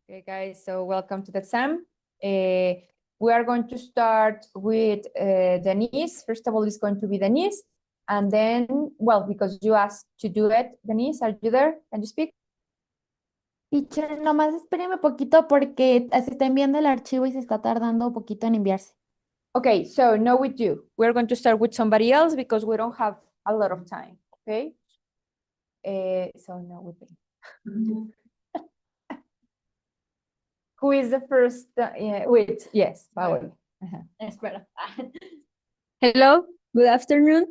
Okay, guys, so welcome to the exam. We are going to start with Denise. First of all, it's going to be Denise. And then, well, because you asked to do it, Denise, are you there? Can you speak? Teacher, nomás espéreme poquito porque se está enviando el archivo y se está tardando un poquito en enviarse. Okay, so no with you. We're going to start with somebody else because we don't have a lot of time, okay? So no with me. Who is the first? Wait, yes, Paola. Espera. Hello, good afternoon.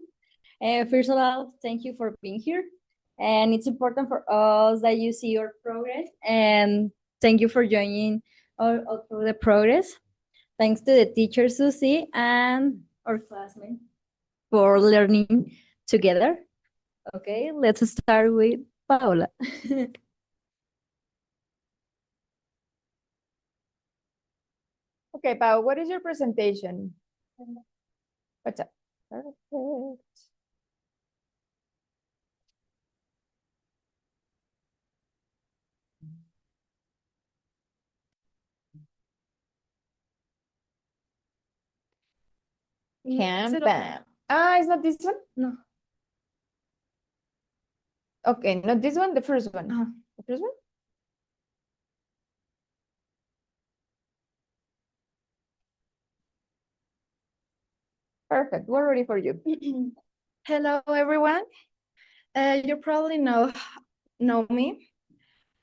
First of all, thank you for being here. And it's important for us that you see your progress. And thank you for joining all through the progress. Thanks to the teacher Susie and our classmates for learning together. Okay, let's start with Paola. Okay, Pao, what is your presentation? What's up? Perfect. Bam. Ah, it's not this one? No. Okay, not this one, the first one. The first one? Perfect, we're ready for you. Hello, everyone. You probably know me,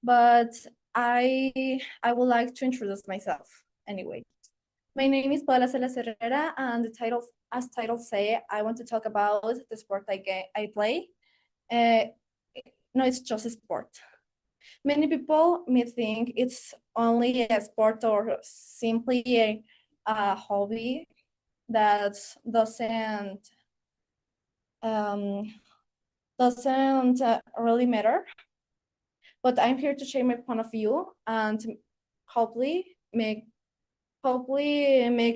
but I would like to introduce myself anyway. My name is Paula Salas Herrera, and as title say, I want to talk about the sport I play. No, it's just a sport. Many people may think it's only a sport or simply a hobby that doesn't really matter. But I'm here to share my point of view and hopefully make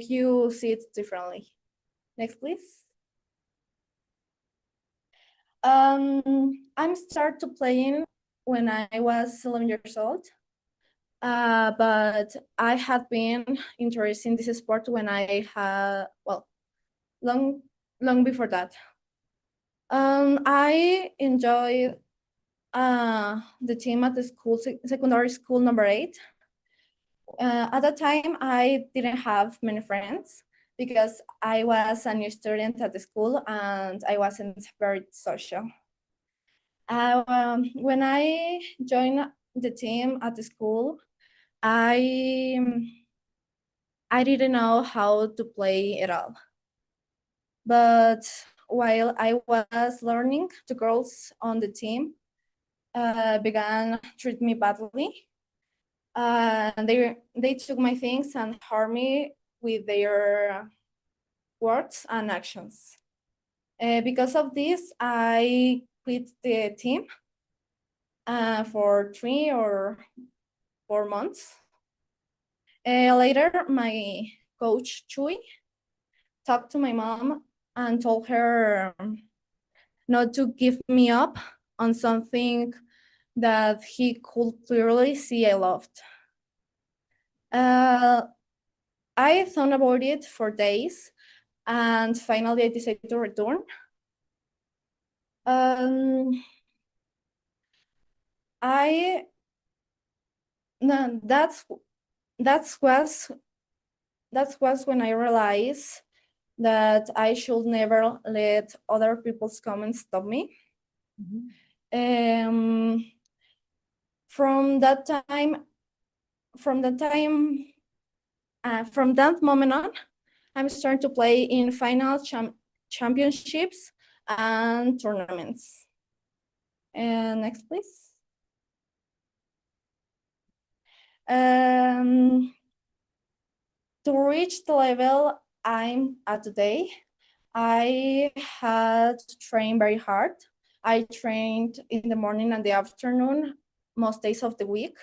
you see it differently. Next, please. I'm started playing when I was 11 years old. But I had been interested in this sport when I had, well, long before that. I enjoyed the team at the school, secondary school number 8. At that time, I didn't have many friends because I was a new student at the school and I wasn't very social. When I joined the team at the school, I didn't know how to play at all. But while I was learning, the girls on the team began treat me badly. They took my things and harmed me with their words and actions. Because of this, I quit the team for 3 or 4 months. Later, my coach Chui talked to my mom and told her not to give me up on something that he could clearly see I loved. I thought about it for days, and finally I decided to return. That was when I realized that I should never let other people's comments stop me. From that moment on, I'm starting to play in final championships and tournaments. And next, please. To reach the level I'm at today, I had to train very hard. I trained in the morning and the afternoon, most days of the week.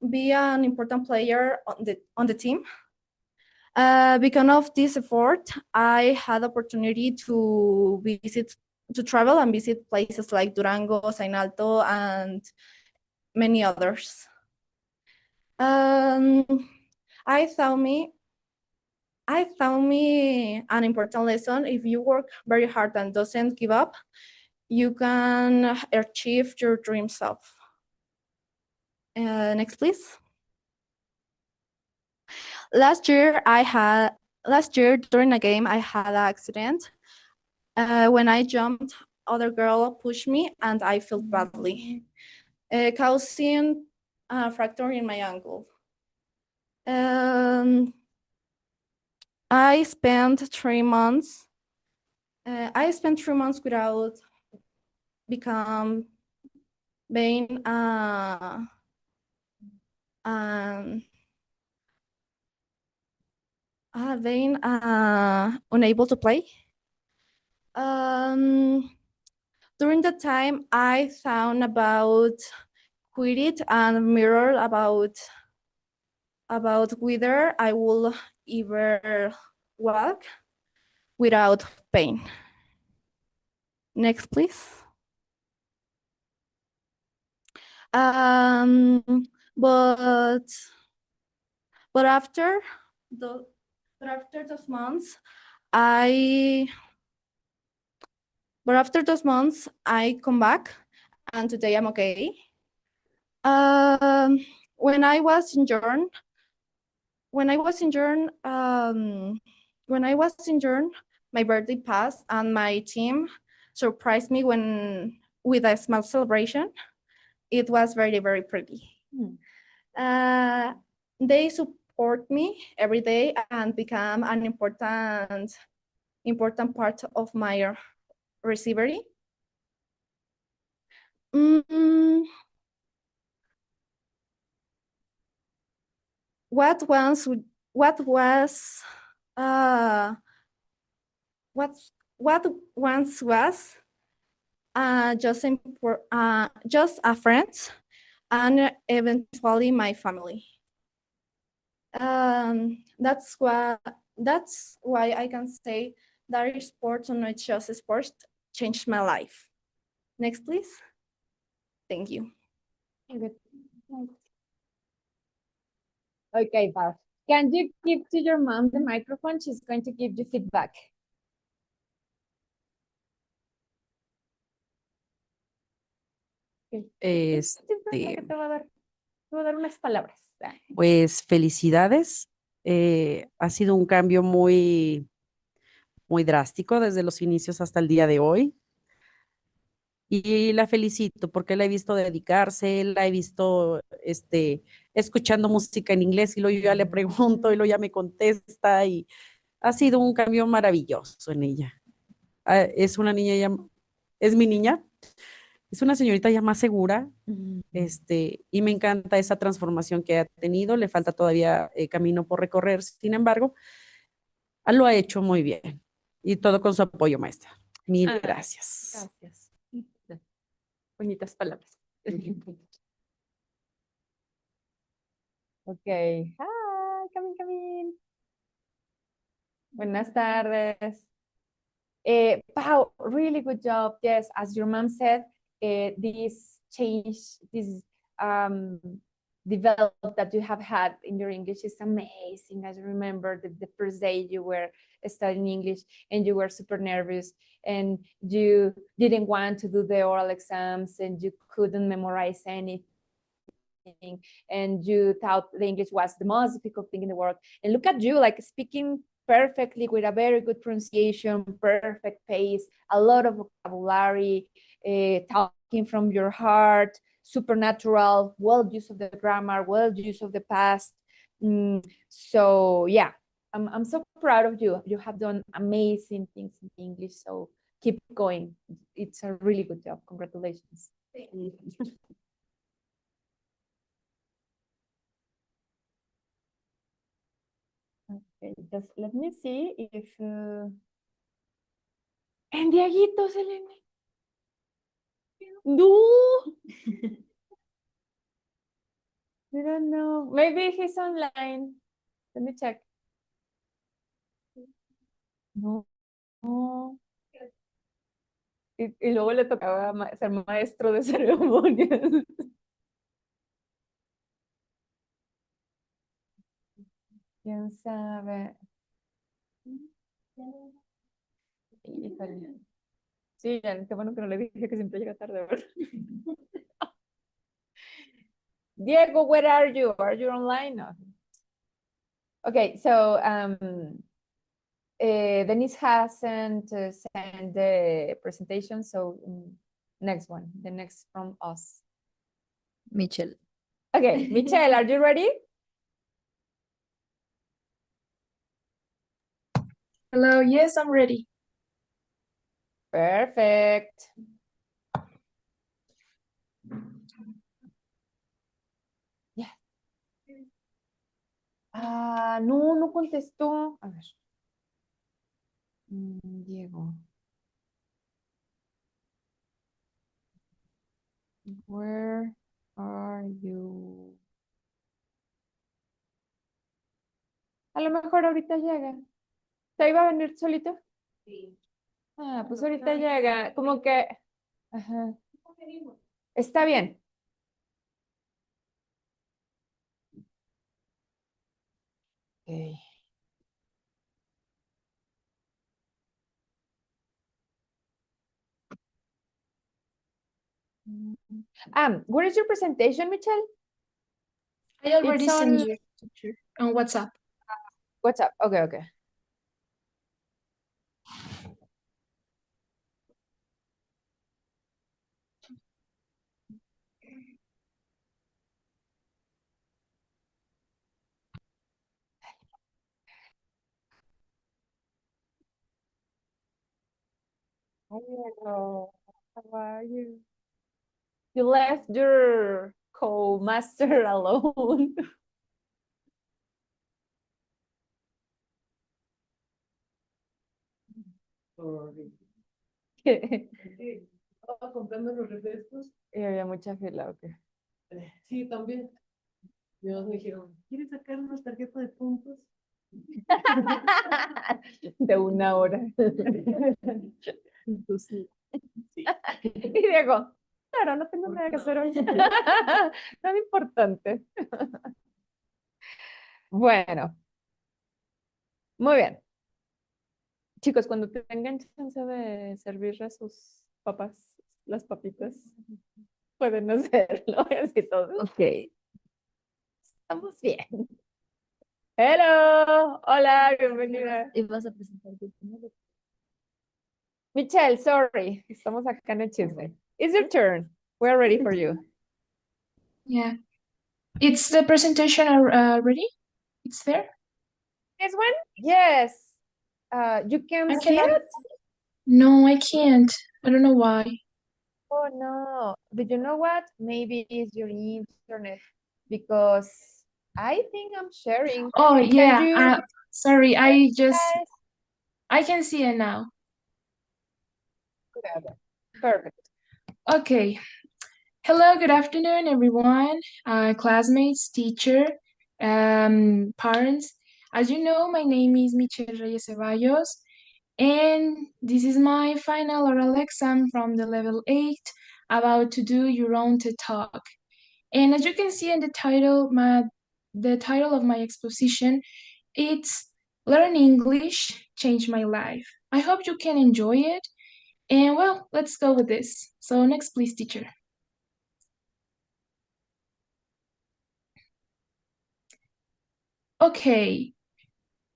Be an important player on the team. Because of this effort, I had opportunity to visit to travel and visit places like Durango, Sainalto, and many others. Um, I found me an important lesson. If you work very hard and doesn't give up, you can achieve your dream self. Next, please. Last year during a game, I had an accident. When I jumped, other girl pushed me and I felt badly, causing a fracture in my ankle. I spent 3 months. I spent 3 months without being unable to play. During the time, I thought about quit it and mirror about whether I will ever walk without pain. Next, please. Um, but after those months, I come back, and today I'm okay. When I was injured, my birthday passed, and my team surprised me with a small celebration. It was very, very pretty. They support me every day and become an important part of my recovery. What once was just a friend and eventually my family. That's why I can say that sports, or not just sports, changed my life. Next, please. Thank you. Okay, Val. Can you give to your mom the microphone? She's going to give you feedback. Este, Te va a dar unas palabras. pues felicidades. Ha sido un cambio muy, muy drástico desde los inicios hasta el día de hoy. Y la felicito porque la he visto dedicarse, la he visto escuchando música en inglés y luego yo ya le pregunto y luego ya me contesta y ha sido un cambio maravilloso en ella. Es una niña ya, es mi niña, es una señorita ya más segura, y me encanta esa transformación que ha tenido. Le falta todavía camino por recorrer, sin embargo, lo ha hecho muy bien y todo con su apoyo, maestra. Mil gracias. Gracias. Bonitas palabras. Okay. Hi, come in. Buenas tardes. Pau, really good job. Yes, as your mom said, this change, this develop that you have had in your English is amazing. I remember the first day you were studying English and you were super nervous and you didn't want to do the oral exams and you couldn't memorize anything and you thought the English was the most difficult thing in the world. And look at you, like speaking perfectly with a very good pronunciation, perfect pace, a lot of vocabulary, talking from your heart, supernatural, well use of the grammar, well use of the past. So yeah, I'm so proud of you. You have done amazing things in English, so keep going. It's a really good job. Congratulations. Okay, just let me see if and Dieguito, Selene. No. I don't know. Maybe he's online. Let me check. No. No. Y luego le tocaba ser maestro de ceremonias. ¿Quién sabe? Híjole. Sí, qué bueno que no le dije que siempre llega tarde, ¿verdad? Diego, where are you? Are you online? No. Okay, so Denise hasn't sent the presentation, so next one, the next from us. Michelle. Okay, Michelle, are you ready? Hello, yes, I'm ready. Perfect. Yes. Ah, no, no contestó. A ver. Diego. Where are you? A lo mejor ahorita llega. ¿Te iba a venir solito? Sí. Ah, pues ahorita llega. Como que. Ajá. Está bien. Okay. Where is your presentation, Michelle? I already It's sent on you teacher, on WhatsApp. WhatsApp. Okay, okay. Hello. How are you? You left your co-master alone. Estaba comprando los refrescos. Y había mucha fila, ok. Sí, también. Y me dijeron, ¿quieres sacar una tarjeta de puntos? De 1 hora. Entonces, sí. Y Diego, claro, no tengo nada que hacer hoy. Nada importante. Bueno, muy bien. Chicos, cuando tengan chance de servirle a sus papás las papitas, pueden hacerlo. Así todos. Ok. Estamos bien. Hello, hola, bienvenida. ¿Y vas a presentar tú primero? Michelle, sorry, estamos acá en el chisme. It's your turn. We're ready for you. Yeah. It's the presentation ready? It's there? This one? Yes. You can I see cannot. it? No, I can't. I don't know why. Oh no. But you know what? Maybe it's your internet because I think I'm sharing. Oh, Can yeah. you Sorry, guys? I can see it now. Perfect. Okay. Hello, good afternoon, everyone, classmates, teacher, parents. As you know, my name is Michelle Reyes Ceballos, and this is my final oral exam from the level 8, about to do your own TED Talk. And as you can see in the title of my exposition, it's Learn English, Change My Life. I hope you can enjoy it. And well, let's go with this. So next, please, teacher. Okay,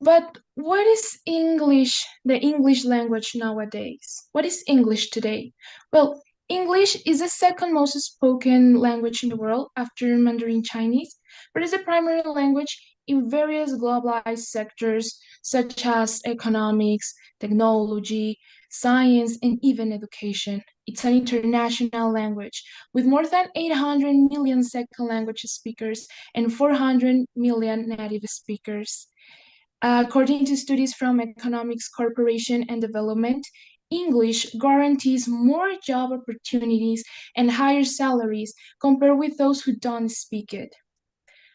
but what is English, the English language nowadays? What is English today? Well, English is the second most spoken language in the world after Mandarin Chinese, but is the primary language in various globalized sectors such as economics, technology, science, and even education. It's an international language with more than 800 million second language speakers and 400 million native speakers. According to studies from Economics Corporation and Development, English guarantees more job opportunities and higher salaries compared with those who don't speak it.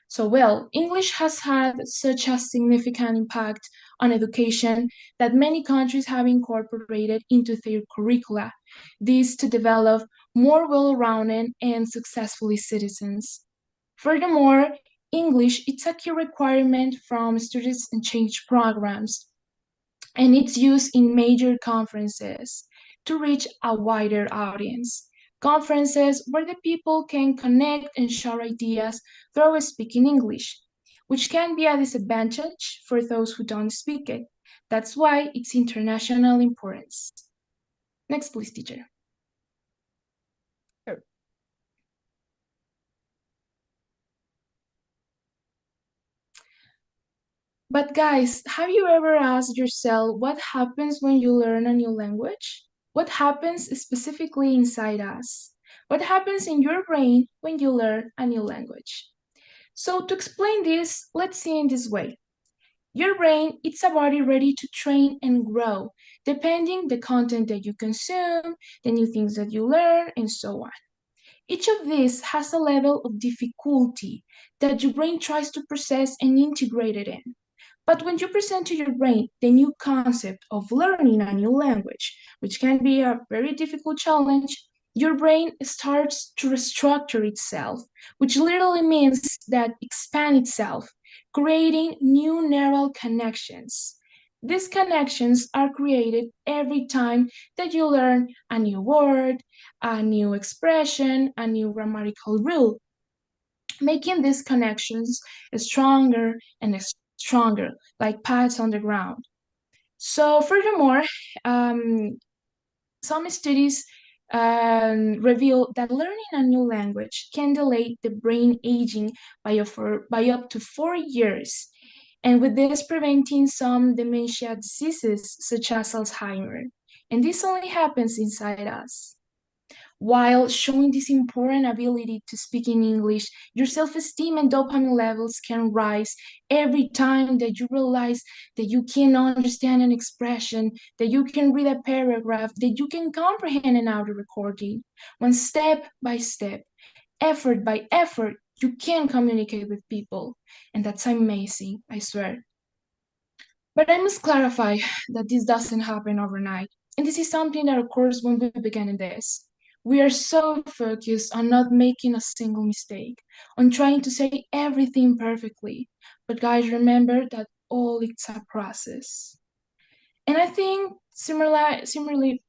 So, well, English has had such a significant impact on education that many countries have incorporated into their curricula, this to develop more well-rounded and successfully citizens. Furthermore, English is a key requirement from students exchange programs, and its use in major conferences to reach a wider audience. Conferences where the people can connect and share ideas through speaking English, which can be a disadvantage for those who don't speak it. That's why it's international importance. Next, please, teacher. But guys, have you ever asked yourself what happens when you learn a new language? What happens specifically inside us? What happens in your brain when you learn a new language? So to explain this, let's see in this way. Your brain, it's a body ready to train and grow, depending the content that you consume, the new things that you learn, and so on. Each of these has a level of difficulty that your brain tries to process and integrate it in. But when you present to your brain the new concept of learning a new language, which can be a very difficult challenge, your brain starts to restructure itself, which literally means that expand itself, creating new neural connections. These connections are created every time that you learn a new word, a new expression, a new grammatical rule, making these connections stronger and stronger, like pads on the ground. So furthermore, some studies reveal that learning a new language can delay the brain aging by up to 4 years, and with this preventing some dementia diseases such as Alzheimer. And this only happens inside us. While showing this important ability to speak in English, your self-esteem and dopamine levels can rise every time that you realize that you can understand an expression, that you can read a paragraph, that you can comprehend an audio recording. One step by step, effort by effort, you can communicate with people. And that's amazing, I swear. But I must clarify that this doesn't happen overnight. And this is something that occurs when we begin in this. We are so focused on not making a single mistake, on trying to say everything perfectly. But guys, remember that all it's a process. And I think similarly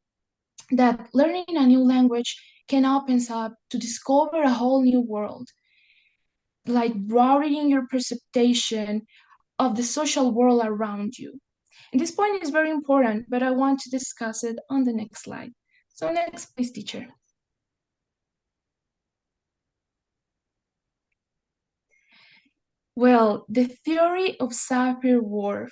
that learning a new language can open up to discover a whole new world, like broadening your perception of the social world around you. And this point is very important, but I want to discuss it on the next slide. So next, please, teacher. Well, the theory of Sapir-Whorf.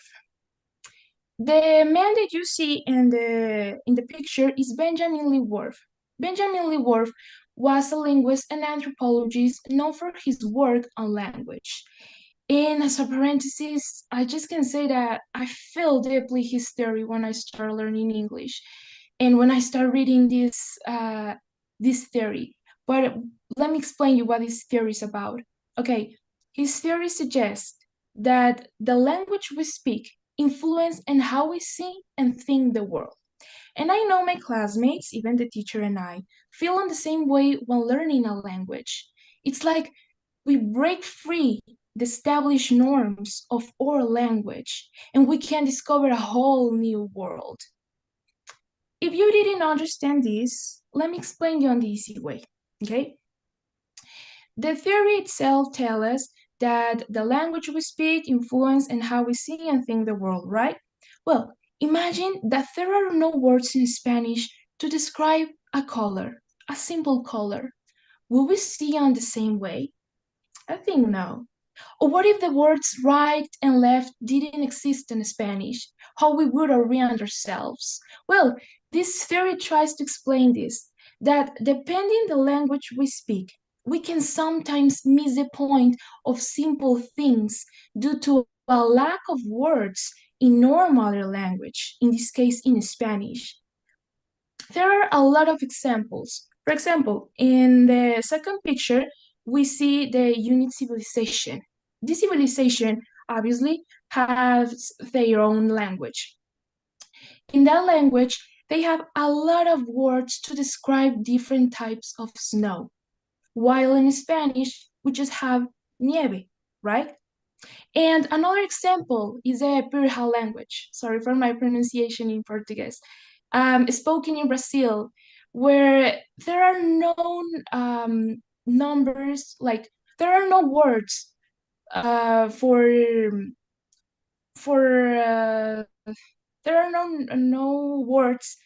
The man that you see in the picture is Benjamin Lee Whorf. Benjamin Lee Whorf was a linguist and anthropologist known for his work on language. And as a parenthesis, I just can say that I feel deeply his theory when I start learning English and when I start reading this theory. But let me explain you what this theory is about. Okay, his theory suggests that the language we speak influence in how we see and think the world. And I know my classmates, even the teacher and I, feel in the same way when learning a language. It's like we break free the established norms of our language and we can discover a whole new world. If you didn't understand this, let me explain you on the easy way, okay? The theory itself tells us that the language we speak influence in how we see and think the world, right? Well, imagine that there are no words in Spanish to describe a color, a simple color. Will we see on the same way? I think no. Or what if the words right and left didn't exist in Spanish? How we would orient ourselves? Well, this theory tries to explain this, that depending the language we speak, we can sometimes miss the point of simple things due to a lack of words in our mother language, in this case in Spanish. There are a lot of examples. For example, in the second picture, we see the unit civilization. This civilization obviously has their own language. In that language, they have a lot of words to describe different types of snow. While in Spanish, we just have nieve, right? And another example is the Purja language. Sorry for my pronunciation in Portuguese. Spoken in Brazil, where there are no numbers, like there are no words for there are no words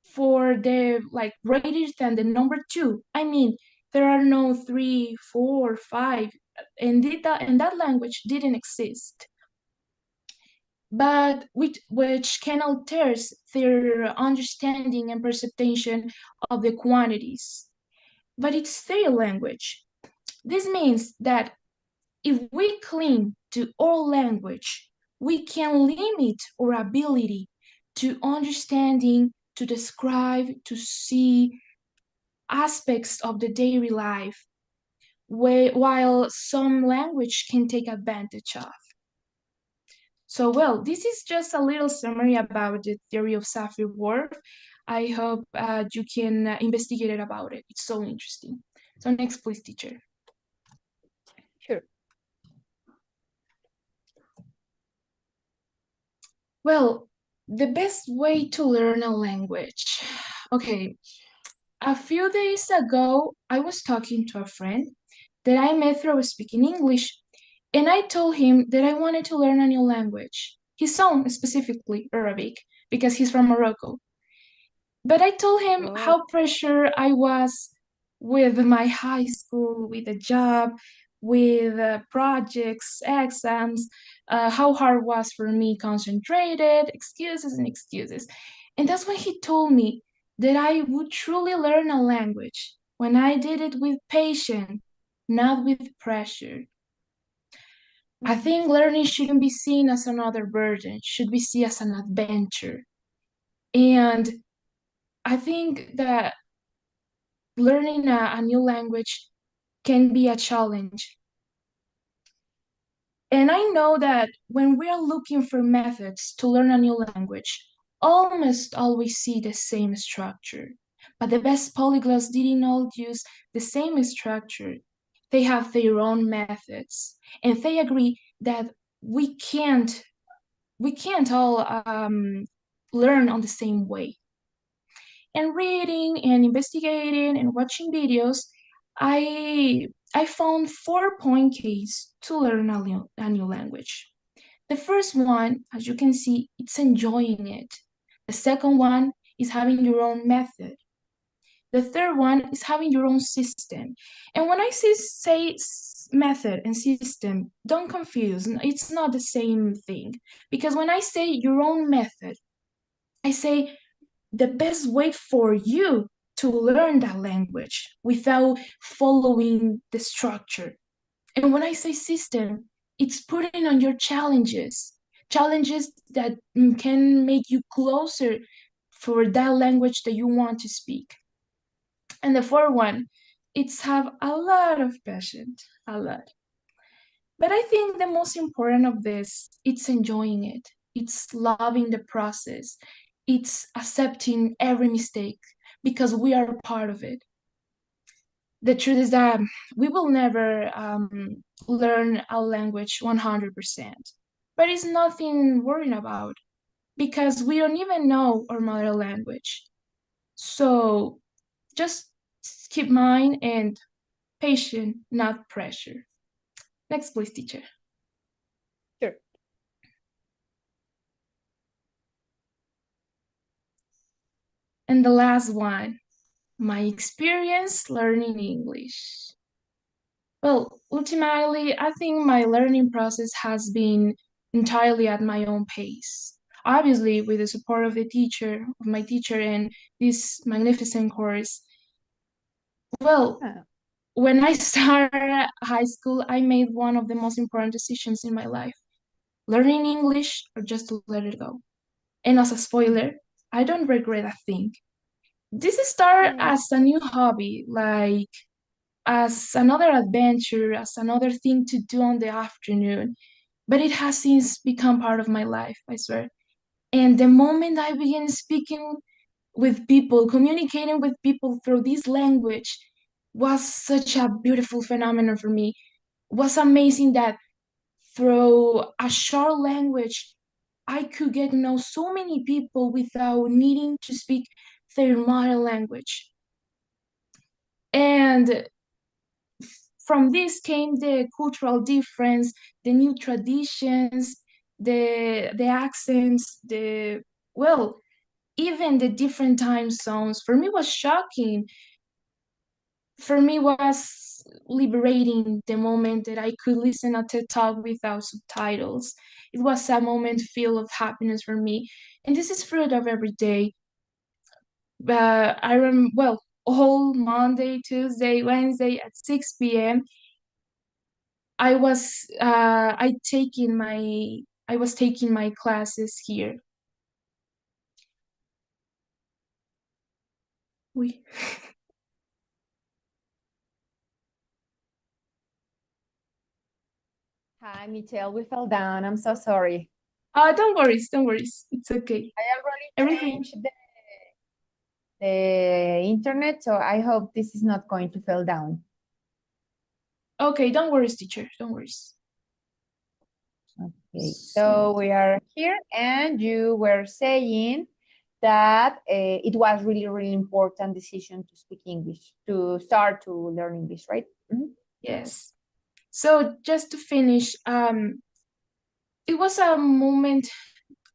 for the like greater than the number two. I mean, there are no three, four, five, and that language didn't exist. But which can alter their understanding and perception of the quantities. But it's their language. This means that if we cling to our language, we can limit our ability to understanding, to describe, to see aspects of the daily life, while some language can take advantage of. So, well, this is just a little summary about the theory of Sapir-Whorf. I hope you can investigate it about it. It's so interesting. So next, please, teacher. Sure. Well, the best way to learn a language. Okay, a few days ago, I was talking to a friend that I met through speaking English, and I told him that I wanted to learn a new language, his own, specifically Arabic, because he's from Morocco. But I told him how pressure I was with my high school, with a job, with projects, exams, how hard it was for me concentrated, excuses and excuses. And that's when he told me that I would truly learn a language when I did it with patience, not with pressure. I think learning shouldn't be seen as another burden, should be seen as an adventure. And I think that learning a new language can be a challenge. And I know that when we are looking for methods to learn a new language, almost always see the same structure. But the best polyglots didn't all use the same structure. They have their own methods, and they agree that we can't all learn on the same way. And reading and investigating and watching videos, I found 4-point keys to learn a new language. The first one, as you can see, it's enjoying it. The second one is having your own method. The third one is having your own system. And when I say method and system, don't confuse. It's not the same thing. Because when I say your own method, I say the best way for you to learn that language without following the structure. And when I say system, it's putting on your challenges, challenges that can make you closer for that language that you want to speak. And the fourth one, it's have a lot of passion, a lot. But I think the most important of this, it's enjoying it. It's loving the process. It's accepting every mistake because we are part of it. The truth is that we will never learn a language 100%, but it's nothing worrying about because we don't even know our mother language. So just keep mind and patience, not pressure. Next, please, teacher. Sure. And the last one, my experience learning English. Well, ultimately, I think my learning process has been entirely at my own pace. Obviously, with the support of my teacher, and this magnificent course. Well, when I started high school, I made one of the most important decisions in my life. Learning English or just to let it go. And as a spoiler, I don't regret a thing. This started as a new hobby, like as another adventure, as another thing to do on the afternoon. But it has since become part of my life, I swear. And the moment I began speaking with people, communicating with people through this language was such a beautiful phenomenon for me. It was amazing that through a short language, I could get to know so many people without needing to speak their mother language. And from this came the cultural difference, the new traditions, the accents, the well, even the different time zones. For me was shocking. For me was liberating the moment that I could listen a TED Talk without subtitles. It was a moment filled of happiness for me. And this is fruit of every day. I remember, well, all Monday, Tuesday, Wednesday at 6 p.m. I was taking my classes here. Oui. Hi, Michelle, we fell down. I'm so sorry. Don't worry, don't worry. It's okay. I already Everything. changed the internet, so I hope this is not going to fall down. Okay, don't worry, teacher. Don't worry. Okay, so we are here, and you were saying that it was really, really important decision to speak English, to start to learn English, right? Mhm. Yes. So just to finish, it was a moment,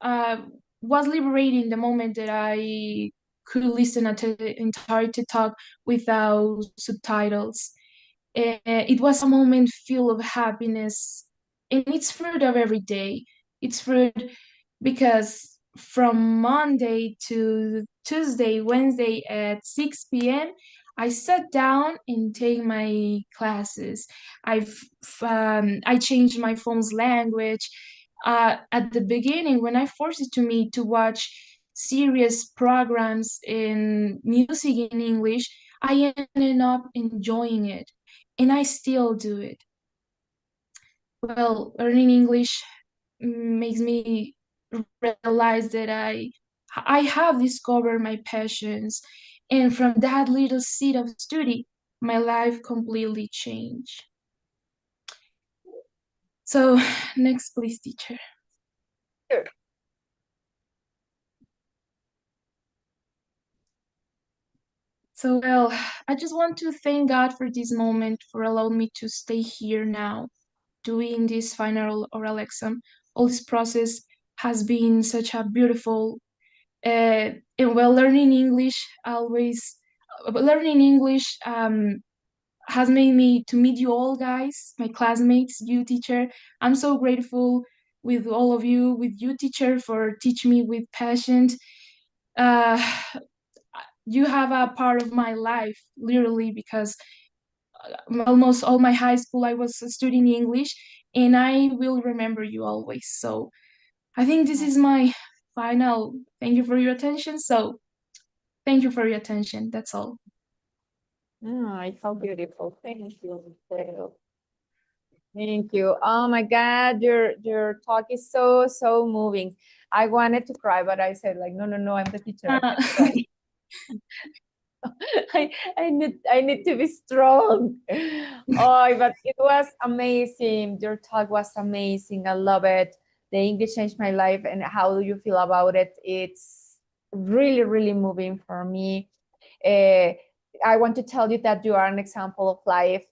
was liberating the moment that I could listen to the entire TED Talk without subtitles. It was a moment filled of happiness, and it's fruit of every day. It's fruit because from Monday to Tuesday, Wednesday at 6 p.m., I sat down and take my classes. I changed my phone's language. At the beginning, when I forced it to me to watch serious programs in music in English, I ended up enjoying it, and I still do it. Well, learning English makes me realize that I have discovered my passions, and from that little seed of study, my life completely changed. So, next, please, teacher. Sure. So, well, I just want to thank God for this moment, for allowing me to stay here now, doing this final oral exam. All this process has been such a beautiful, and well, learning English has made me to meet you all, guys, my classmates, you, teacher. I'm so grateful with all of you, with you, teacher, for teaching me with passion. Uh, you have a part of my life, literally, because almost all my high school I was studying English, and I will remember you always. So I think this is my final thank you for your attention. So thank you for your attention. That's all. Oh, it's so beautiful. Thank you, Michelle. Thank you. Oh my God, your talk is so moving. I wanted to cry, but I said like, no, I'm the teacher. I can't cry. I need to be strong. Oh, but it was amazing. Your talk was amazing. I love it. The English changed my life. And how do you feel about it? It's really, really moving for me. I want to tell you that you are an example of life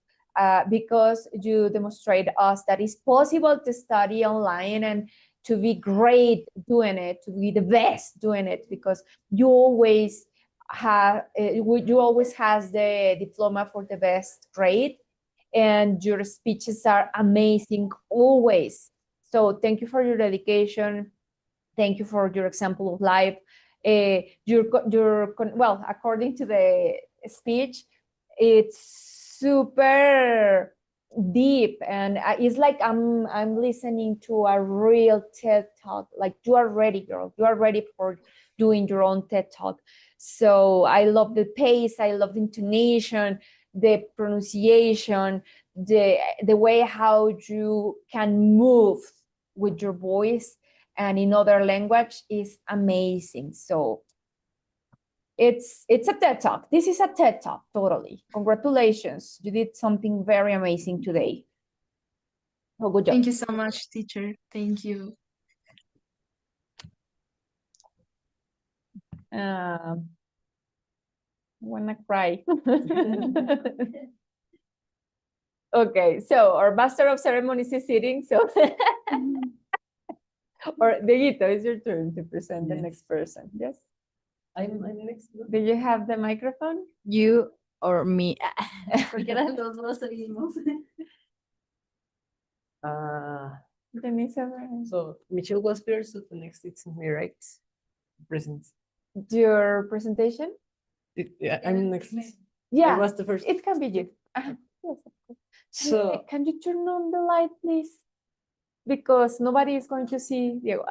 because you demonstrate us that it's possible to study online and to be great doing it, to be the best doing it, because you always you always has the diploma for the best grade, and your speeches are amazing always. So thank you for your dedication. Thank you for your example of life. Well, according to the speech, it's super deep, and it's like I'm listening to a real TED talk. Like, you are ready, girl. You are ready for doing your own TED talk. So I love the pace. I love the intonation. the pronunciation, the way how you can move with your voice and in other language is amazing. So it's a TED Talk. This is a TED Talk, totally. Congratulations. You did something very amazing today. Oh, good job. Thank you so much, teacher. Thank you. I wanna cry. Okay, so our master of ceremonies is sitting, so or Dieguito, it's your turn to present the Yes. next person. Yes. I'm next. Do you have the microphone? You or me. Porque eran los dos mismos. Denise, over- So Michelle was first, so the next it's me, right? Present. your presentation? Yeah, I'm next. I Yeah, was the first. it can be you. Yes. So Can you turn on the light, please? Because nobody is going to see you.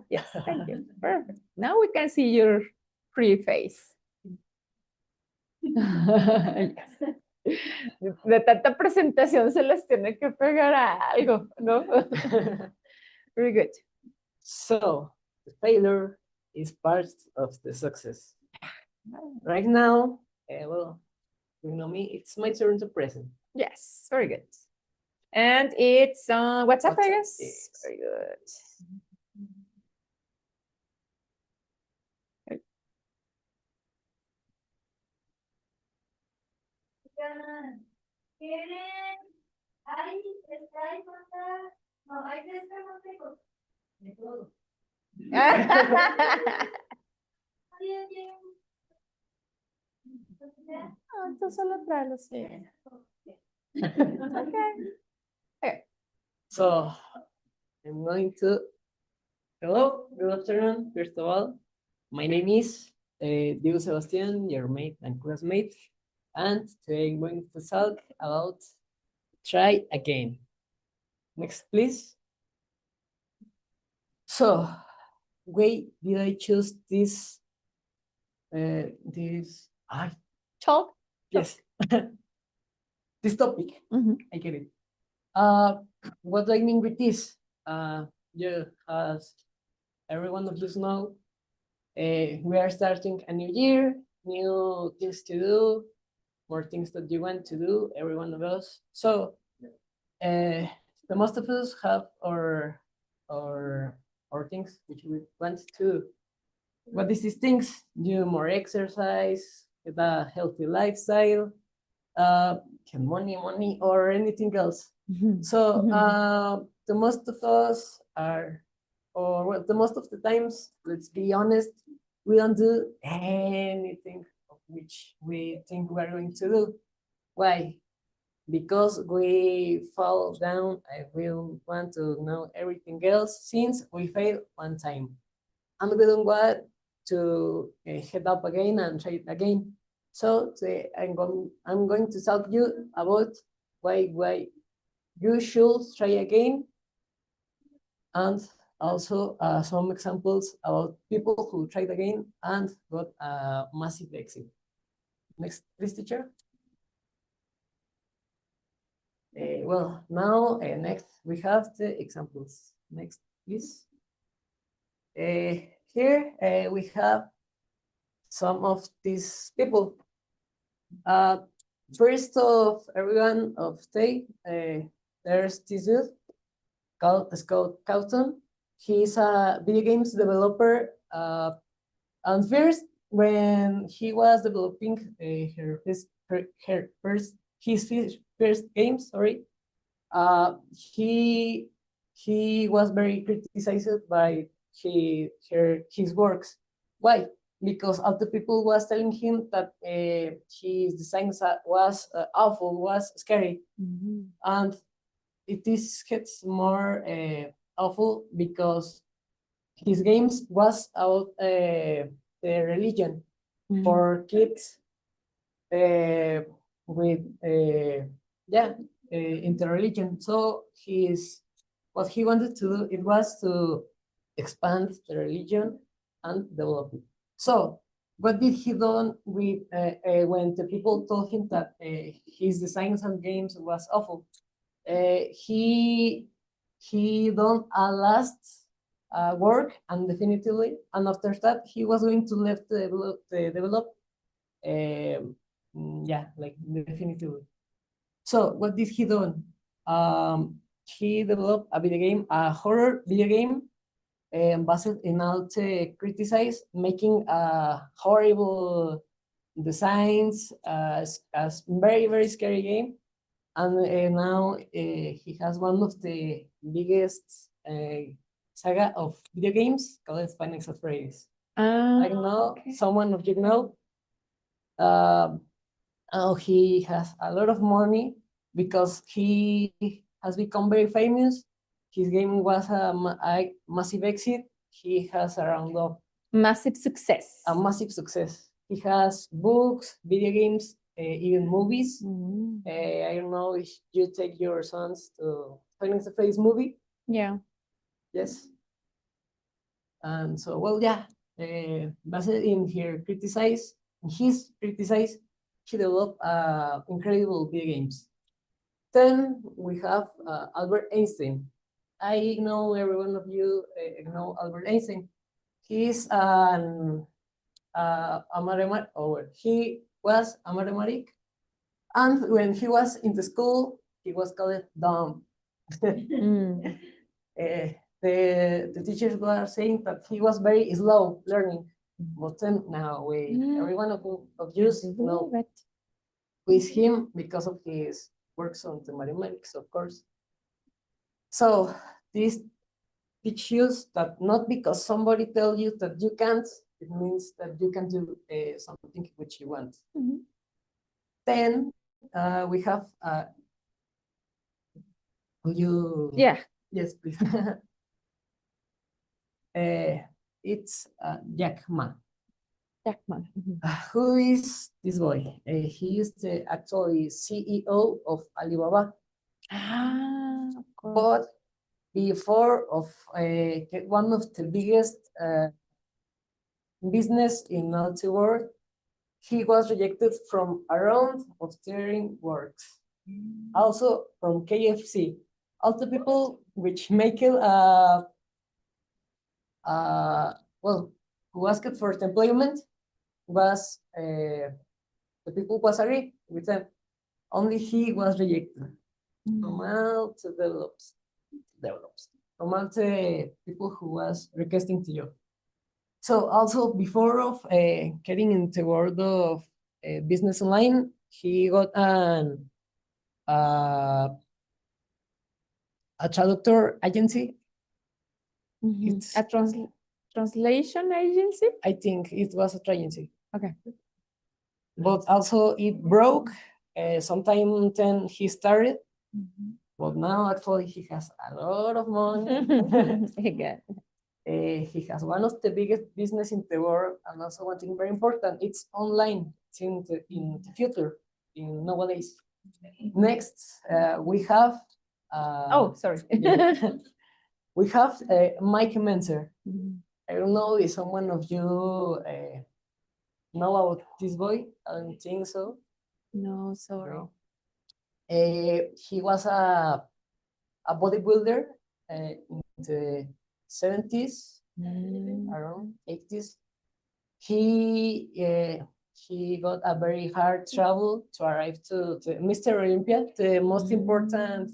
Yes, thank you. Perfect. Now we can see your pretty face. Yes. De tanta presentación se les tiene que pegar a algo, ¿no? Very good. So the failure is part of the success. Right now, well, you know me, it's my turn to present. Yes, very good. And it's on WhatsApp, I WhatsApp, guess. yes. Very good. Tú solo tráelo, sí. Okay. So I'm going to. Hello, good afternoon. First of all, my name is Diego Sebastian, your mate and classmate, and today I'm going to talk about try again. Next, please. So, why did I choose this? I Talk. yes, this topic. Mhm. I get it. What do I mean with this? Yeah, as every one of you know, we are starting a new year, new things to do, more things that you want to do, every one of us. So, the most of us have our things which we want to do. What is these things? Do more exercise, get a healthy lifestyle, get money, or anything else. So the most of us are, or well, the most of the times, let's be honest, we don't do anything of which we think we are going to do. Why? Because we fall down and we want to know everything else since we failed one time. And we don't want to head up again and try it again. So today I'm going to talk you about why you should try again, and also some examples about people who tried again and got a massive exit. Next, please, teacher. Well, now next we have the examples. Next, please. Here we have some of these people. First of everyone of today, there's this dude called Scott Cawthon. He's a video games developer. And first, when he was developing his first game, sorry, he was very criticized by his works. Why? Because other people was telling him that his designs was awful, was scary, and it is gets more awful because his games was about the religion for kids with interreligion. So what he wanted to do, it was to expand the religion and develop it. So what did he done with when the people told him that his designs and games was awful? He done a last work and definitively, and after that he was going to left the develop. Yeah, like definitively. So what did he do? He developed a video game, a horror video game, based in all to criticize, making horrible designs, as very very scary game, and now he has one of the biggest saga of video games called Final Freddy's. I know someone of you know. Oh, he has a lot of money because he has become very famous. His game was a massive exit. He has around of Massive success. a massive success. He has books, video games, even movies. I don't know if you take your sons to Final Face movie. Yeah. Yes. And so, well, yeah, based in here his criticize, he developed incredible video games. Then we have Albert Einstein. I know every one of you know Albert Einstein. He's an a mathematic, or he was a mathematic, and when he was in the school, he was called dumb. The teachers were saying that he was very slow learning, but then now every one of you know with him because of his works on the mathematics, of course. So this teaches that not because somebody tells you that you can't, it means that you can do something which you want. Then we have you. Yeah. Yes, please. It's Jack Ma. Jack Ma. Who is this boy? He is the actually CEO of Alibaba. Of course. But before of one of the biggest business in all the world, he was rejected from a round of steering works. Also from KFC. All the people which make it well, who asked for the employment was the people was agreed with them. Only he was rejected. From all the develops. From all the people who was requesting to you. So also before of getting into the world of business online, he got a traductor agency. It's A translation agency? I think it was a agency. Okay. But also it broke. Sometime then he started. But now actually he has a lot of money. He has one of the biggest business in the world, and also one thing very important, it's online. It's in the future, in nowadays. Next, we have. Sorry. We have Mike Menzer. I don't know if someone of you know about this boy. I don't think so. No, sorry. No. He was a bodybuilder in the 70s, around 80s. He got a very hard travel to arrive to Mr. Olympia, the most important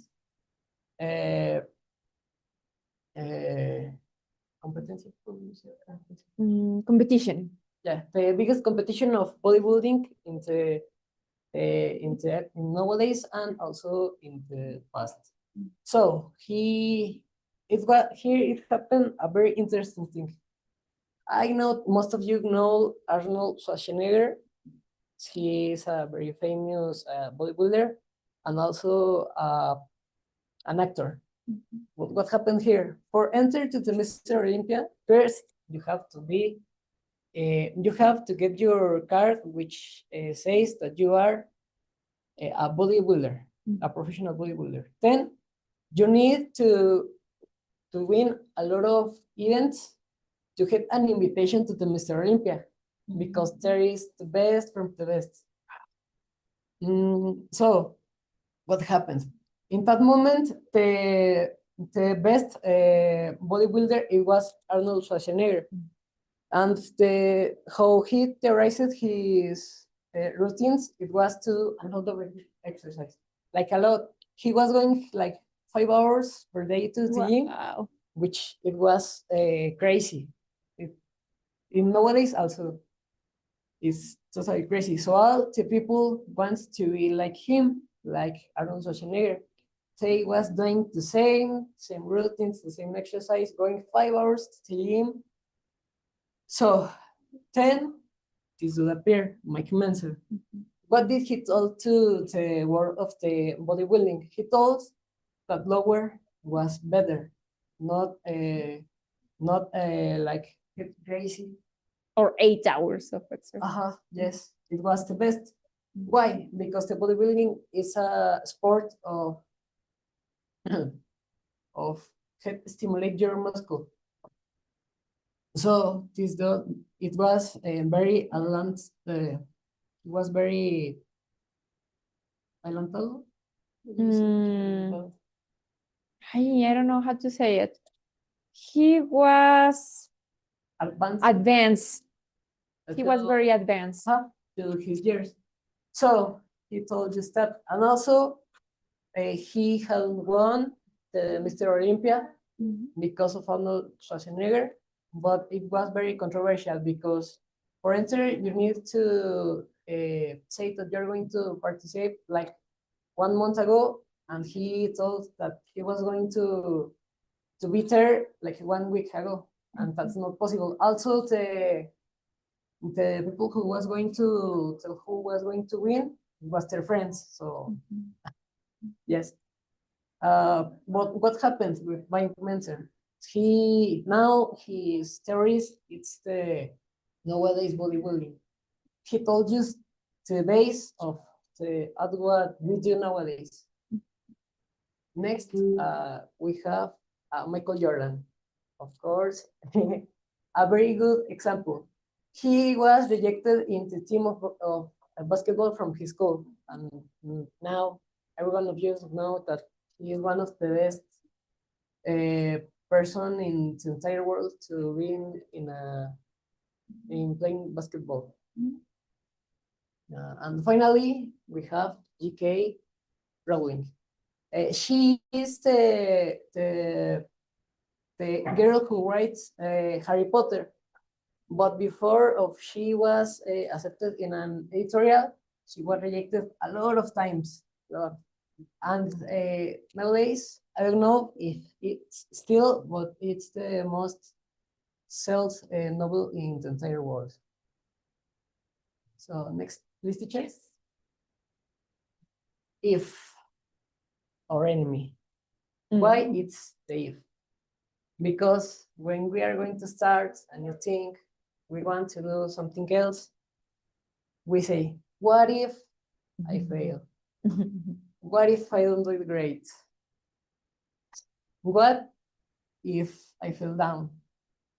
Competition. Yeah, the biggest competition of bodybuilding in nowadays and also in the past. So it happened a very interesting thing. I know most of you know Arnold Schwarzenegger. He is a very famous bodybuilder and also an actor. What happened here? For enter to the Mr. Olympia, first you have to get your card which says that you are a bodybuilder, a professional bodybuilder. Then you need to win a lot of events to get an invitation to the Mr. Olympia. because there is the best from the best. So what happened? In that moment, the best bodybuilder, it was Arnold Schwarzenegger. And how he theorized his routines, it was to a lot of exercise, like a lot. He was going like 5 hours per day to the gym, Wow. which it was crazy. In nowadays also is totally crazy. So all the people wants to be like him, like Arnold Schwarzenegger. They was doing the same routines, the same exercise, going 5 hours to the gym. So then this would appear, Mike Menzer. What did he told to the world of the bodybuilding? He told that lower was better, not like get crazy. Or 8 hours of exercise. Yes, it was the best. Why? Because the bodybuilding is a sport of of stimulate your muscle. So it was very advanced. It was very adelantado. I don't know how to say it. He was advanced. He was very advanced. To his years. So he told us that, and also he had won the Mr. Olympia because of Arnold Schwarzenegger, but it was very controversial because for enter you need to say that you're going to participate like 1 month ago, and he told that he was going to be there like 1 week ago, and that's not possible. Also, the people who was going to win was their friends. So yes. What happened with Mike Menzer? His theories, it's the nowadays bodybuilding. He told you the base of what we do nowadays. Next, we have Michael Jordan, of course, a very good example. He was rejected in the team of basketball from his school, and now every one of you know that he is one of the best person in the entire world to win in playing basketball. And finally, we have J.K. Rowling. She is the girl who writes Harry Potter. But before she was accepted in an editorial, she was rejected a lot of times. And nowadays, I don't know if it's still, but it's the most sold novel in the entire world. So next, please, teacher. If or enemy. Why it's the if? Because when we are going to start a new thing, we want to do something else, we say, what if I fail? What if I don't do it great? What if I fell down?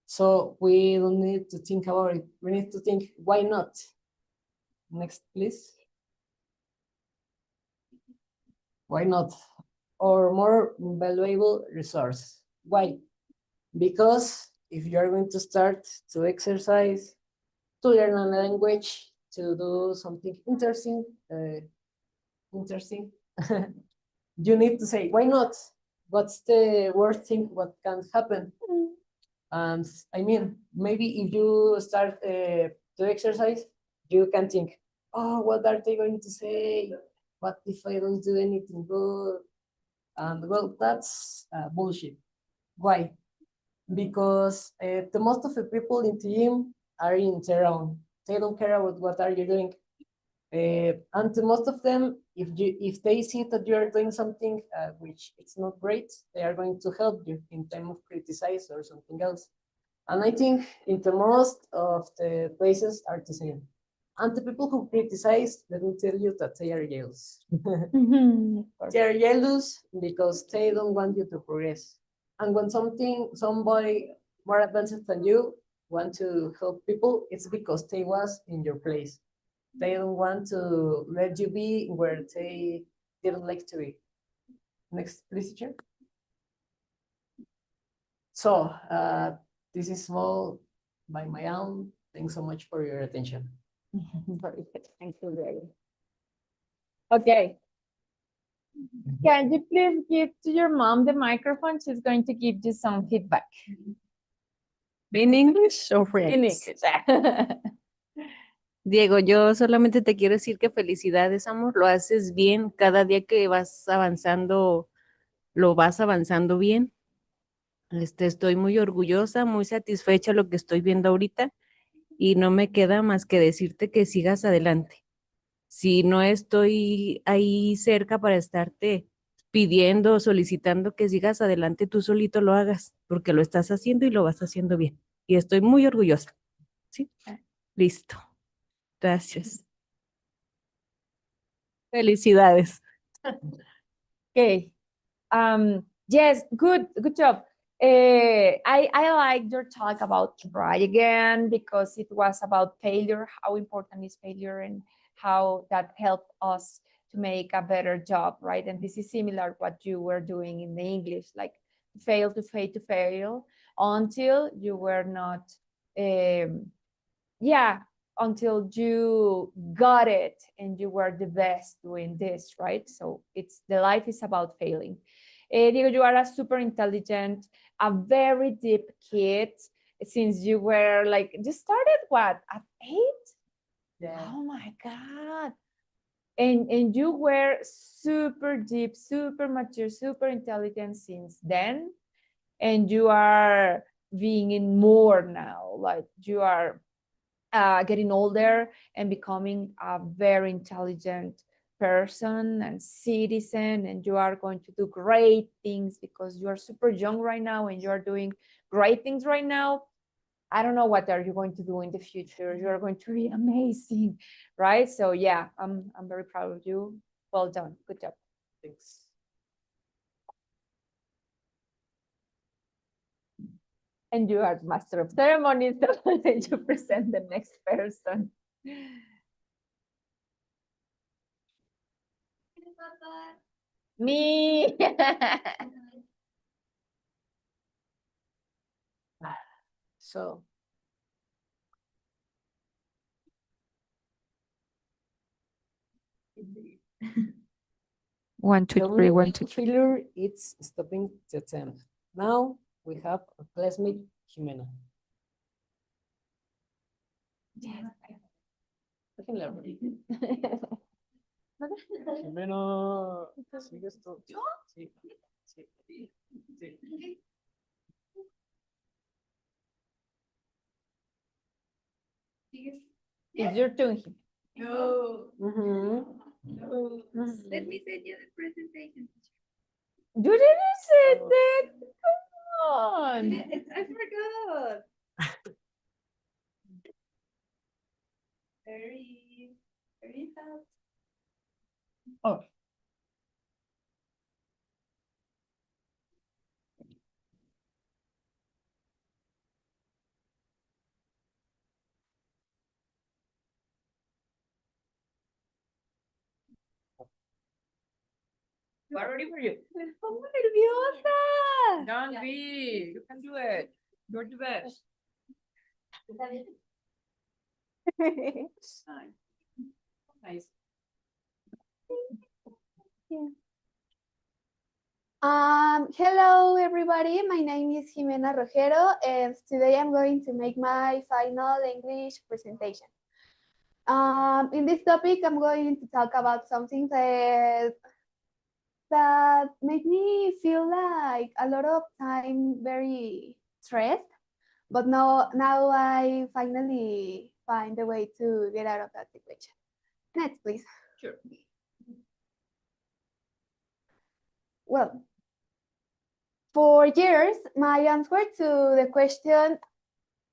So we don't need to think about it. We need to think, why not? Next, please. Why not? Or more valuable resource. Why? Because if you are going to start to exercise, to learn a language, to do something interesting, you need to say, why not? What's the worst thing what can happen? And I mean, maybe if you start to exercise, you can think, oh, what are they going to say? What if I don't do anything good? And well, that's bullshit. Why? Because the most of the people in the gym are in their own. They don't care about what are you doing. And the most of them, if they see that you are doing something which it's not great, they are going to help you in time of criticize or something else. And I think in the most of the places are the same. And the people who criticize, let me tell you that they are jealous. They are jealous because they don't want you to progress. And when somebody more advanced than you want to help people, it's because they was in your place. They don't want to let you be where they didn't like to be. Next, please, teacher. So this is all by my own. Thanks so much for your attention. Very good. Thank you, very. Okay. Can you please give to your mom the microphone? She's going to give you some feedback. In English or French? In English. Diego, yo solamente te quiero decir que felicidades, amor. Lo haces bien. Cada día que vas avanzando, lo vas avanzando bien. Estoy muy orgullosa, muy satisfecha de lo que estoy viendo ahorita y no me queda más que decirte que sigas adelante. Si no estoy ahí cerca para estarte pidiendo, solicitando que sigas adelante, tú solito lo hagas, porque lo estás haciendo y lo vas haciendo bien. Y estoy muy orgullosa. ¿Sí? Listo. Gracias. Felicidades. Okay. Yes, good job. I like your talk about try again because it was about failure, how important is failure and how that helped us to make a better job, right? And this is similar what you were doing in the English, like fail to fail to fail until you were not, until you got it and you were the best doing this, right? So it's the life is about failing. Diego, you are a super intelligent, a very deep kid since you were like, you started what, at 8? Yeah. Oh my God. And you were super deep, super mature, super intelligent since then. And you are being in more now, like you are getting older and becoming a very intelligent person and citizen, and you are going to do great things because you are super young right now and you are doing great things right now. I don't know what are you going to do in the future. You are going to be amazing, right? So yeah, I'm very proud of you. Well done. Good job. Thanks. And you are master of ceremonies, so then you present the next person. Me. So One, two, the three, only one, two, three. failure it's stopping the attempt. Now we have a classmate, Jimena. Jimena, ¿sigues tú? Sí, sí, sí. It's your turn. Mhm. Let me send you the presentation. You didn't say that. Come on. I forgot. Very fast. Oh. We're ready for you. Me pongo nerviosa. Don't be. You can do it. You're the best. Nice. Hello everybody, my name is Jimena Rojero and today I'm going to make my final English presentation. In this topic, I'm going to talk about something that made me feel like a lot of time very stressed, but now I finally find a way to get out of that situation. Next, please. Sure. Well, for years, my answer to the question,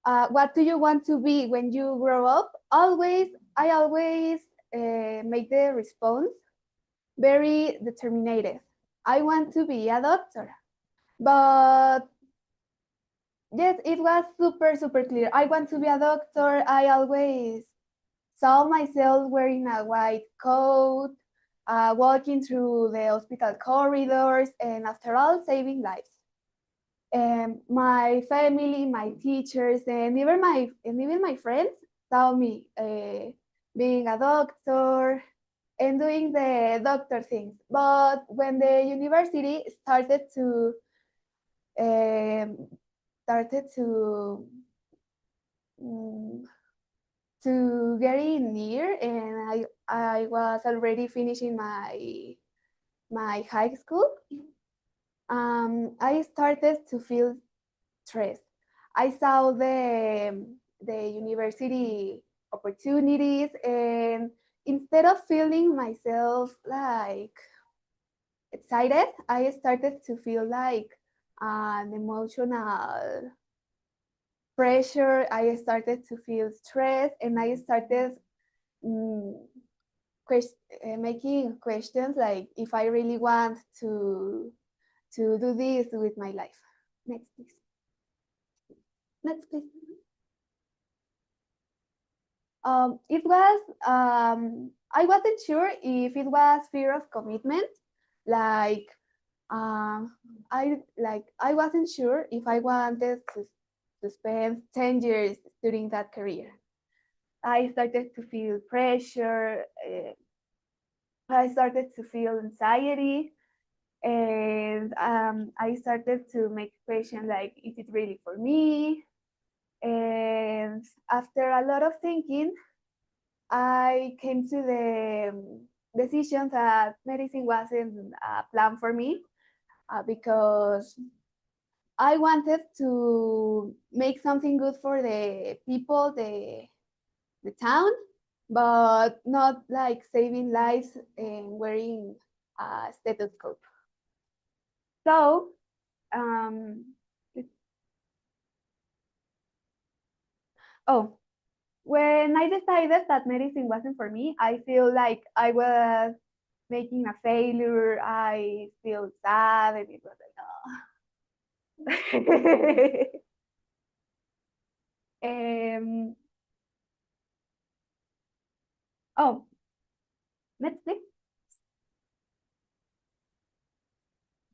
what do you want to be when you grow up? I always make the response very determined. I want to be a doctor, but Yes, it was super, super clear. I want to be a doctor. I always saw myself wearing a white coat, walking through the hospital corridors, and after all, saving lives. My family, my teachers, and even my friends saw me being a doctor and doing the doctor things. But when the university um, started mm, to getting near, and I was already finishing my high school, I started to feel stressed. I saw the university opportunities, and instead of feeling myself like excited, I started to feel like an emotional pressure. I started to feel stress, and I started making questions like if I really want to do this with my life. Next, please. Next, please. It was I wasn't sure if it was fear of commitment, like I wasn't sure if I wanted to spend 10 years studying that career. I started to feel pressure. I started to feel anxiety, and I started to make questions like, is it really for me? And after a lot of thinking, I came to the decision that medicine wasn't a plan for me, because I wanted to make something good for the people, the town, but not like saving lives and wearing a stethoscope. So, oh, when I decided that medicine wasn't for me, I feel like I was making a failure. I feel sad, and it was like, oh. Oh, next please.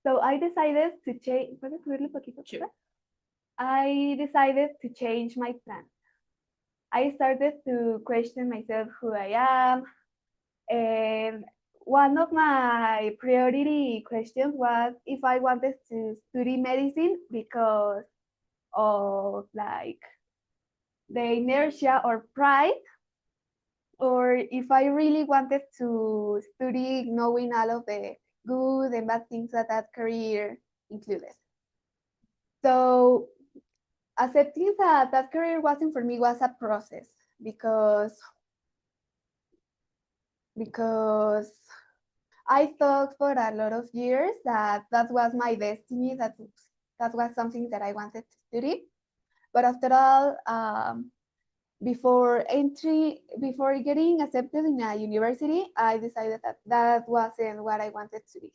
So I decided to change. ¿Puedes subirle poquito? Sure. I decided to change my plan. I started to question myself who I am, and one of my priority questions was if I wanted to study medicine because of like the inertia or pride, or if I really wanted to study knowing all of the good and bad things that that career included. So accepting that that career wasn't for me was a process, because I thought for a lot of years that that was my destiny, that was something that I wanted to study. But after all, before getting accepted in a university, I decided that that wasn't what I wanted to be.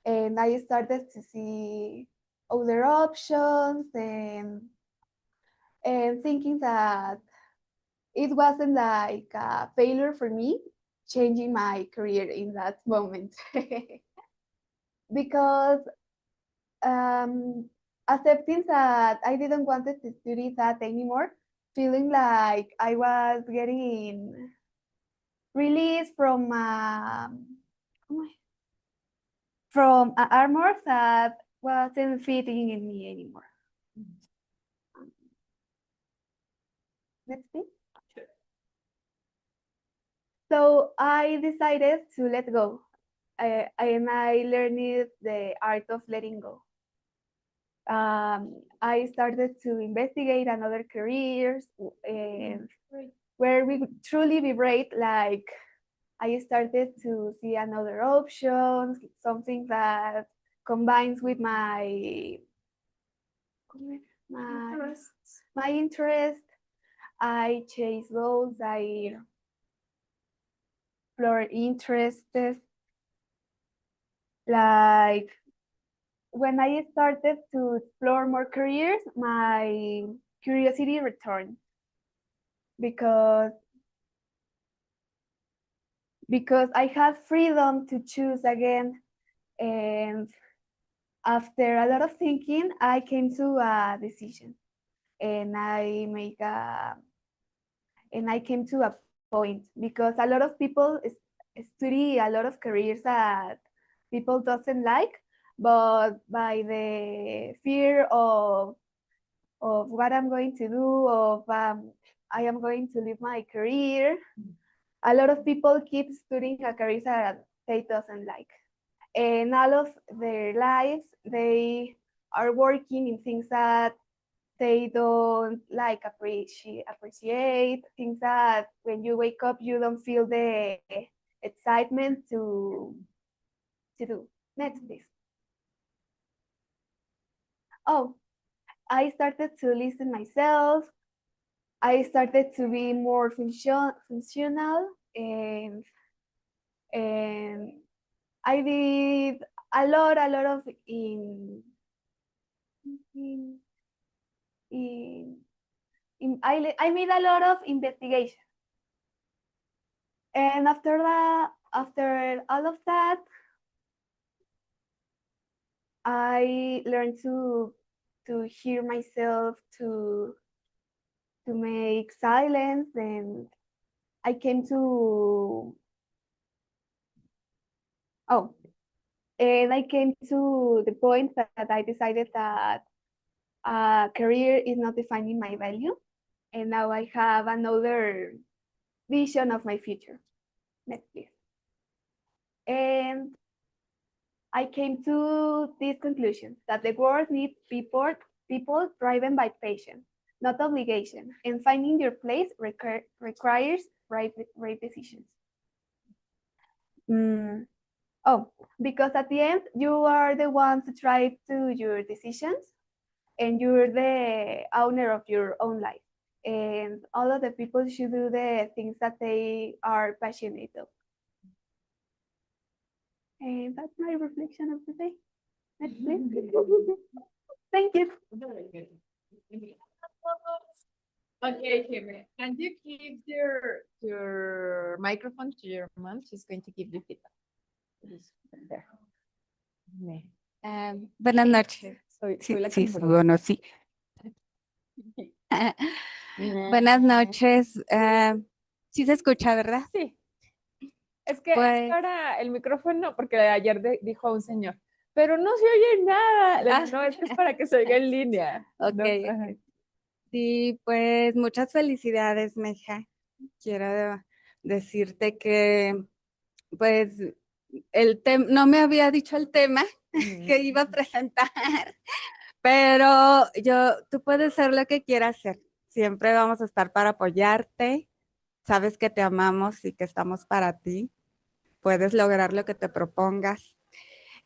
And I started to see other options, and thinking that it wasn't like a failure for me changing my career in that moment. Because accepting that I didn't want to study that anymore, feeling like I was getting released from an armor that wasn't fitting in me anymore. Next thing. So I decided to let go, and I learned the art of letting go. I started to investigate another careers, where we truly vibrate. Like I started to see another options, something that combines with my interest. I chase goals. I explore interests. Like when I started to explore more careers, my curiosity returned because I had freedom to choose again. And after a lot of thinking, I came to a decision, and I came to a point because a lot of people study a lot of careers that people doesn't like, but by the fear of what I'm going to do, of I am going to leave my career, a lot of people keep studying a career that they doesn't like, and all of their lives they are working in things that they don't like appreciate things that when you wake up you don't feel the excitement to do. Next, please. Oh, I started to listen myself. I started to be more functional, and I did a lot of I made a lot of investigation. And after all of that, I learned to hear myself, to make silence, and I came to the point that I decided that a career is not defining my value, and now I have another vision of my future. Next, please. And I came to this conclusion that the world needs people driven by passion, not obligation, and finding your place requires right decisions. Because at the end, you are the ones who drive to your decisions, and you're the owner of your own life. And all of the people should do the things that they are passionate of. And that's my reflection of the day. Next, please. Thank you. Okay, Jimmy. Can you give your microphone to your mom? She's going to give you feedback. There. Buenas noches. Soy Sí, la sí, que me bueno, sí. Buenas noches. Sí se escucha, ¿verdad? Sí. Es que Pues- ahora el micrófono, porque ayer dijo un señor, pero no se oye nada. No, es que es para que se oiga en línea. Ok, No, ok. ajá. Sí, pues muchas felicidades, Meja. Quiero decirte que, pues, no me había dicho el tema que iba a presentar, pero tú puedes ser lo que quieras ser. Siempre vamos a estar para apoyarte. Sabes que te amamos y que estamos para ti. Puedes lograr lo que te propongas.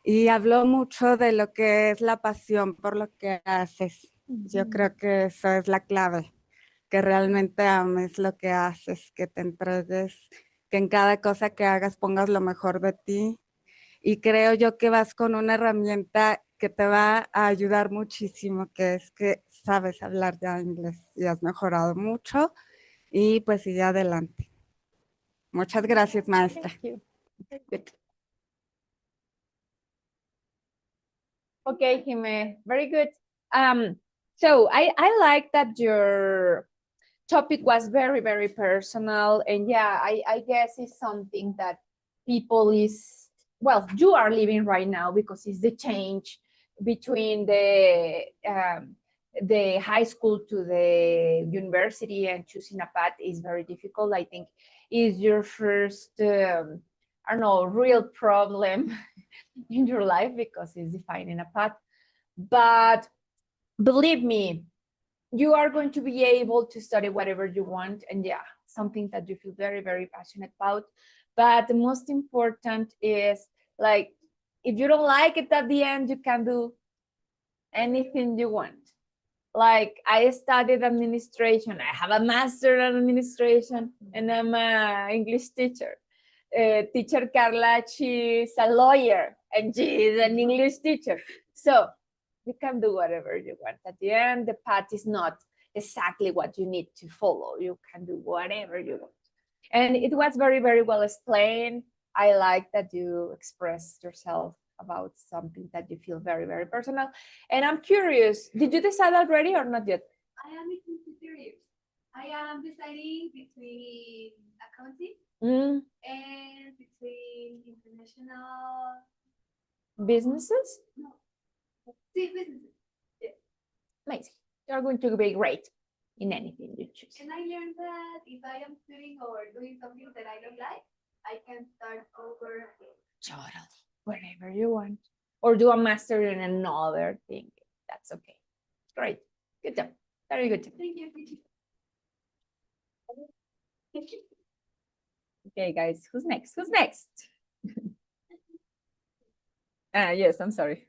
Y habló mucho de lo que es la pasión por lo que haces. Yo creo que eso es la clave, que realmente ames lo que haces, que te entregues, que en cada cosa que hagas pongas lo mejor de ti. Y creo yo que vas con una herramienta que te va a ayudar muchísimo, que es que sabes hablar ya inglés y has mejorado mucho. Y pues sigue adelante. Muchas gracias, maestra. Good. Okay, Jime, very good. So I like that your topic was very, very personal. And yeah, I guess it's something that people you are living right now, because it's the change between the high school to the university, and choosing a path is very difficult. I think is your first, I don't know, real problem in your life, because it's defining a path. But believe me, you are going to be able to study whatever you want, and yeah, something that you feel very, very passionate about. But the most important is, like, if you don't like it at the end, you can do anything you want. Like, I studied administration, I have a master in administration, and I'm an English teacher. teacher Carla, she's a lawyer and she's an English teacher. So you can do whatever you want. At the end, the path is not exactly what you need to follow. You can do whatever you want. And it was very, very well explained. I like that you express yourself about something that you feel very, very personal. And I'm curious, did you decide already or not yet? I am between two careers. I am deciding between accounting Mm, and between international businesses? businesses. Amazing. You're going to be great in anything you choose. And I learned that if I am studying or doing something that I don't like, I can start over. Totally. Wherever you want. Or do a master in another thing. That's okay. Great. Good job. Very good. Thank you. Okay, guys, who's next? Who's next? Yes, I'm sorry.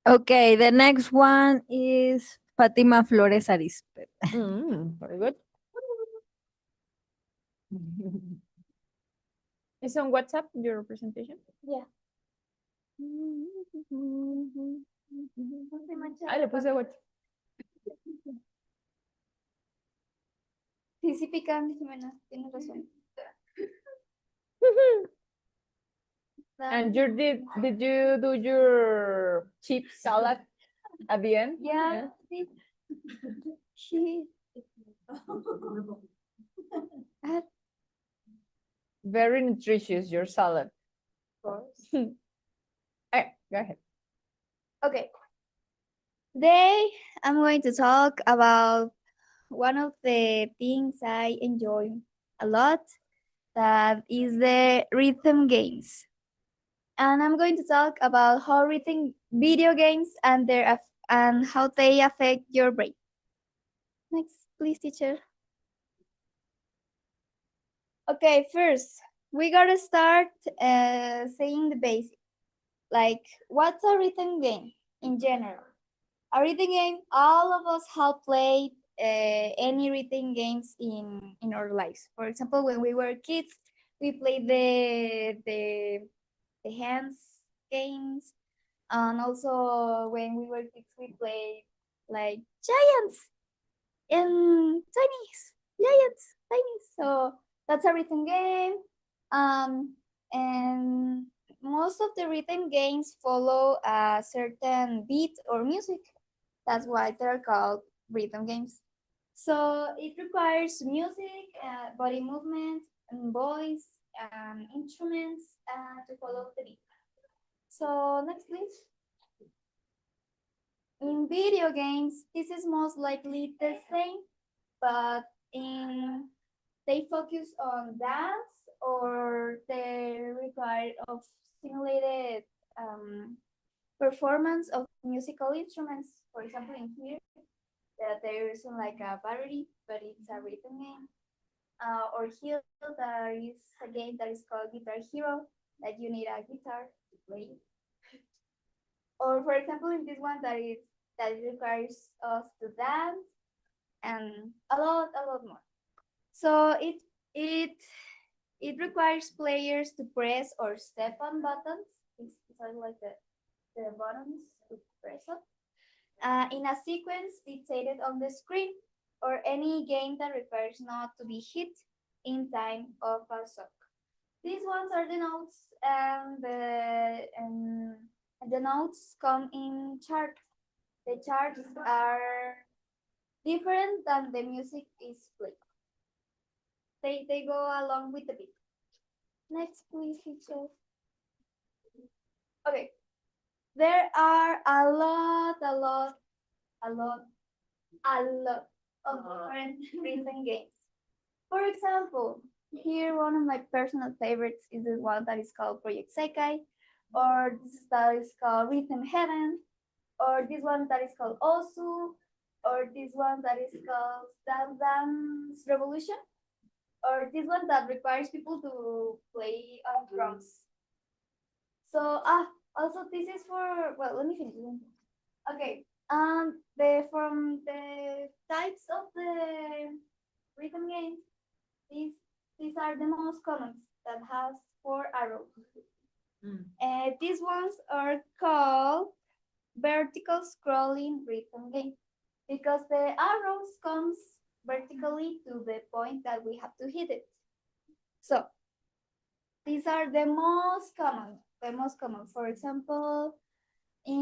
Okay, the next one is Fatima Flores Arispe. Very good. Is on WhatsApp your presentation? Yeah. Le puse WhatsApp. Sí, sí, picante, Jimena, tienes razón. And did you do your chip salad at the end? Yeah. She. Very nutritious, your salad. Of course. Go ahead. Okay. Today I'm going to talk about one of the things I enjoy a lot, that is the rhythm games. And I'm going to talk about how rhythm video games and and how they affect your brain. Next, please, teacher. Okay, first, we gotta start saying the basics. Like, what's a rhythm game in general? A rhythm game, all of us have played any rhythm games in our lives. For example, when we were kids, we played the hands games. And also when we were kids, we played like giants and tinies, giants, tinies. So that's a rhythm game. And most of the rhythm games follow a certain beat or music. That's why they're called rhythm games. So it requires music, body movement, and voice, and instruments to follow the beat. So next, please. In video games, this is most likely the same, but they focus on dance or they require of stimulated performance of musical instruments. For example, in here, that there is like a battery, but it's a rhythm game. Or here, there is a game that is called Guitar Hero, that you need a guitar to play. Or for example, in this one, that it requires us to dance and a lot more. So it requires players to press or step on buttons. It's like the buttons to press up in a sequence dictated on the screen, or any game that requires not to be hit in time of a song. These ones are the notes, and the notes come in charts. The charts are different than the music is played. They go along with the beat. Next, please, teacher. Okay. There are a lot of different rhythm games. For example, here one of my personal favorites is the one that is called Project Sekai, or this that is called Rhythm Heaven, or this one that is called Osu, or this one that is called Dance Revolution, or this one that requires people to play on drums. So also this is for, well, let me finish. Okay, from the types of the rhythm games, These are the most common that has 4 arrows. These ones are called vertical scrolling rhythm game because the arrows comes vertically to the point that we have to hit it. So these are the most common. The most common. For example, it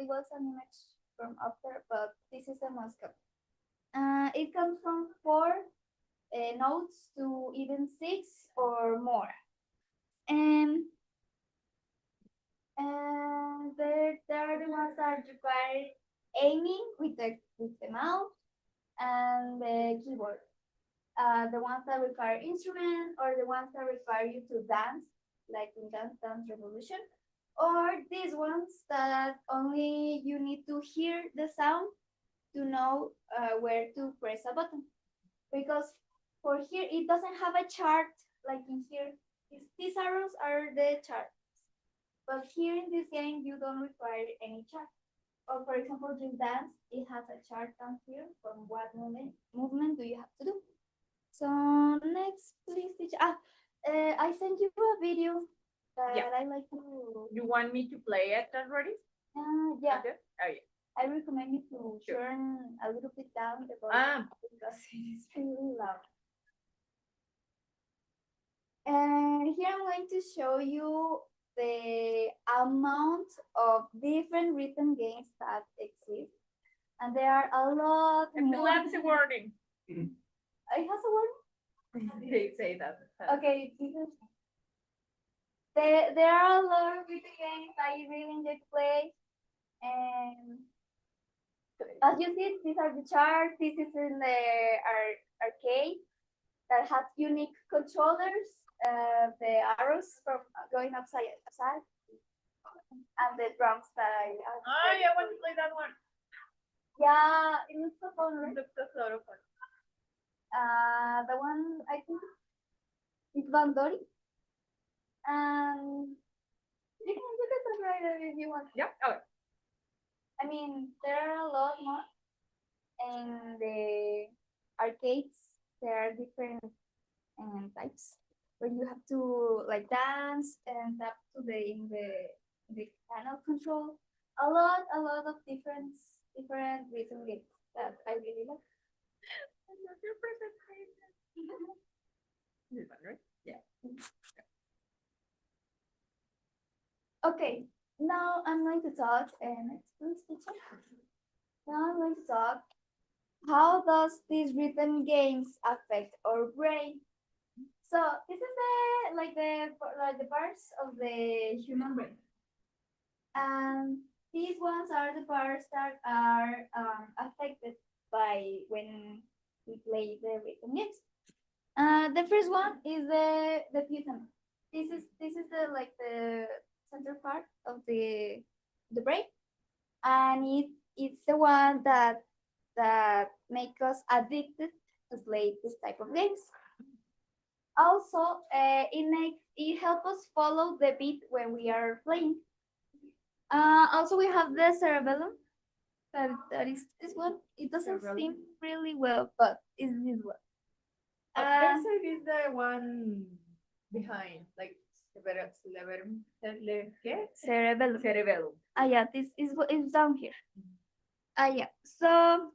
was an image from up there, but this is the most common. It comes from 4 notes to even 6 or more. And there are the ones that require aiming with the mouse and the keyboard. The ones that require instrument, or the ones that require you to dance, like in Dance Revolution, or these ones that only you need to hear the sound to know where to press a button. Because for here, it doesn't have a chart like in here. These arrows are the charts. But here in this game, you don't require any chart. Or for example, Just Dance, it has a chart down here from what movement do you have to do. So next, please, teacher. I sent you a video that I like to. You want me to play it already? Yeah. Okay. Oh, yeah. I recommend you to turn a little bit down the volume because it is really loud. And here I'm going to show you the amount of different rhythm games that exist. And there are a lot more. That's the wording. It has a word? They say that. Okay, there are a lot of rhythm games I really enjoy to play. And as you see, these are the charts. This is in the arcade that has unique controllers. The arrows from going upside, and the drums that I. I want to play that one. Yeah, it looks so fun, right? It looks a lot of fun. The one I think is Bandori. And you can subscribe it if you want. Yeah. Okay. I mean, there are a lot more. In the arcades, there are different types where you have to like dance and tap to the panel control. A lot of different rhythm games that I really like. This one, right? Yeah. Okay, now I'm going to talk, and next teacher. Now I'm going to talk. How does these rhythm games affect our brain? So this is the parts of the human brain, and these ones are the parts that are affected by when we play the rhythm games. The first one is the putamen. This is the center part of the brain, and it's the one that make us addicted to play this type of games. Also, it helps us follow the beat when we are playing. Also, we have the cerebellum. That is this one. It doesn't seem really well, but it's this one. That side is the one behind, like cerebellum. Cerebellum. Yeah, this is what is down here. Yeah. So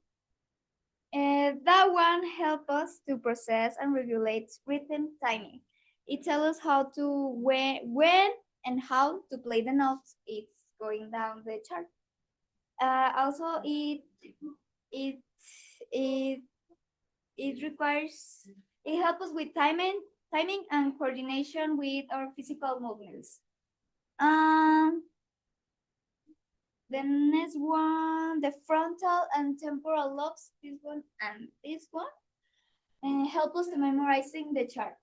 that one helps us to process and regulate rhythm timing. It tells us how to when and how to play the notes. It's going down the chart. Also, it requires it helps us with timing and coordination with our physical movements. The next one, the frontal and temporal lobes, this one and this one, help us to memorizing the chart.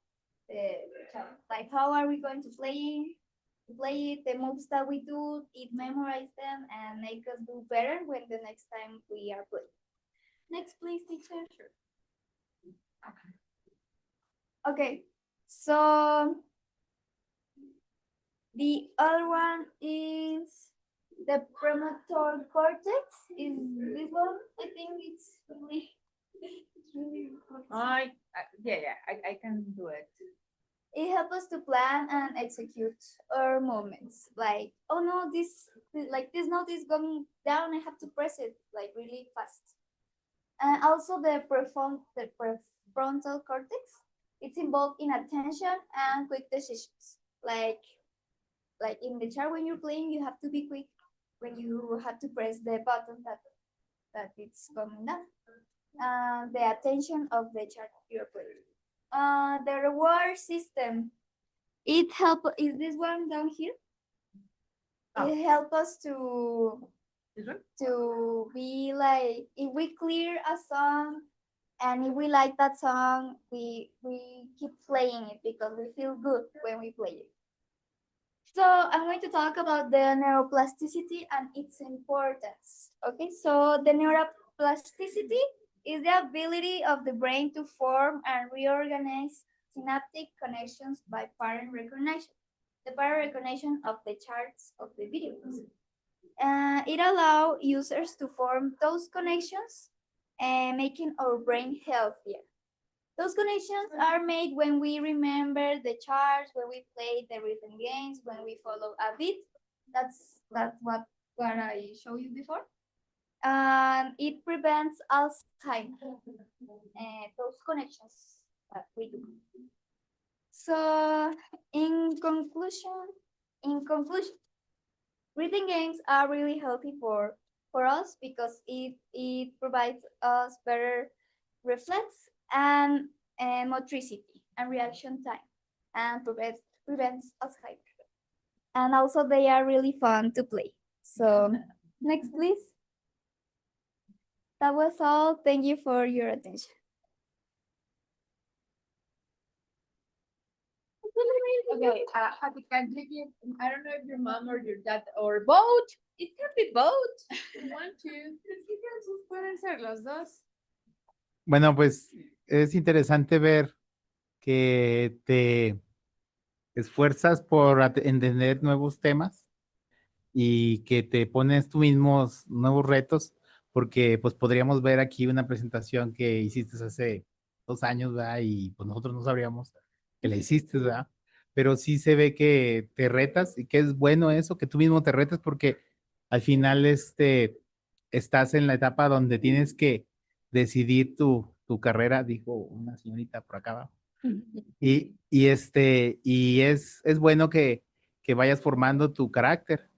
Like how are we going to play it, the moves that we do, it memorize them and make us do better when the next time we are playing. Next, please, teacher. Sure. Okay, so the other one is the premotor cortex. Is this one? I think it's really Yeah, I can do it. It helps us to plan and execute our movements. Like, oh no, this note is going down. I have to press it like really fast. And also the prefrontal cortex. It's involved in attention and quick decisions. Like in the chart when you're playing, you have to be quick when you have to press the button that it's coming down. The attention of the chart you're playing. The reward system. It help. Is this one down here? It help us to be like, if we clear a song and if we like that song, we keep playing it because we feel good when we play it. So I'm going to talk about the neuroplasticity and its importance. Okay, so the neuroplasticity is the ability of the brain to form and reorganize synaptic connections by pattern recognition, the pattern recognition of the charts of the videos. It allows users to form those connections and making our brain healthier. Those connections are made when we remember the charts, when we play the rhythm games, when we follow a beat. That's what I showed you before. And it prevents Alzheimer. Those connections that we do. So in conclusion, reading games are really healthy for us because it provides us better reflex and motricity and reaction time and prevents Alzheimer. And also they are really fun to play. So next, please. That was all. Thank you for your attention. Okay, Happy, can you give, I don't know if your mom or your dad or both. It can be both. One, two, pueden ser los dos. Bueno, pues es interesante ver que te esfuerzas por entender nuevos temas y que te pones tú mismos nuevos retos, porque pues podríamos ver aquí una presentación que hiciste hace 2 años, ¿verdad? Y pues nosotros no sabríamos que la hiciste, ¿verdad? Pero sí se ve que te retas y que es bueno eso, que tú mismo te retas, porque al final estás en la etapa donde tienes que decidir tu carrera, dijo una señorita por acá abajo. Y es bueno que vayas formando tu carácter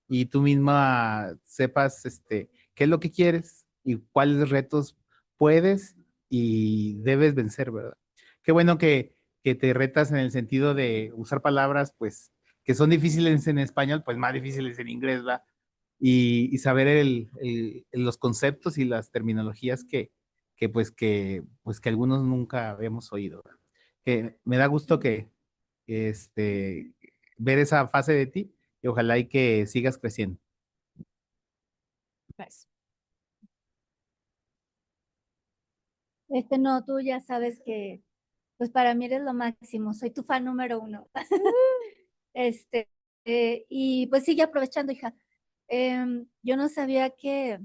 y tú misma sepas qué es lo que quieres y cuáles retos puedes y debes vencer, ¿verdad? Qué bueno que te retas en el sentido de usar palabras, pues, que son difíciles en español, pues más difíciles en inglés, ¿verdad? Y saber los conceptos y las terminologías que algunos nunca habíamos oído, ¿verdad? Que me da gusto que ver esa fase de ti y ojalá y que sigas creciendo. Nice. No, tú ya sabes que, pues para mí eres lo máximo, soy tu fan número 1. Y pues sigue aprovechando, hija. Yo no sabía que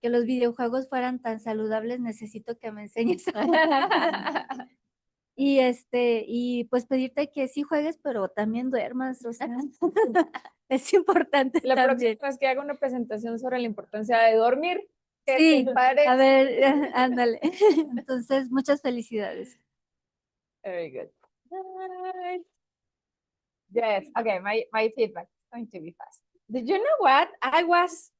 los videojuegos fueran tan saludables, necesito que me enseñes. Y pues pedirte que sí juegues, pero también duermas, o sea, es importante La también. próxima es que haga una presentación sobre la importancia de dormir. ¿Qué Sí, te parece? a ver, ándale. Entonces, muchas felicidades. Very good. Nice. Yes. Okay. My feedback is going to be fast. Did you know what? I was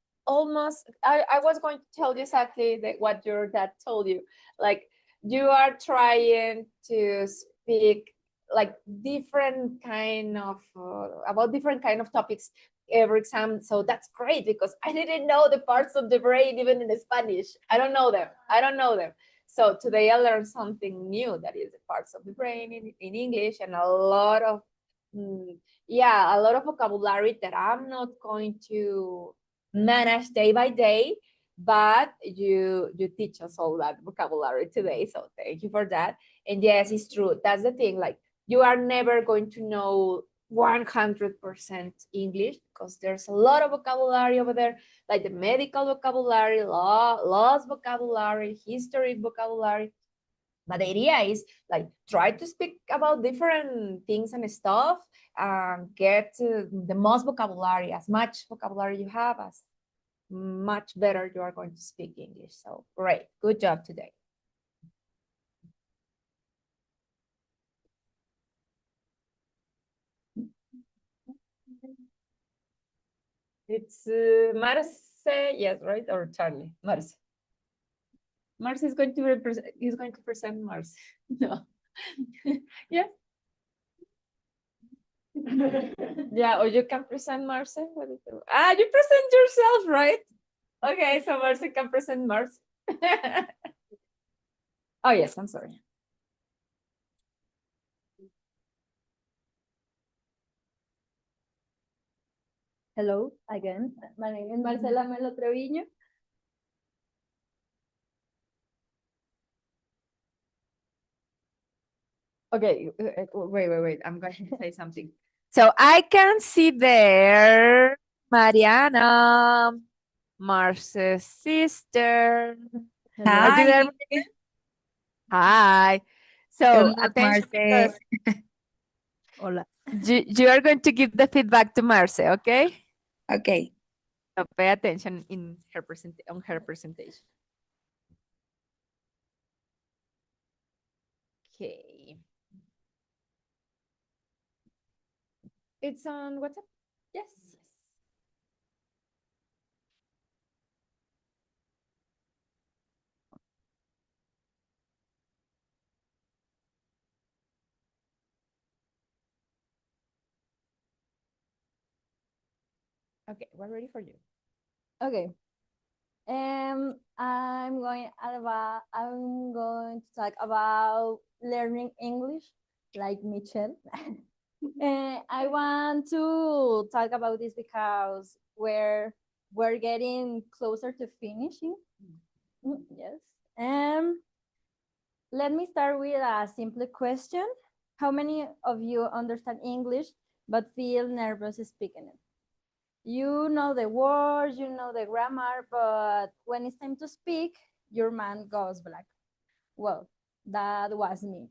going to tell you exactly what your dad told you. Like you are trying to speak like different kind of about different kind of topics every exam. So that's great because I didn't know the parts of the brain even in Spanish. I don't know them. So today I learned something new, that is the parts of the brain in English, and a lot of a lot of vocabulary that I'm not going to manage day by day, but you teach us all that vocabulary today. So thank you for that. And yes, it's true. That's the thing. Like you are never going to know 100% English because there's a lot of vocabulary over there, like the medical vocabulary, laws vocabulary, history vocabulary. But the idea is like try to speak about different things and stuff, get the most vocabulary, as much vocabulary you have, as much better you are going to speak English. So great, good job today. It's Marce, yes, right? Or Charlie? Marce. Marce is going to represent, is going to present Marce. No. Yes. Yeah, or you can present Marce. You present yourself, right? Okay, so Marce can present Marce. Oh, yes, I'm sorry. Hello again. My name is Marcela Melo Treviño. Okay, wait. I'm going to say something. So I can see there Mariana, Marce's sister. Are you there? Mariana? Hi. So attention because Hola. you are going to give the feedback to Marce, okay? Okay. So pay attention in her on her presentation. Okay. It's on WhatsApp? Yes. Okay, we're ready for you. Okay. I'm going to talk about learning English, like Michelle. I want to talk about this because we're getting closer to finishing. Yes. Let me start with a simple question. How many of you understand English but feel nervous speaking it? You know the words, you know the grammar, but when it's time to speak, your mind goes black. Well, that was me.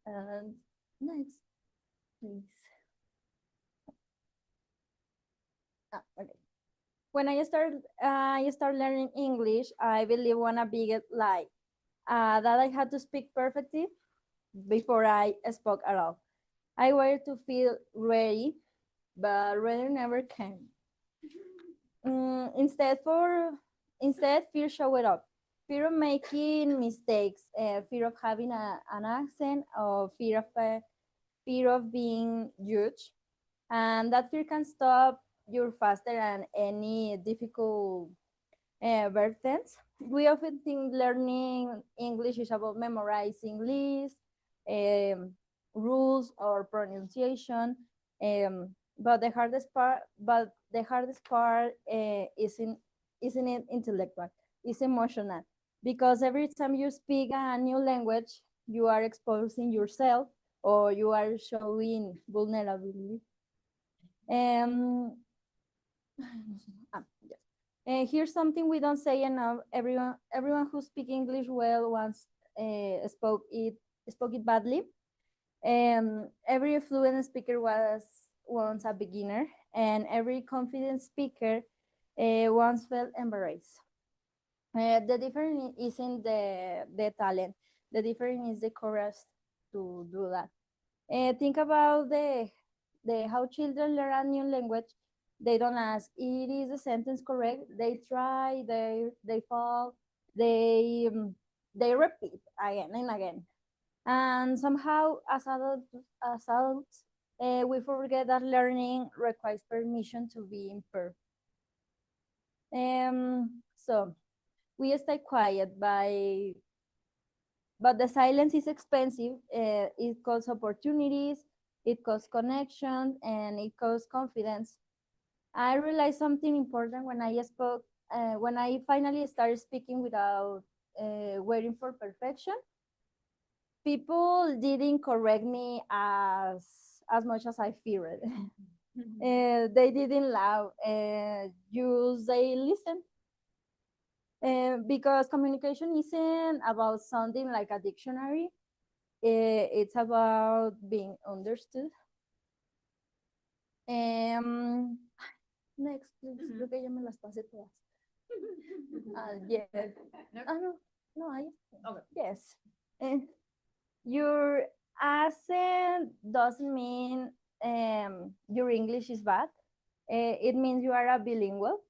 And next, please. Okay. When I start learning English, I believe one a big lie that I had to speak perfectly before I spoke at all. I wanted to feel ready, but ready never came. Instead, fear showed up. Fear of making mistakes, fear of having an accent, or fear of being judged, and that fear can stop you faster than any difficult versions. We often think learning English is about memorizing lists, rules, or pronunciation. But the hardest part isn't it intellectual, it's emotional. Because every time you speak a new language, you are exposing yourself or you are showing vulnerability. Here's something we don't say enough. Everyone who speaks English well once spoke it badly. Every fluent speaker was once a beginner, and every confident speaker once felt embarrassed. The difference isn't the talent. The difference is the courage to do that. Think about how children learn a new language. They don't ask, is the sentence correct? They try, they fall, they repeat again and again. And somehow, as adults, we forget that learning requires permission to be imperfect. So we stay quiet but the silence is expensive. It costs opportunities, it costs connections, and it costs confidence. I realized something important when I finally started speaking without waiting for perfection. People didn't correct me as much as I feared. They didn't laugh, just they listened. Because communication isn't about sounding like a dictionary. It's about being understood. Next, please. Creo que ya me las pasé todas. Yes. No, yes. Your accent doesn't mean your English is bad. It means you are a bilingual.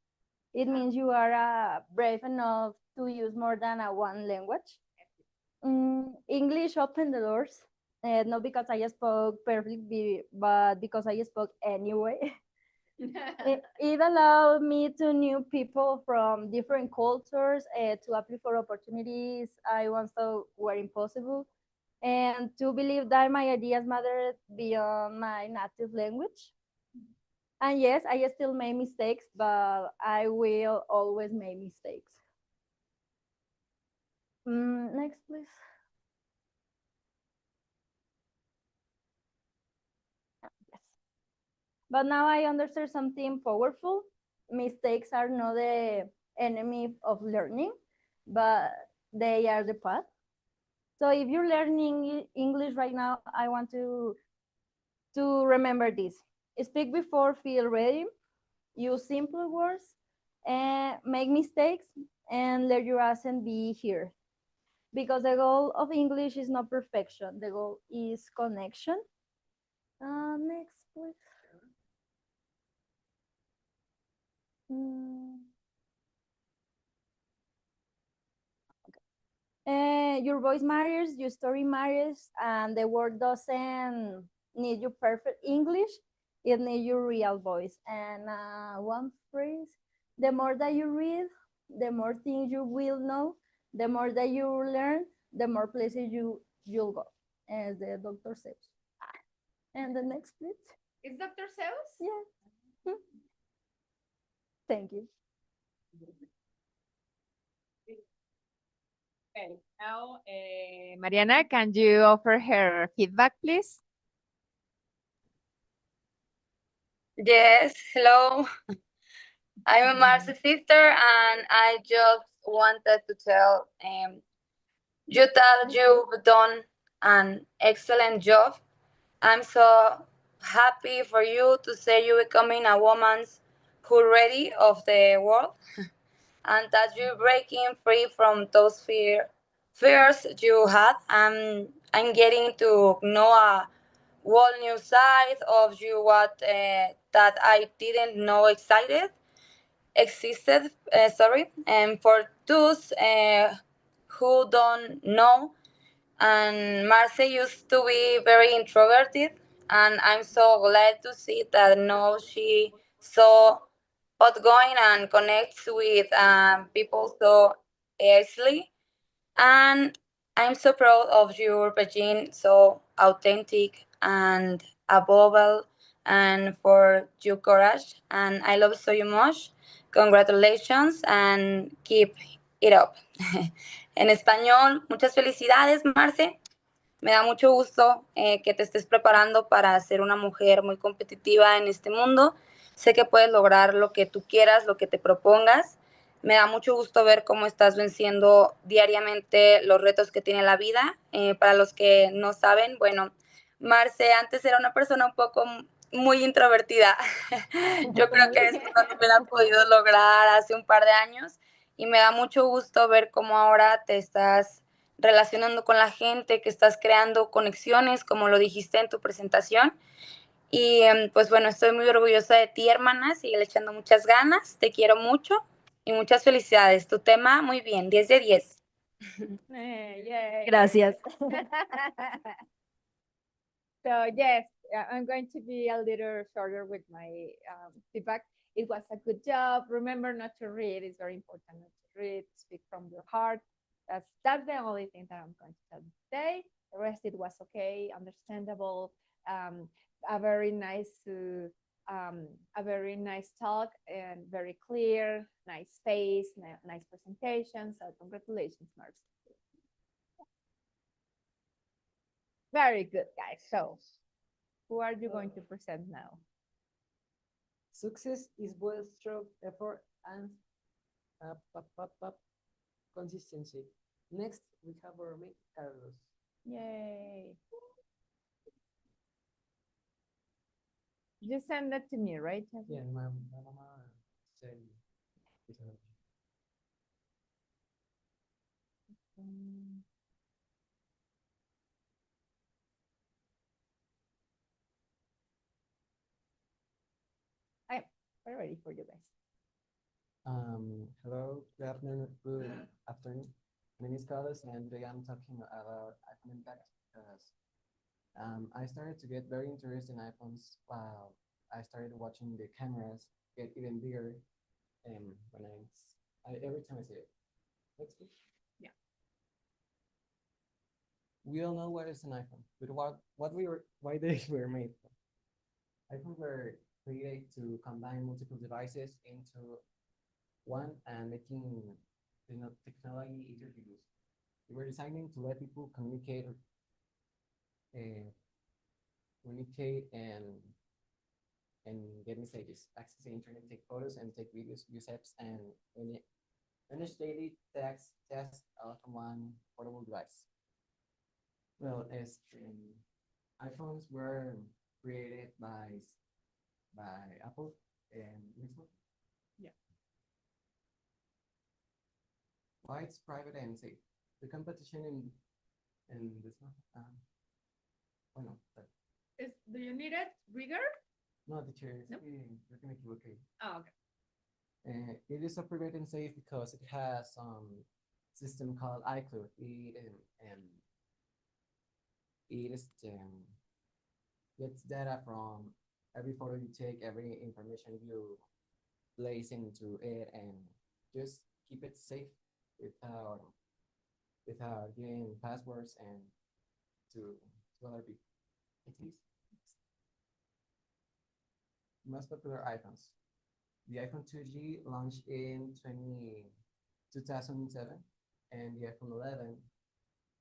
It means you are brave enough to use more than one language. English opened the doors, not because I spoke perfectly, but because I spoke anyway. It allowed me to new people from different cultures to apply for opportunities I once thought were impossible, and to believe that my ideas mattered beyond my native language. And yes, I still make mistakes, but I will always make mistakes. Next, please. Yes. But now I understand something powerful. Mistakes are not the enemy of learning, but they are the path. So if you're learning English right now, I want to remember this. Speak before feel ready, use simple words, and make mistakes, and let your accent be here. Because the goal of English is not perfection, the goal is connection. Next, please. Your voice matters, your story matters, and the word doesn't need your perfect English, it needs your real voice. And one phrase, the more that you read, the more things you will know, the more that you learn, the more places you'll go, as the doctor says. And the next, please. Is Dr. Seuss? Yeah. Thank you. Okay, now, Mariana, can you offer her feedback, please? Yes, hello. I'm a Marcy's sister, and I just wanted to tell you that you've done an excellent job. I'm so happy for you to say you're becoming a woman's who ready of the world, and that you're breaking free from those fears you had. I'm getting to know a whole new side of you what that I didn't know existed. Sorry, and for those who don't know, and Marce used to be very introverted, and I'm so glad to see that now she so outgoing and connects with people so easily. And I'm so proud of your Beijing, so authentic and above all, and for your courage. And I love so much. Congratulations and keep it up. En español, muchas felicidades, Marce. Me da mucho gusto que te estés preparando para ser una mujer muy competitiva en este mundo. Sé que puedes lograr lo que tú quieras, lo que te propongas. Me da mucho gusto ver cómo estás venciendo diariamente los retos que tiene la vida. Para los que no saben, bueno, Marce antes era una persona un poco muy introvertida. Yo creo que eso no lo hubiera podido lograr hace un par de años y me da mucho gusto ver cómo ahora te estás relacionando con la gente, que estás creando conexiones, como lo dijiste en tu presentación. Y pues bueno, estoy muy orgullosa de ti, hermana. Sigue echando muchas ganas. Te quiero mucho y muchas felicidades. Tu tema, muy bien, 10 de 10. Gracias. So yes, I'm going to be a little shorter with my feedback. It was a good job. Remember not to read. It's very important not to read. Speak from your heart. That's the only thing that I'm going to tell you today. The rest it was okay, understandable. A very nice talk and very clear, nice face, nice presentation. So congratulations, Marcy. Very good, guys. So, who are you going to present now? Success is both through effort and consistency. Next, we have our mate, Carlos. Yay. Just send that to me, right? Yeah, my mama said. Mm. We're ready for you guys. Hello, good afternoon. Good afternoon. My name is Carlos, and today I'm talking about iPhone impact because I started to get very interested in iPhones while I started watching the cameras get even bigger. When every time I see it, next week. Yeah. We all know what is an iPhone, but why they were made. iPhones were created to combine multiple devices into one and making technology easier to use. We were designing to let people uh, communicate and get messages, access the internet, take photos, and take videos, use apps, and manage daily tasks all from one portable device. Well, as iPhones were created by Apple and next one. Why it's private and safe. The competition in this one. Oh no, but Do you need it bigger? no, the chair. No? Let me make it okay. Oh, okay. It is so private and safe because it has system called iCloud. It is gets data from every photo you take, every information you place into it, and just keep it safe without giving passwords and to other people. Please. Most popular iPhones. The iPhone 2G launched in 2007, and the iPhone 11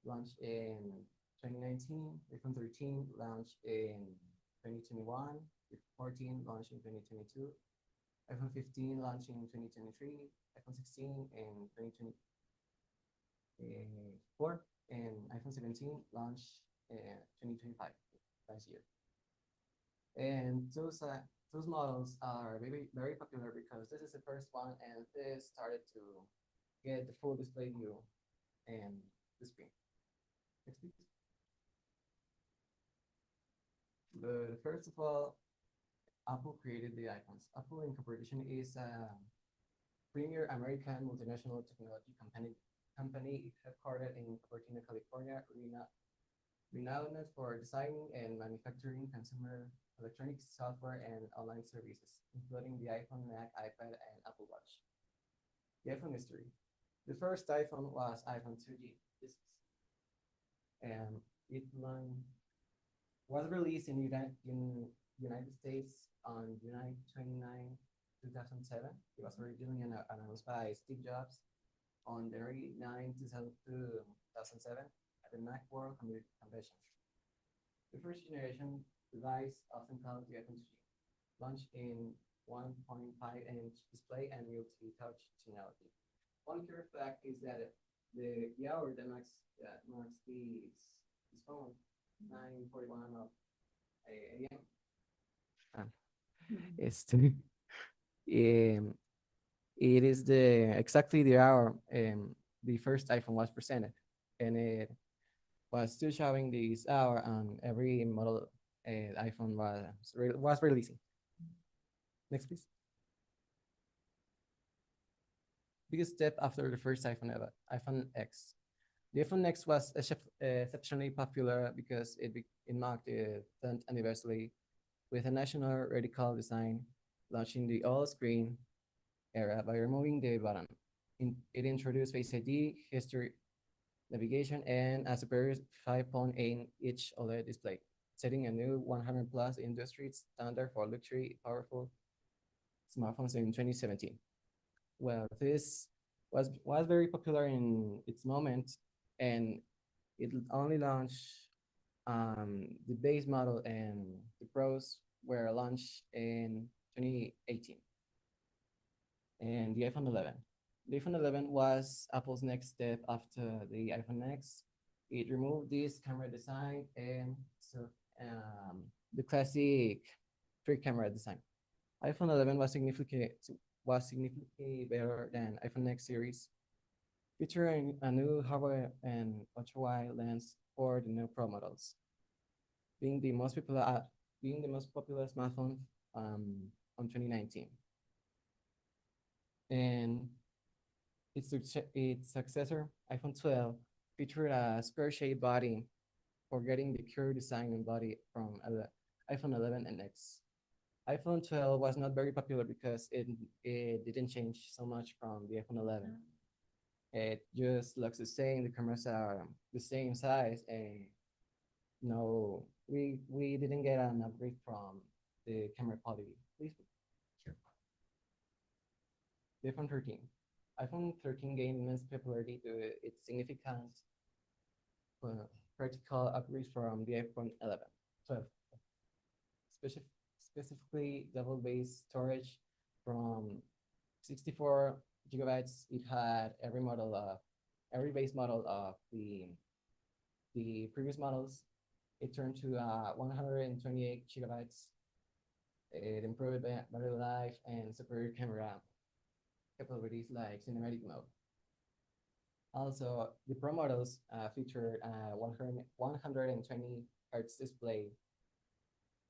launched in 2019. iPhone 13 launched in 2021. iPhone 14 launched in 2022. iPhone 15 launched in 2023. iPhone 16 in 2024, and iPhone 17 launched in 2025 last year. And those models are very popular because this is the first one, and this started to get the full display view and the screen. Next, please. But first of all, Apple created the iPhones. Apple Incorporation is a premier American multinational technology company headquartered in Cupertino, California, renowned for designing and manufacturing consumer electronics, software, and online services, including the iPhone, Mac, iPad, and Apple Watch. The iPhone history. The first iPhone was iPhone 2G. And it was released in United States on July 29, 2007. It was originally announced by Steve Jobs on January 9, 2007 at the Macworld Convention. The first generation device, often called the iPhone 3, launched in 1.5-inch display and multi-touch functionality. One curious fact is that the hour that marks this phone, 9:41 of a.m. It is exactly the hour the first iPhone was presented, and it was still showing this hour on every model iPhone was releasing. Next, please. Biggest step after the first iPhone ever, iPhone X. The iPhone X was exceptionally popular because it marked the 10th anniversary with a national radical design, launching the all-screen era by removing the button. It introduced Face ID, history, navigation, and a superior 5.8-inch OLED display, setting a new 100+ industry standard for luxury, powerful smartphones in 2017. Well, this was very popular in its moment, and it only launched the base model, and the Pros were launched in 2018. And the iPhone 11. The iPhone 11 was Apple's next step after the iPhone X. It removed this camera design and so the classic three camera design. iPhone 11 was significantly better than iPhone X series, featuring a new hardware and ultra-wide lens for the new Pro models, being the most popular smartphone on 2019. And its successor, iPhone 12, featured a square-shaped body, forgetting the curved design and body from iPhone 11 and X. iPhone 12 was not very popular because it didn't change so much from the iPhone 11. It just looks the same. The cameras are the same size, and no, we didn't get an upgrade from the camera quality. Please. Sure. The iPhone 13. iPhone 13 gained immense popularity due to its significant practical upgrades from the iPhone 11, 12. Specifically, double base storage from 64 gigabytes. It had every base model of the previous models. It turned to 128 gigabytes. It improved battery life and superior camera capabilities like cinematic mode. Also, the Pro models featured 120 hertz display,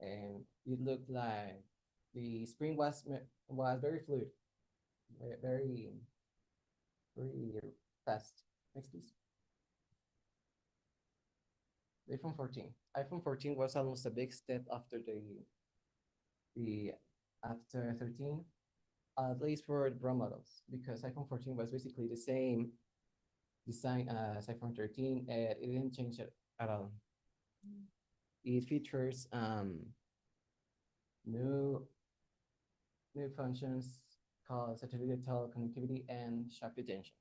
and it looked like the screen was very fluid, very fast. Next, please. The iPhone 14. iPhone 14 was almost a big step after after 13, at least for the Pro models, because iPhone 14 was basically the same design as iPhone 13, and it didn't change it at all. It features new functions called satellite connectivity and shock detection.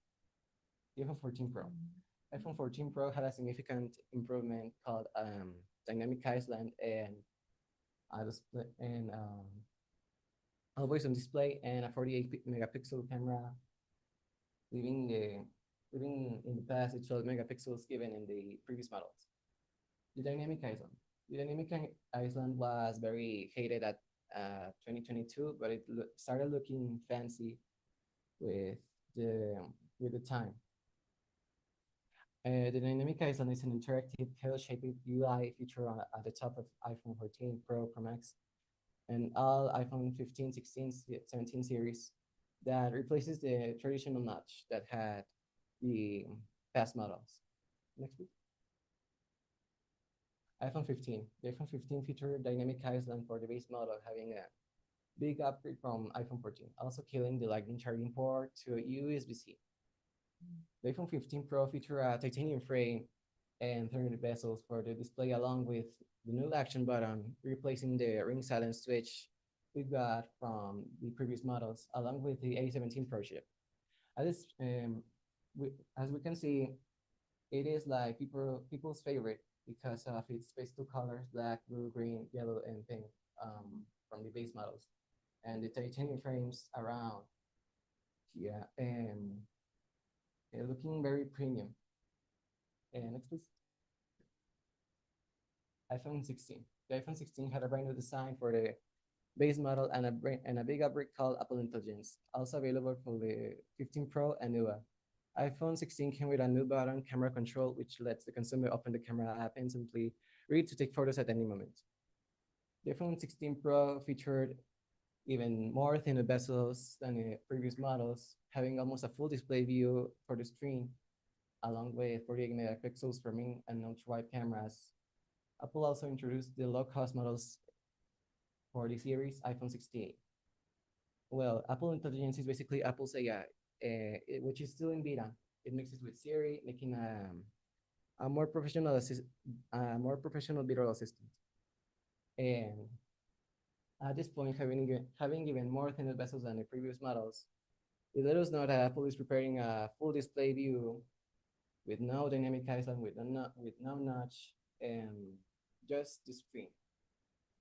The iPhone 14 Pro. iPhone 14 Pro had a significant improvement called dynamic island and always on display and a 48 megapixel camera, leaving in the past it's 12 megapixels given in the previous models. The dynamic island. The dynamic island was very hated at 2022, but it started looking fancy with the time. The dynamic island is an interactive tail-shaped UI feature at the top of iPhone 14 Pro, Pro Max, and all iPhone 15, 16, 17 series that replaces the traditional notch that had the past models. Next, please. iPhone 15. The iPhone 15 featured dynamic island for the base model, having a big upgrade from iPhone 14, also killing the Lightning charging port to USB-C. The iPhone 15 Pro featured a titanium frame and 300 bezels for the display, along with the new action button, replacing the ring silence switch we got from the previous models, along with the A17 Pro chip. As we can see, it is like people's favorite because of its pastel colors, black, blue, green, yellow, and pink from the base models, and the titanium frames around. Yeah, and looking very premium. And next, please. iPhone 16. The iPhone 16 had a brand new design for the base model and a big upgrade called Apple Intelligence, also available for the 15 Pro and newer. iPhone 16 came with a new button camera control, which lets the consumer open the camera app and simply ready to take photos at any moment. The iPhone 16 Pro featured even more thinner bezels than the previous models, having almost a full display view for the screen, along with 48 megapixels for main and ultra-wide cameras. Apple also introduced the low-cost models for the series iPhone 68. Well, Apple Intelligence is basically Apple's AI, which is still in beta. It mixes with Siri, making a more professional visual assistant. And at this point, having even more thinner bezels than the previous models, it let us know that Apple is preparing a full display view with no dynamic island, with no notch, and just the screen,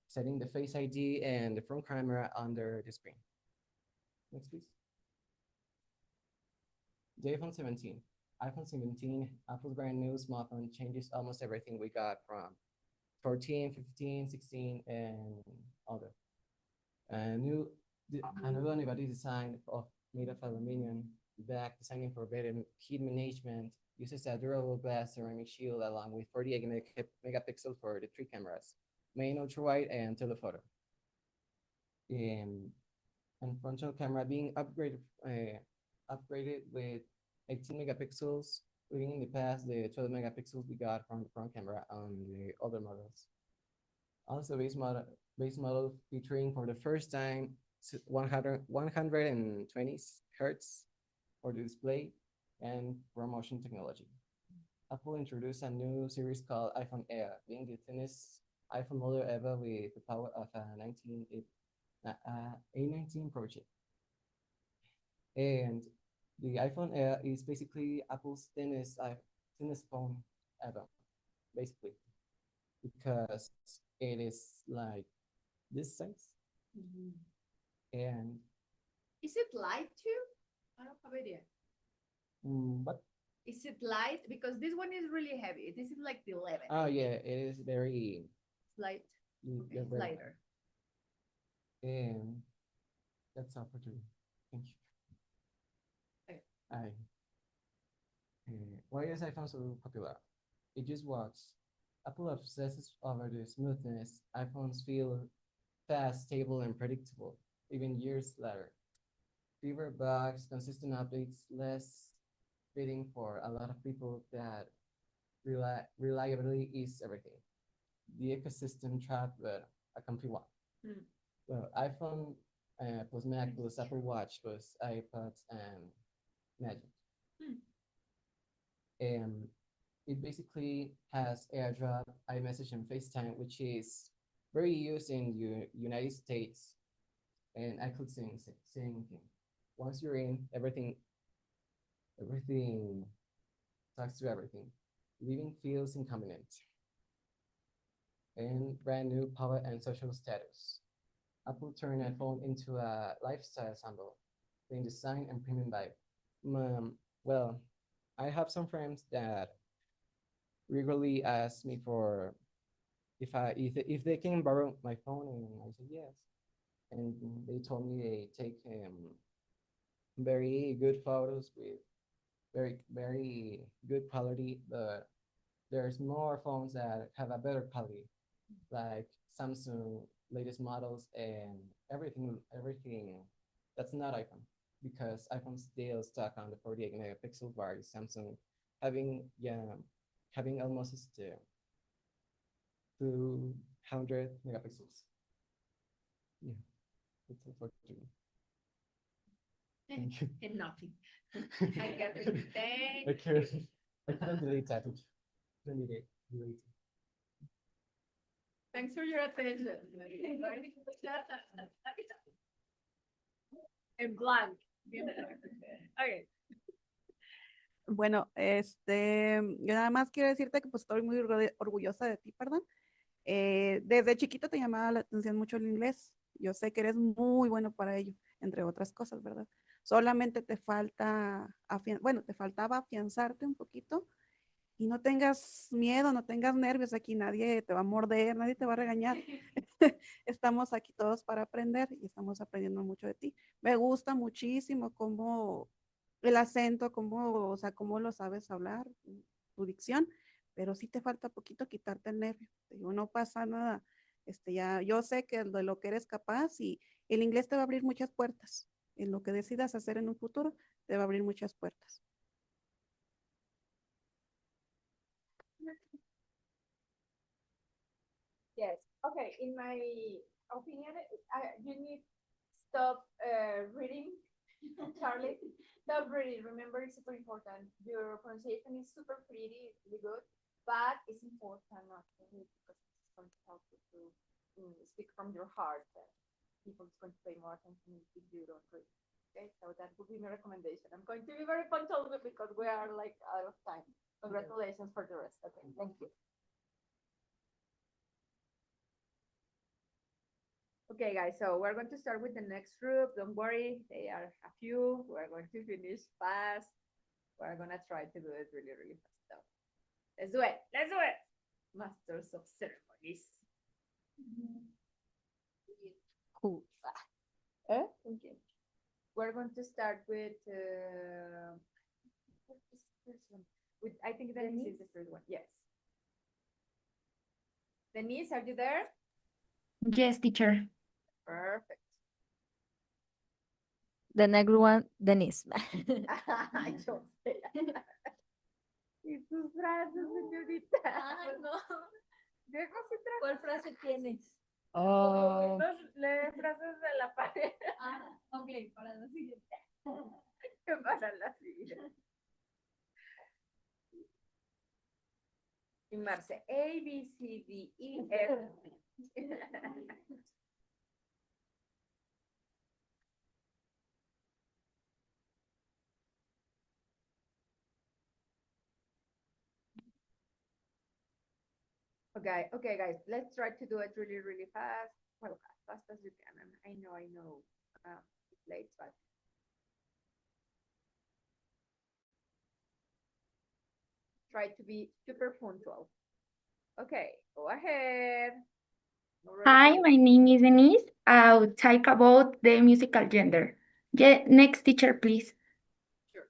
setting the Face ID and the front camera under the screen. Next, please. The iPhone 17. iPhone 17, Apple's brand new smartphone, changes almost everything we got from 14, 15, 16, and other. A nuevo unibody design made of aluminum, back designing for better heat management, uses a durable glass ceramic shield along with 48 megapixels for the three cameras, main ultra-wide and telephoto. And frontal camera being upgraded with 18 megapixels, leaving in the past the 12 megapixels we got from the front camera on the other models. Also, base model featuring for the first time 120 hertz for the display and promotion technology. Apple introduced a new series called iPhone Air, being the thinnest iPhone model ever with the power of a A19 Pro chip. And the iPhone Air is basically Apple's thinnest phone ever, basically, because it is like this size. And Is it light too? I don't have idea. but Is it light? Because this one is really heavy. This is like the 11. oh yeah, it is very It's light. Okay, it's very lighter. And that's all for today. Thank you. Okay. Why is iPhone so popular? It just works. Apple obsesses over the smoothness. iPhones feel fast, stable, and predictable, even years later. Fewer bugs, consistent updates, less bidding for a lot of people that reliability is everything. The ecosystem trap, but a complete one. Well, iPhone plus Mac plus Apple Watch plus iPads and Magic. It basically has AirDrop, iMessage, and FaceTime, which is very used in United States, and iCloud same thing. Once you're in, everything talks to everything. Living feels inconvenient. And brand new power and social status. Apple turned iPhone into a lifestyle symbol, clean design and premium vibe. Well, I have some friends that regularly ask me for if they can borrow my phone, and I said yes. And they told me they take very good photos with very good quality, but there's more phones that have a better quality, like Samsung latest models and everything that's not iPhone, because iPhone's still stuck on the 48 megapixel, while Samsung having almost 200 megapixels. Yeah, that's all for today. Thank you. And nothing. I get it. I couldn't delete that. Couldn't delete it. Thanks for your attention. En blank. Okay. Bueno, yo nada más quiero decirte que pues estoy muy orgullosa de ti, perdón. Desde chiquito te llamaba la atención mucho el inglés. Yo sé que eres muy bueno para ello, entre otras cosas, ¿verdad? Solamente te falta, te faltaba afianzarte un poquito y no tengas miedo, no tengas nervios. Aquí nadie te va a morder, nadie te va a regañar. Estamos aquí todos para aprender y estamos aprendiendo mucho de ti. Me gusta muchísimo cómo el acento, o sea, cómo lo sabes hablar, tu dicción, pero sí te falta poquito quitarte el nervio. Te digo, no pasa nada. Ya, yo sé que de lo que eres capaz, y el inglés te va a abrir muchas puertas. En lo que decidas hacer en un futuro, te va a abrir muchas puertas. Yes. Okay. In my opinion, you need stop reading, Charlie. Stop reading. Remember, it's super important. Your pronunciation is super pretty, it's really good, but it's important not to read, because it's going to help you to speak from your heart. People is going to pay more attention if you don't read. Okay, so that would be my recommendation. I'm going to be very punctual because we are like out of time. Congratulations for the rest. Okay, thank you. Okay, guys, so we're going to start with the next group. Don't worry, they are a few. We're going to finish fast. We're gonna try to do it really, really fast though. Let's do it. Let's do it. Masters of ceremonies. Cool. Okay. We're going to start with what is the first one? With I think Denise is the first one. Yes. Denise, are you there? Yes, teacher. Perfect. The next one, Denise. Yo sé. Y sus frases, señorita. Ay, no. Dejo su trabajo. ¿Cuál frase tienes? Oh. Lee frases de la pared. Ok, para la siguiente. Para la siguiente. Y Marce, A, B, C, D, E, F. Okay, guys, let's try to do it really, really fast. Well, as fast as you can. And I know, it's late, but try to be super punctual. Okay, go ahead. Hi, my name is Denise. I'll talk about the musical gender. Yeah, next teacher, please. Sure.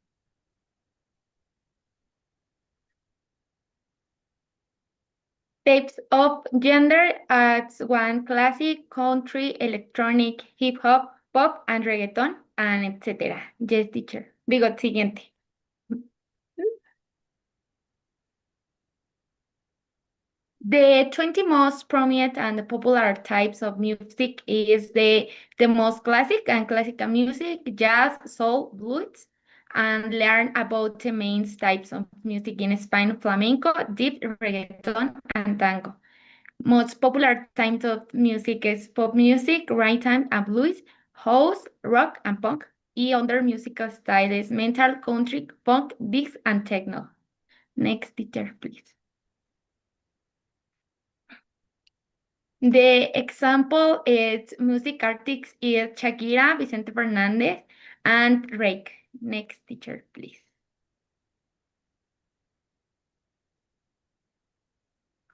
Types of gender as one classic, country, electronic, hip hop, pop, and reggaeton, and etc. Yes, teacher. Digo, siguiente. The 20 most prominent and popular types of music is the most classic and classical music, jazz, soul, blues, and learn about the main types of music in Spain, flamenco, deep, reggaeton, and tango. Most popular types of music is pop music, ragtime and blues, house, rock, and punk. Y other musical styles, metal, country, punk, disc, and techno. Next teacher, please. The example is music artists is Shakira, Vicente Fernandez, and Drake. Next teacher, please.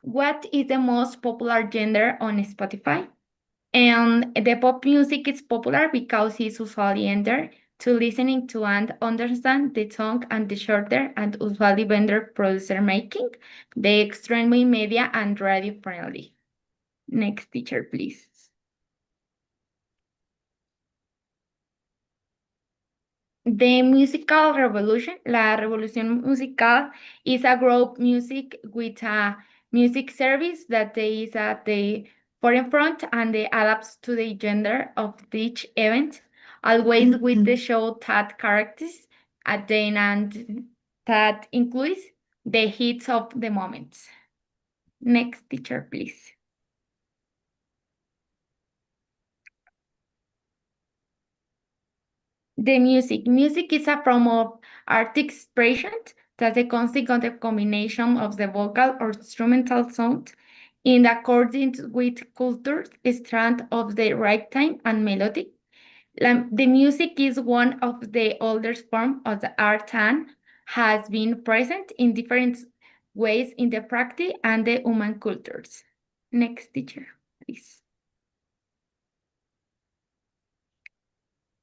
What is the most popular genre on Spotify? And the pop music is popular because it's usually enter to listening to and understand the song and the shorter and usually vendor producer making, the extremely media and radio friendly. Next teacher, please. The musical revolution, la revolución musical, is a group music with a music service that is at the forefront and they adapts to the gender of each event, always with the show that characters at the end and that includes the hits of the moment. Next teacher, please. The music. Music is a form of art expression that is consist of the combination of the vocal or instrumental sound in accordance with culture, strand of the ragtime and melody. The music is one of the oldest forms of the art and has been present in different ways in the practice and the human cultures. Next teacher, please.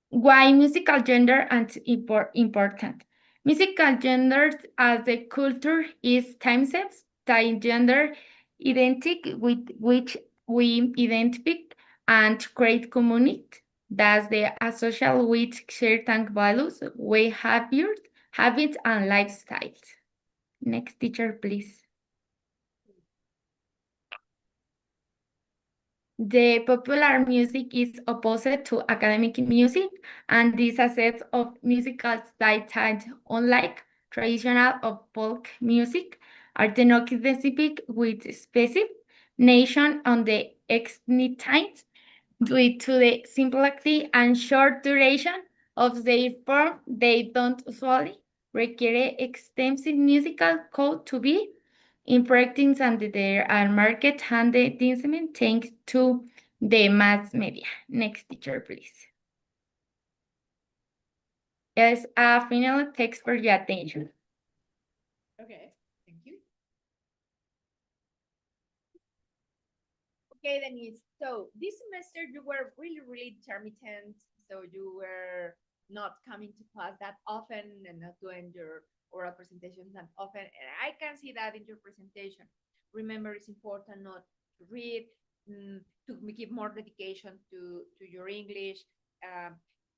Why musical gender and important? Musical genders as the culture is timeless, the gender identity with which we identify and create community. Thus, they are social with certain values, behaviors, habits, and lifestyles. Next teacher, please. The popular music is opposite to academic music, and this a set of musical styles that, unlike traditional of folk music, are not specific with specific nation on the extended due to the simplicity and short duration of their form. They don't usually require extensive musical code to be in practice and there are market handed instruments thanks to the mass media. Next teacher, please. As a final, thanks for your attention. Okay, thank you. Okay, Denise. So this semester you were really intermittent. So you were not coming to class that often and not doing your oral presentations that often. And I can see that in your presentation. Remember, it's important not to read, to give more dedication to your English.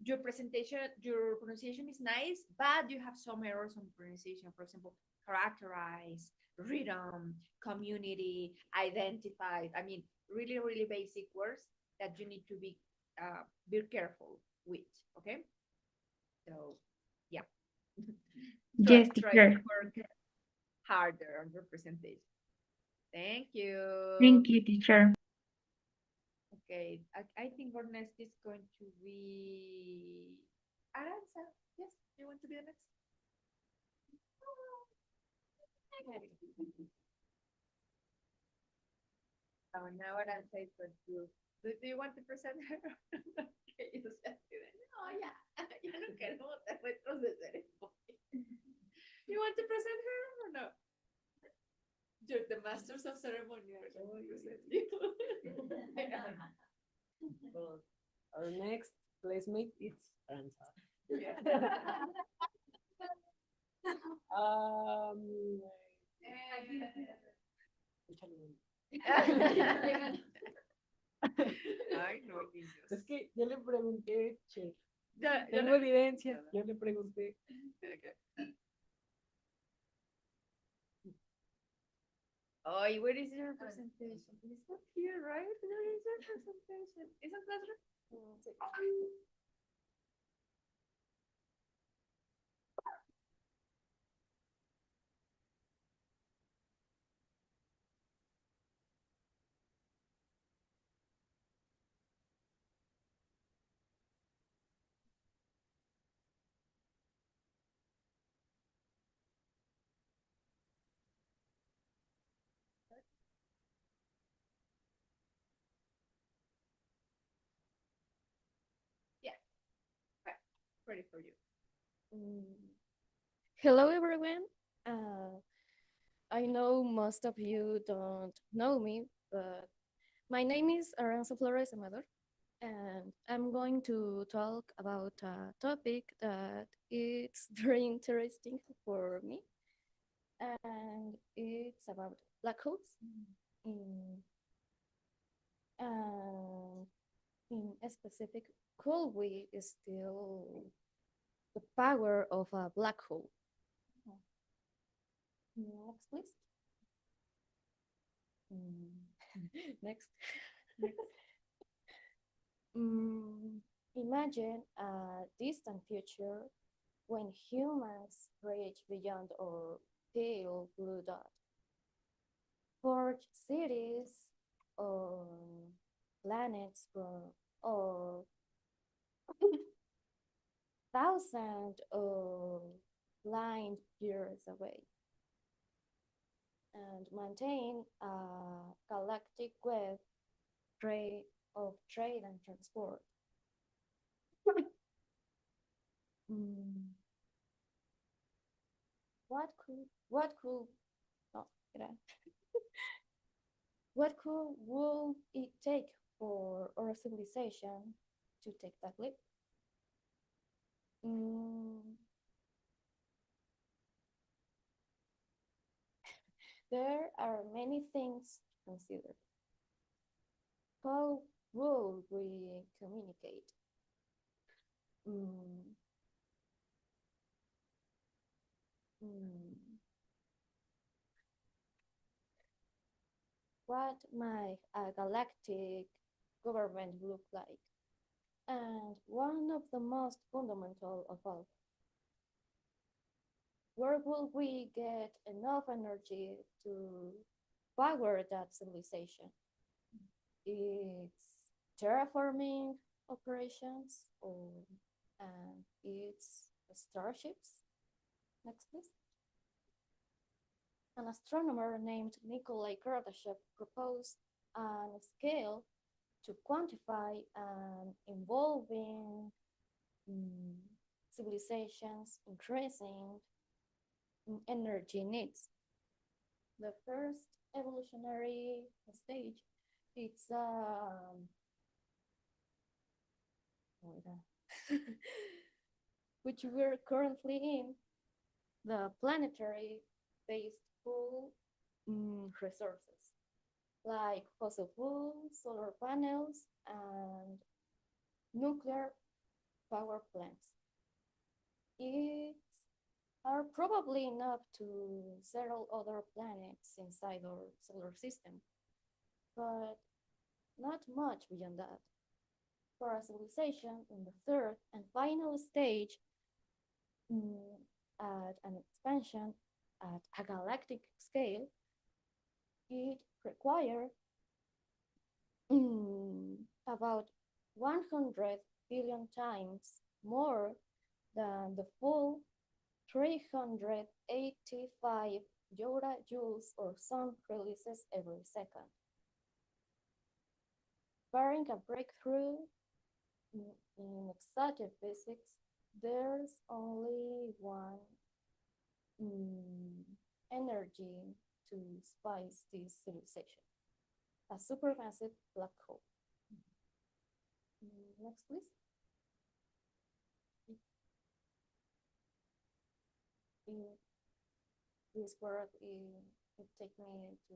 Your presentation, your pronunciation is nice, but you have some errors on pronunciation. For example, characterize, rhythm, community, identified. I mean, really basic words that you need to be careful with. Okay, so yeah. Yes, Try teacher. to work harder on your presentation. Thank you. Thank you, teacher. Okay, I think our next is going to be Aranza. Yes, you want to be the next? Oh, now Aranza is going to. Do you want to present her? Okay, you just do it. No, ya, ya no queremos botar nuestros de ceremonia. You want to present her or no? You're the masters of ceremony. I don't want to present you. Well, our next placemate is Aranza. Um, Ay, no, niños. es que yo le pregunté, che, Ya, tengo evidencia, yo le pregunté. Oh, where is your presentation? It's not here, right? Where is your presentation? Isn't that right? Yeah. Okay. Ready for you. Hello, everyone. I know most of you don't know me, but my name is Aranza Flores Amador, and I'm going to talk about a topic that it's very interesting for me, and it's about black holes. In, in a specific, could we still the power of a black hole? Next, please. Next. Imagine a distant future when humans reach beyond our pale blue dot. Forge cities or planets from or thousands of light years away, and maintain a galactic web of trade and transport. What could oh, what could will it take for our civilization to take that leap? There are many things to consider. How will we communicate? What might a galactic government look like? And one of the most fundamental of all, where will we get enough energy to power that civilization? It's terraforming operations or it's starships. Next, please. An astronomer named Nikolai Kardashev proposed a scale to quantify an evolving civilizations increasing energy needs. The first evolutionary stage, it's which we're currently in, the planetary based fuel resources like fossil fuels, solar panels, and nuclear power plants. It are probably enough to several other planets inside our solar system, but not much beyond that. For a civilization in the third and final stage, at an expansion at a galactic scale, it requires about 100 billion times more than the full 385 joules or sun releases every second. Barring a breakthrough in exotic physics, there's only one energy to spice this civilization: a supermassive black hole. Next, please. This word, it take me to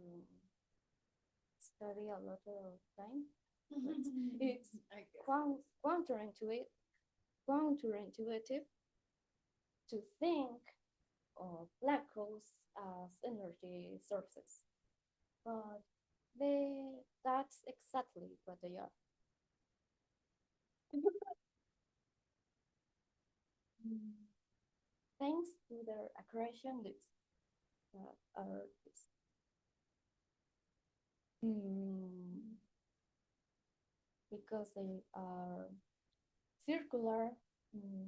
study a lot of time. It's counterintuitive to think of black holes as energy sources, but that's exactly what they are. Thanks to their accretion disk are this. Because they are circular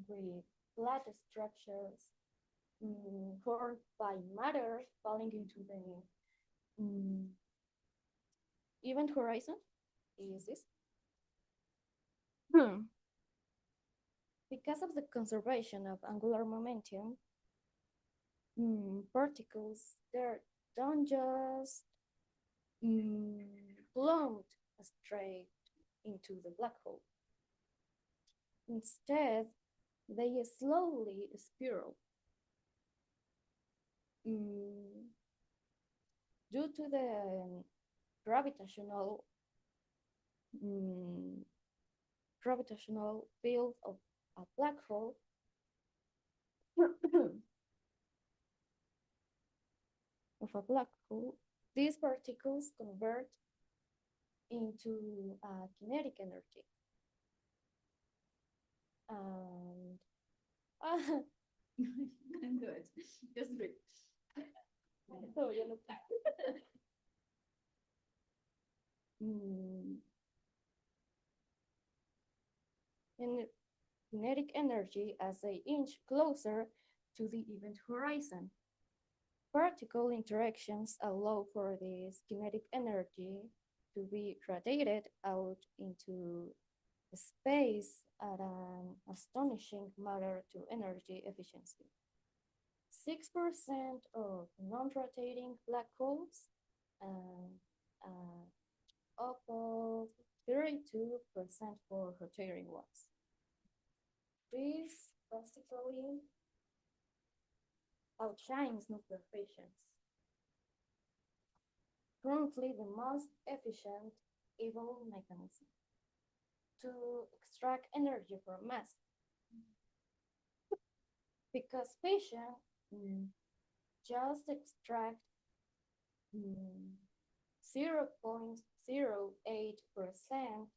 with flat structures formed by matter falling into the event horizon. Is this? Because of the conservation of angular momentum, particles there don't just plummet straight into the black hole. Instead, they slowly spiral. Due to the gravitational field of a black hole, these particles convert into kinetic energy. And Can do it. Just read. so you look. And kinetic energy as they inch closer to the event horizon. Particle interactions allow for this kinetic energy to be radiated out into space at an astonishing matter-to-energy efficiency. 6% of non-rotating black holes and up of 32% for rotating ones. This basically outshines nuclear fissions. Currently the most efficient evil mechanism to extract energy from mass. Because fission just extract 0.08%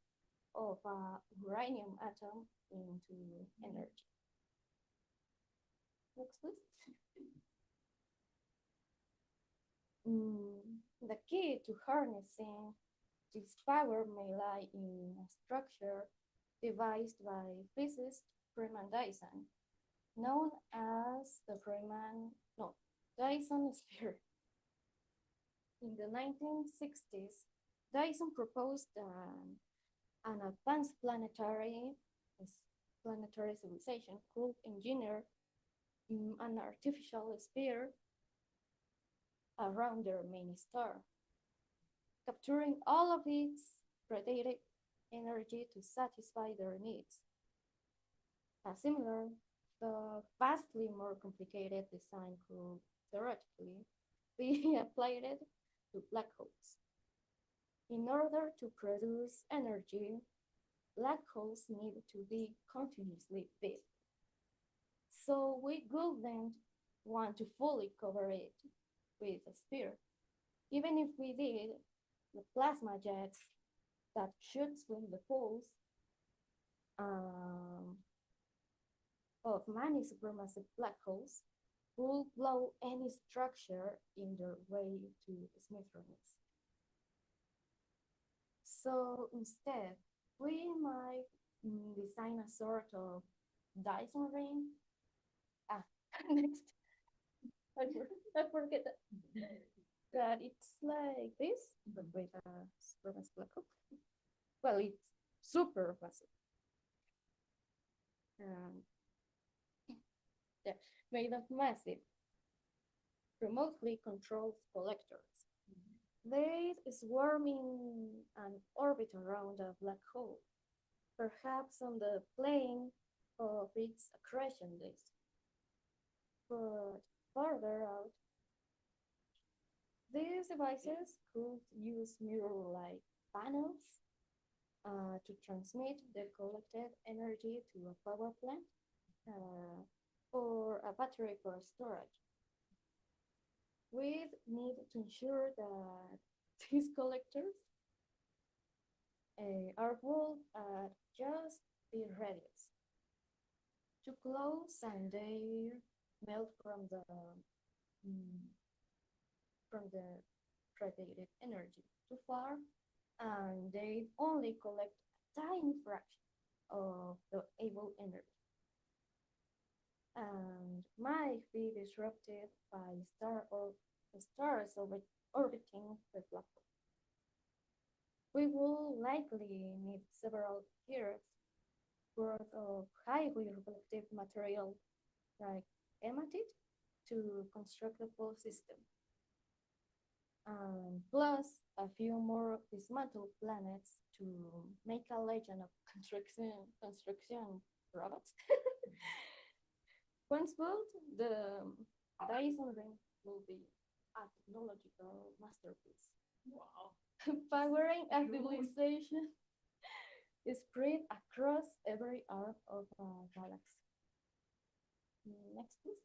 of a uranium atom into energy. Next, please. The key to harnessing this power may lie in a structure devised by physicist Freeman Dyson, known as the Dyson sphere. In the 1960s, Dyson proposed an advanced planetary planetary civilization could engineer an artificial sphere around their main star, capturing all of its radiated energy to satisfy their needs. A similar, though vastly more complicated design could theoretically be applied to black holes. In order to produce energy, black holes need to be continuously big. So we wouldn't want to fully cover it with a sphere. Even if we did, the plasma jets that should swim the poles of many supermassive black holes will blow any structure in their way to smoothness. So instead, we might design a sort of Dyson ring. Next. I forget that it's like this, but with a supermassive black hole. Well, it's super massive. Yeah, made of massive, remotely controlled collectors. They swarm in an orbit around a black hole, perhaps on the plane of its accretion disk. But further out, these devices could use mirror-like panels to transmit the collected energy to a power plant or a battery for storage. We need to ensure that these collectors are ruled at just the radius, too close and they melt from the radiated energy. Too far and they only collect a tiny fraction of the able energy and might be disrupted by stars orbiting the black hole. We will likely need several years worth of highly reflective material like hematite to construct the full system. Plus a few more dismantled planets to make a legend of construction robots. Once built, the Dyson ring will be a technological masterpiece. Wow. Powering a civilization spread across every arc of a galaxy. Next, please.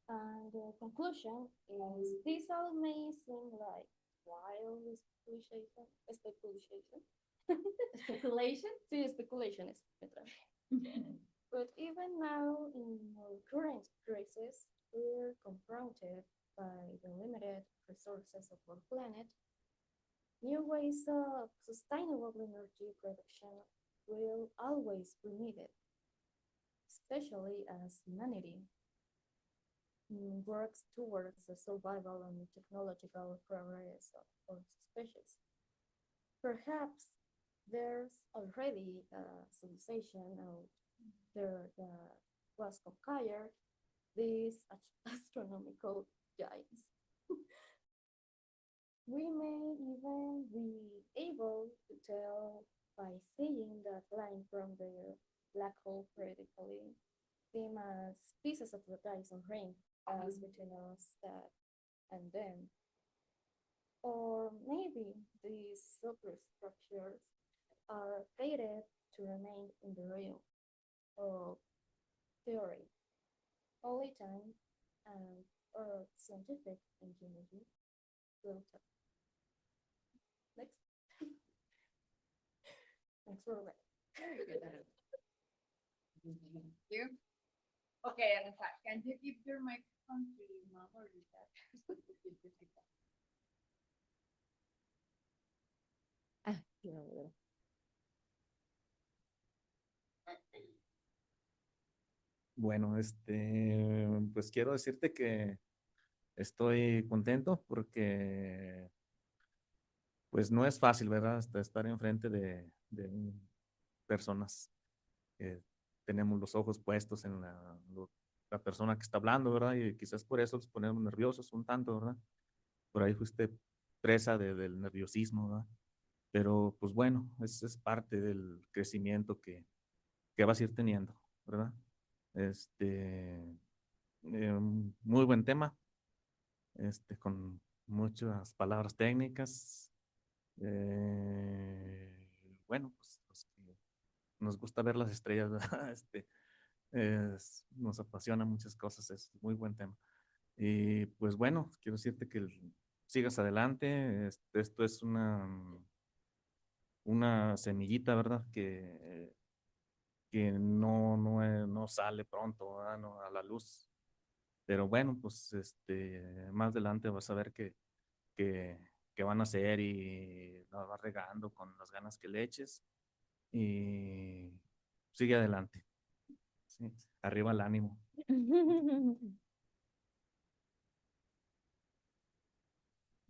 And the conclusion is this all may seem like wild speculation. Speculation? Sí, speculation es But even now, in our current crisis, we're confronted by the limited resources of our planet. New ways of sustainable energy production will always be needed, especially as humanity works towards the survival and technological progress of our species. Perhaps there's already a civilization out there that was conquered these astronomical giants. We may even be able to tell by seeing that line from the black hole periodically, them as pieces of the Dyson ring as between us that and them. Or maybe these superstructures are fated to remain in the realm of theory. Only time and or scientific ingenuity will tell. Next. Thanks for waiting. Thank you. Okay, Anita, can you give your microphone to your mom or your dad? Bueno, pues quiero decirte que estoy contento porque pues no es fácil, ¿verdad? Estar enfrente de personas que tenemos los ojos puestos en la persona que está hablando, ¿verdad? Y quizás por eso nos ponemos nerviosos un tanto, ¿verdad? Por ahí fuiste presa del nerviosismo, ¿verdad? Pero pues bueno, es parte del crecimiento que vas a ir teniendo, ¿verdad? Muy buen tema, con muchas palabras técnicas. Bueno, pues los que nos gusta ver las estrellas, ¿verdad? Nos apasiona muchas cosas, es muy buen tema. Y pues bueno, quiero decirte que sigas adelante. Esto es una semillita, ¿verdad? Que no sale pronto, ¿verdad? No, a la luz. Pero bueno, pues más adelante vas a ver que, que van a hacer y la vas regando con las ganas que le eches y sigue adelante. ¿Sí? Arriba el ánimo.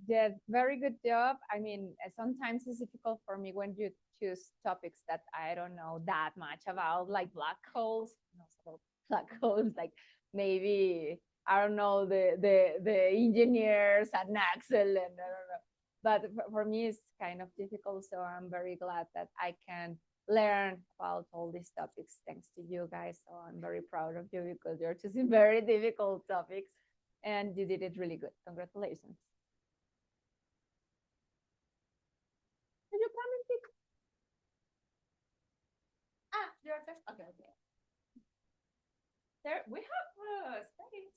Yes, very good job. I mean, sometimes it's difficult for me when you choose topics that I don't know that much about, like black holes. No, so black holes, like maybe I don't know the engineers at Axel, and I don't know. But for me, it's kind of difficult. So I'm very glad that I can learn about all these topics thanks to you guys. So I'm very proud of you because you're choosing very difficult topics, and you did it really good. Congratulations. Can you come and pick? Ah, you're first. Okay, okay. There we have space.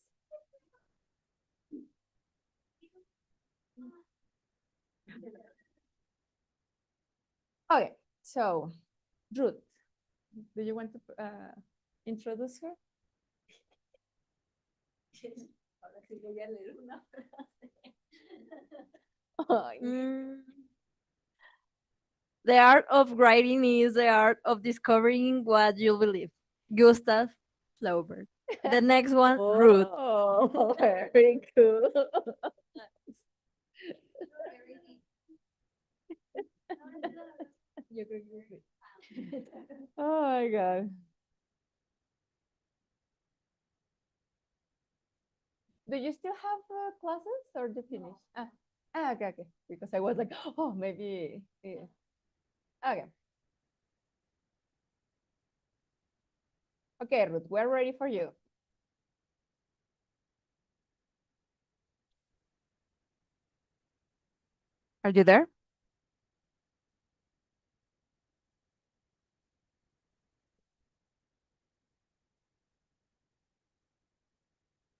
Okay, so Ruth, do you want to introduce her? The art of writing is the art of discovering what you believe. Gustav Flaubert. The next one, Ruth. Oh, very cool. Oh my God. Do you still have classes or do you finish? Okay, okay. Because I was like, oh, maybe. Yeah. Okay. Okay, Ruth, we're ready for you. Are you there?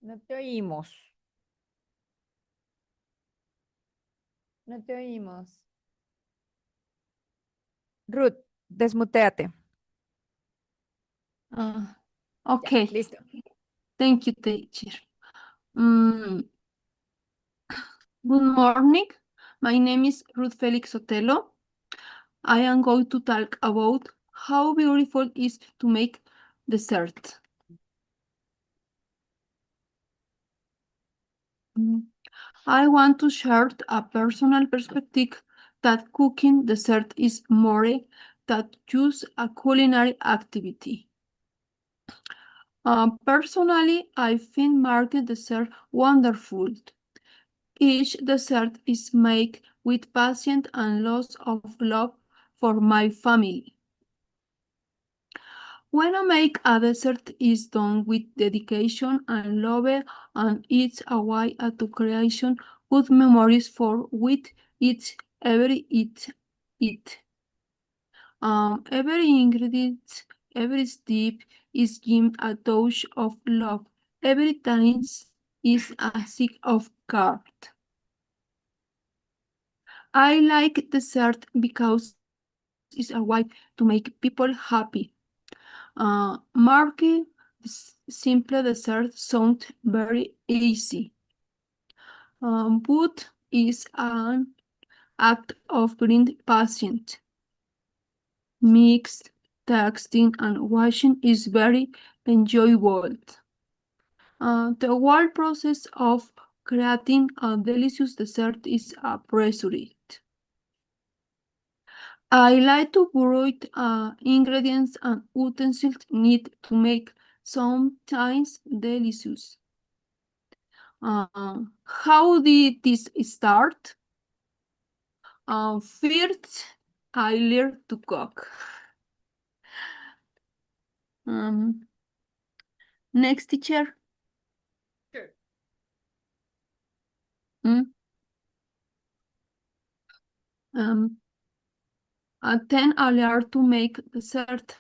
No te oímos. No te oímos. Ruth, desmuteate. Okay. Listo. Thank you, teacher. Good morning. My name is Ruth Felix Sotelo. I am going to talk about how beautiful it is to make dessert. I want to share a personal perspective that cooking dessert is more than just a culinary activity. Personally, I find market dessert wonderful. Each dessert is made with passion and lots of love for my family. When I make a dessert is done with dedication and love and it's a way to creation good memories for with each every eat. Every ingredient, every step is given a touch of love. Every time is a stick of card. I like dessert because it's a way to make people happy. Marking simple dessert sounds very easy, but is an act of being patient. Mixed, texting, and washing is very enjoyable. The whole process of creating a delicious dessert is appreciated. I like to borrow ingredients and utensils need to make sometimes delicious. How did this start? First, I learned to cook. Next, teacher. Sure. Then I learned to make dessert.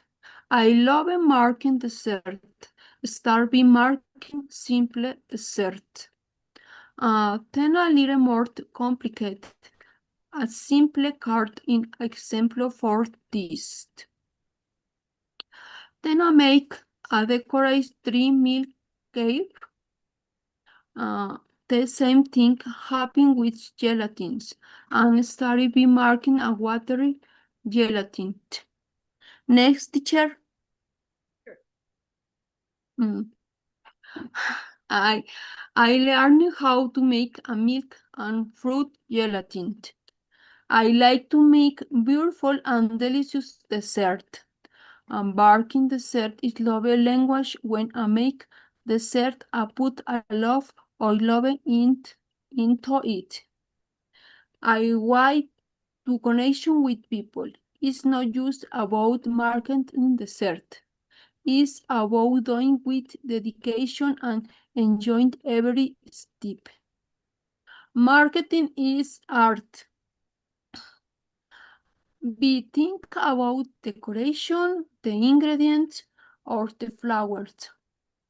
I love marking dessert. Start by marking simple dessert. Then a little more complicated. A simple card in example for this. Then I make a decorate 3 milk cake. The same thing happened with gelatins and started by marking a watery gelatin. Next, teacher. I learned how to make a milk and fruit gelatin. I like to make beautiful and delicious dessert. Baking dessert is love language. When I make dessert, I put a love or love into it. I want to connection with people. It's not just about marketing dessert. It's about doing with dedication and enjoying every step. Marketing is art. We think about decoration, the ingredients, or the flowers.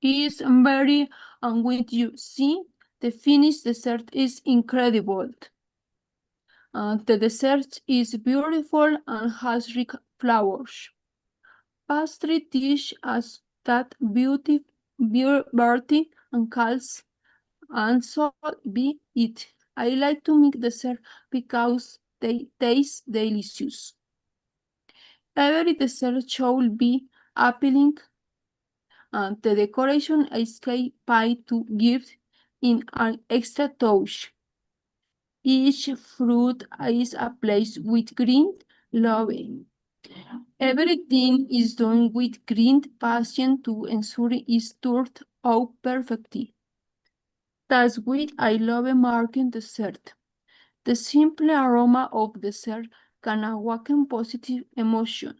It's very, and when you see the finished dessert is incredible. The dessert is beautiful and has rich flowers. Pastry dish as that beauty and calls and so be it. I like to make dessert because they taste delicious. Every dessert should be appealing. The decoration is pie to give in an extra touch. Each fruit is a place with green love. Everything is done with great passion to ensure it's turned out perfectly. That's why I love marking dessert. The simple aroma of dessert can awaken positive emotion.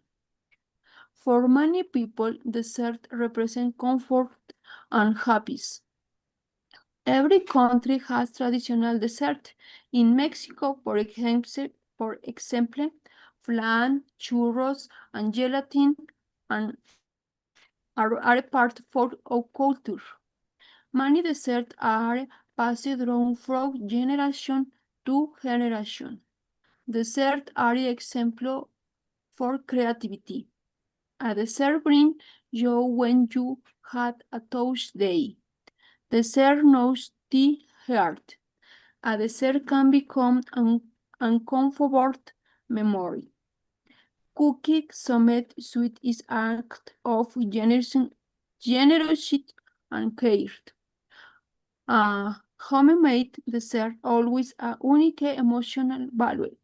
For many people, dessert represents comfort and happiness. Every country has traditional dessert. In Mexico, for example, flan, churros, and gelatin are part of culture. Many desserts are passed down from generation to generation. Desserts are example for creativity. A dessert brings joy when you had a touch day. Dessert knows the heart. A dessert can become an uncomfortable memory. Cooking something sweet is an act of generosity and care. A homemade dessert always a unique emotional value.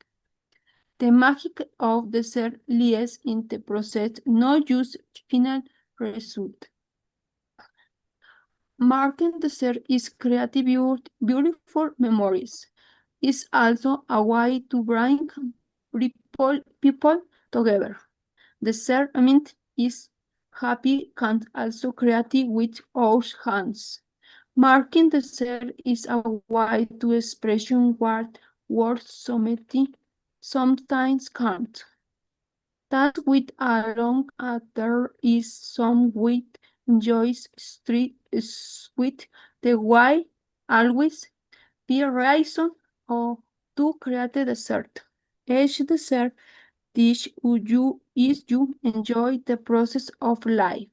The magic of dessert lies in the process, not just final result. Marking dessert is creative, beautiful memories. It's also a way to bring people together. Dessert, is happy can also create with our hands. Marking dessert is a way to express what words sometimes can't. That with a long there is some with enjoys street sweet the why always be a reason or to create a dessert. Each dessert dish you enjoy the process of life.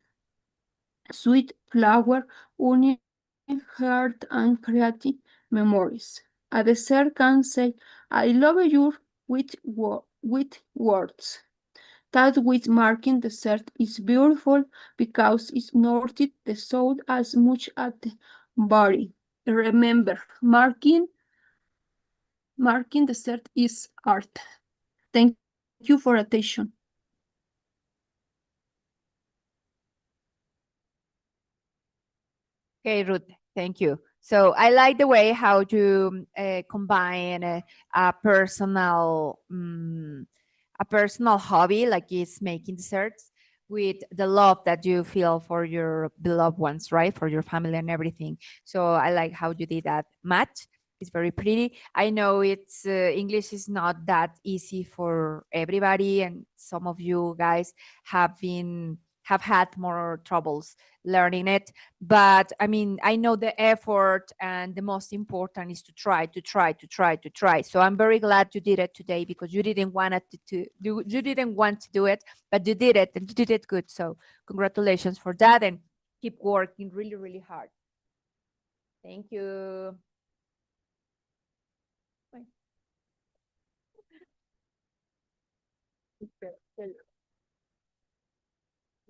Sweet flower, onion, heart, and creative memories. A dessert can say, I love you with words. That with marking dessert is beautiful because it nourishes the soul as much as the body. Remember, marking dessert is art. Thank you. you for attention. Okay, Ruth, thank you. So I like the way how you combine a personal hobby like is making desserts with the love that you feel for your beloved ones, right? For your family and everything. So I like how you did that match. It's very pretty. I know it's English is not that easy for everybody, and some of you guys have had more troubles learning it. But I mean, I know the effort, and the most important is to try. So I'm very glad you did it today, because you didn't want it to do, you didn't want to do it, but you did it, and you did it good. So congratulations for that, and keep working really, really hard. Thank you.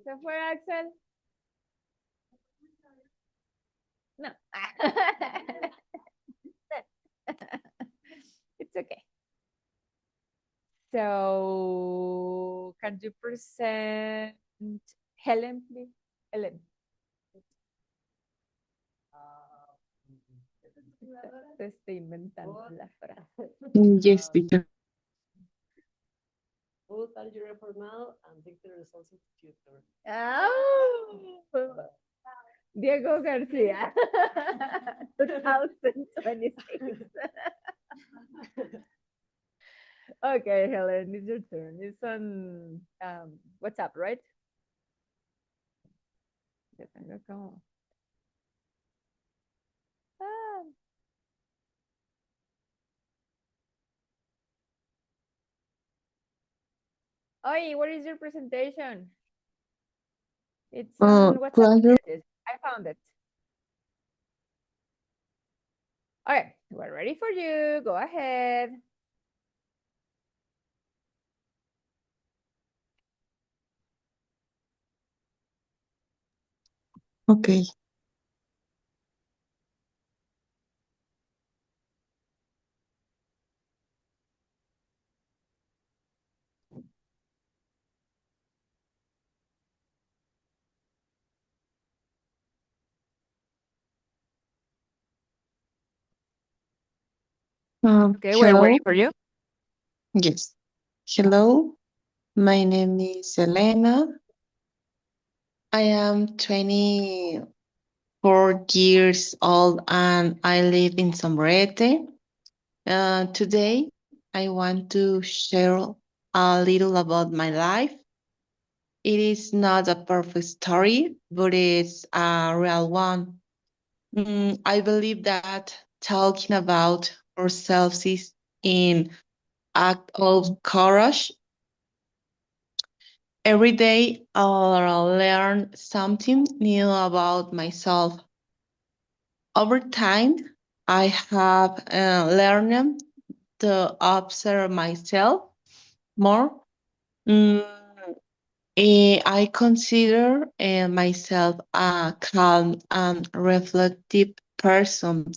¿Se fue Axel? No. It's okay. So can you present Helen, please? Helen. Te estoy inventando la frase. Yes, teacher. Both are your effort now and take the results in the future. Oh, Diego Garcia, 2026. Okay, Helen, it's your turn. It's on WhatsApp, right? Ya tengo como. Ah. Oye, what is your presentation? It's on WhatsApp. Pleasure. Here it is. I found it. Okay, we're ready for you. Go ahead. Okay. Okay, we're Hello. waiting for you. Yes. Hello. My name is Elena. I am 24 years old and I live in Sombrete. Today, I want to share a little about my life. It is not a perfect story, but it's a real one. I believe that talking about ourselves is an act of courage. Every day I'll learn something new about myself. Over time, I have learned to observe myself more. Mm, I consider myself a calm and reflective person.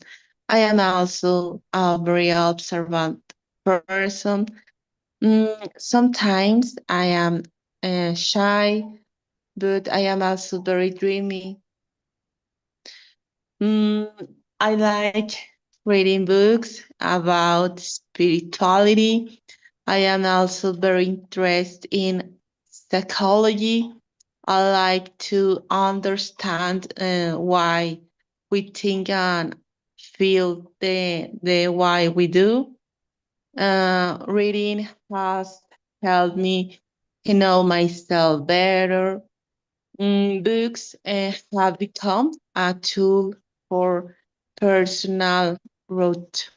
I am also a very observant person. Sometimes I am shy, but I am also very dreamy. Mm, I like reading books about spirituality. I am also very interested in psychology. I like to understand why we think and feel the why we do. Reading has helped me to know myself better. Books have become a tool for personal growth.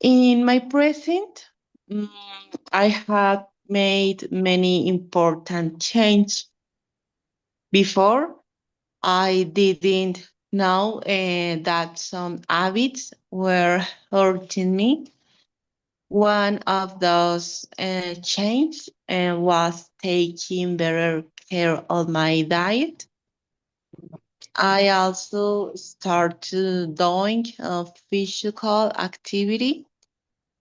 In my present, mm, I have made many important changes. Before, I didn't know that some habits were hurting me. One of those changes was taking better care of my diet. I also started doing physical activity.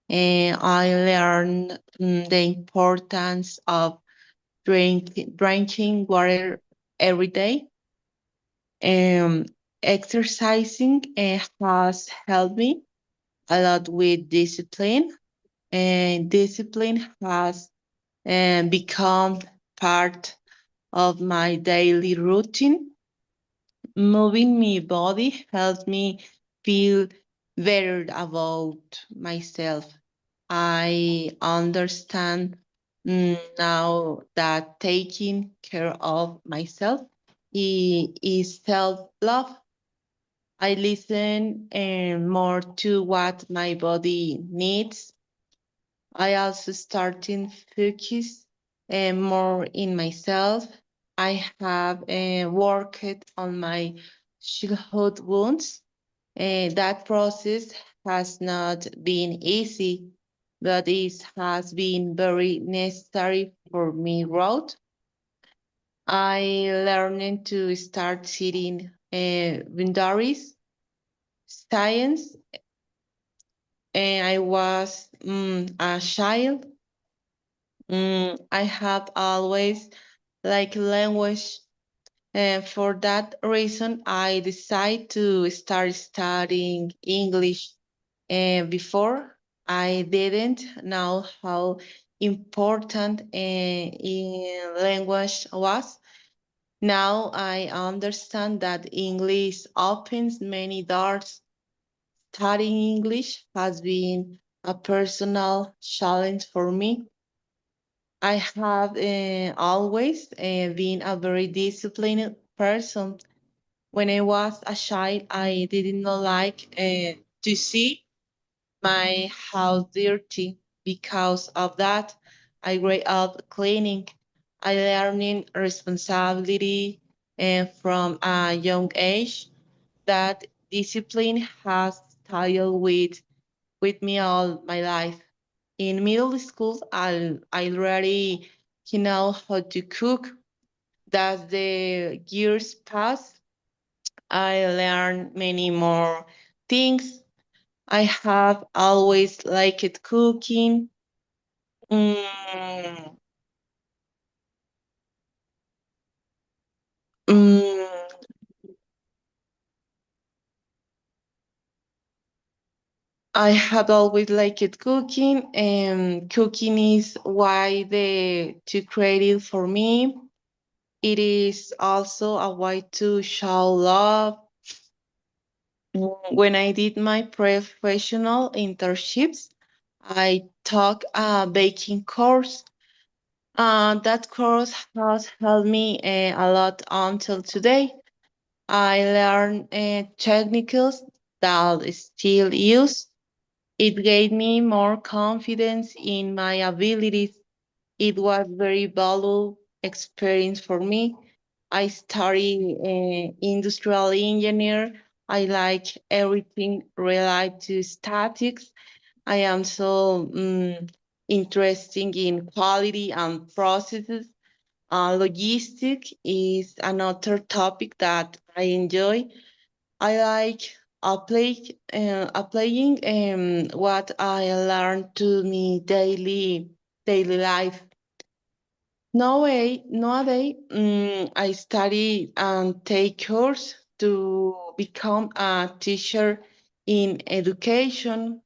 and I learned the importance of drinking water every day. Um, Exercising has helped me a lot with discipline, and discipline has become part of my daily routine. Moving my body helps me feel better about myself. I understand now that taking care of myself is self love. I listen more to what my body needs. I also starting focus more in myself. I have worked on my childhood wounds. That process has not been easy, but it has been very necessary for me growth. I learned to start setting boundaries, science, and I was a child. I have always liked language, and for that reason, I decided to start studying English. And before, I didn't know how important in language was. Now I understand that English opens many doors. Studying English has been a personal challenge for me. I have always been a very disciplined person. When I was a child, I didn't like to see my house dirty. Because of that, I grew up cleaning. I learning responsibility from a young age. That discipline has stayed with me all my life. In middle school, I already know how to cook. As the years pass, I learn many more things. I have always liked cooking. Mm, mm, I have always liked cooking, and cooking is why the to creative for me. It is also a way to show love. When I did my professional internships, I took a baking course. That course has helped me a lot until today. I learned techniques that I still use. It gave me more confidence in my abilities. It was very valuable experience for me. I studied industrial engineer. I like everything related to statics. I am so interested in quality and processes. Logistic is another topic that I enjoy. I like applying what I learned to me daily life. Nowadays, I study and take course to become a teacher in education.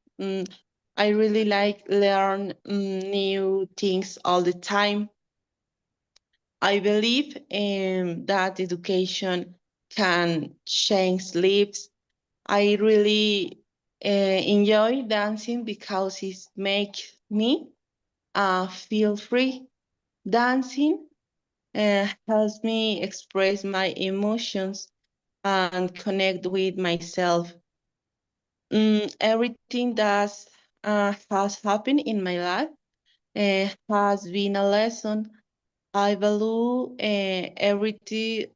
I really like learn new things all the time. I believe that education can change lives. I really enjoy dancing because it makes me feel free. Dancing helps me express my emotions and connect with myself. Everything that has happened in my life has been a lesson. I value every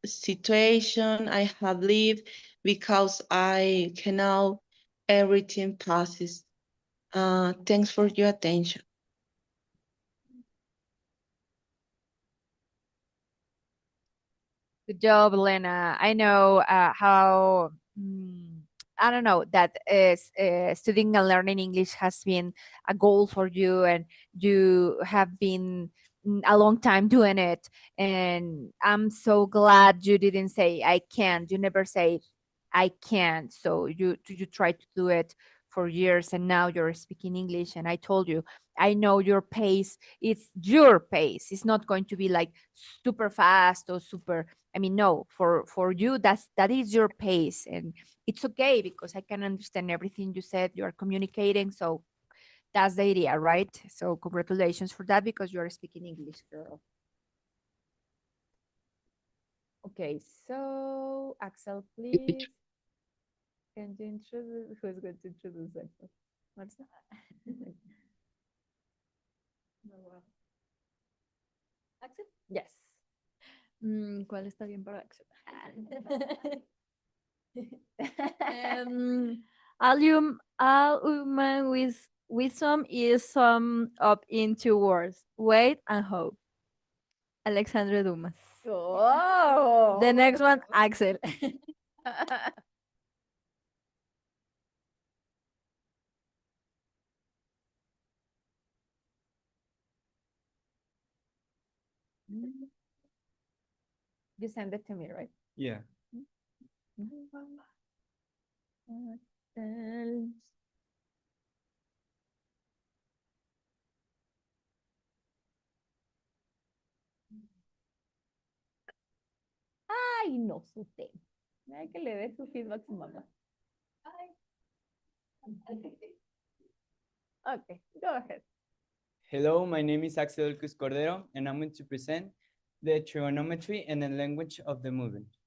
situation I have lived because I can know everything passes. Thanks for your attention. Good job, Elena. I know how I don't know, that is studying and learning English has been a goal for you, and you have been a long time doing it. And I'm so glad you didn't say I can't. You never say I can't. So you try to do it for years, and now you're speaking English. And I told you, I know your pace. It's your pace. It's not going to be like super fast or super. I mean, no, for you, that is your pace, and it's okay because I can understand everything you said. You are communicating, so that's the idea, right? So congratulations for that because you are speaking English, girl. Okay, so Axel, please. Can you introduce? Who's going to introduce Axel? Marcia? No, well. Axel. Yes. ¿Cuál está bien para Axel? All human with wisdom is summed up in two words: wait and hope. Alexandre Dumas. Oh. The next one, Axel. You send it to me, right? Yeah. Ay, no supe. Hay que le dé su feedback a su mamá. Okay, go ahead. Hello, my name is Axel Cruz Cordero, and I'm going to present the trigonometry and the language of the movement.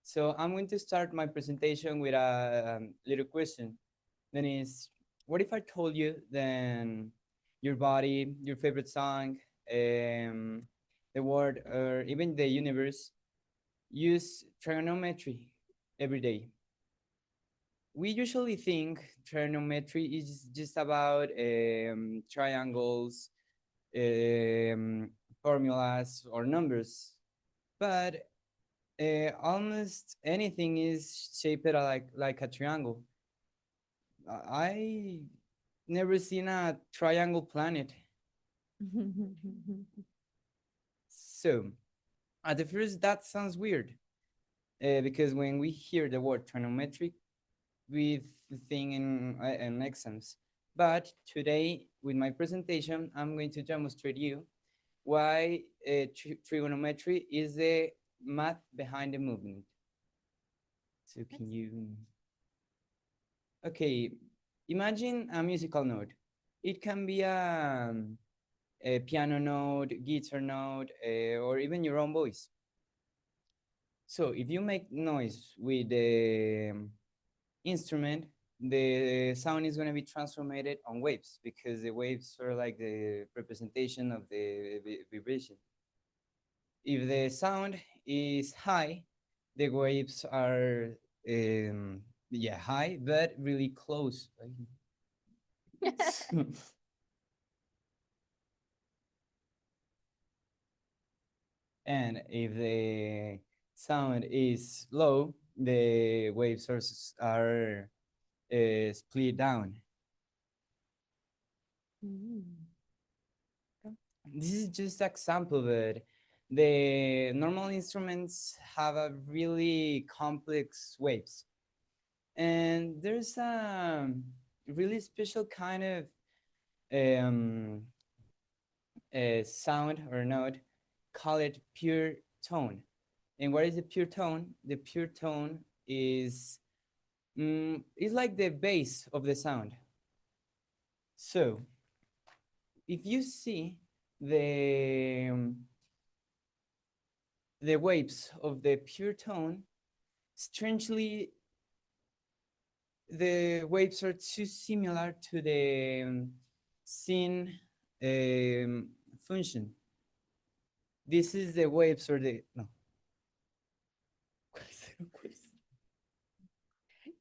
So I'm going to start my presentation with a little question. Then is, what if I told you then your body, your favorite song, the world, or even the universe use trigonometry every day? We usually think trigonometry is just about triangles, formulas, or numbers, but almost anything is shaped like a triangle. I never seen a triangle planet. So at the first that sounds weird because when we hear the word trigonometric, we think in exams. But today with my presentation, I'm going to demonstrate you why trigonometry is the math behind the movement. So can you, okay, imagine a musical note. It can be a piano note, guitar note, or even your own voice. So if you make noise with the instrument, the sound is going to be transformed on waves because the waves are like the representation of the vibration. If the sound is high, the waves are yeah, high, but really close. And if the sound is low, the waves are split down. This is just an example, but the normal instruments have a really complex waves. And there's a really special kind of sound or note called pure tone. And what is the pure tone? The pure tone is it's like the base of the sound. So if you see the waves of the pure tone, strangely, the waves are too similar to the sine function. This is the waves or the, no.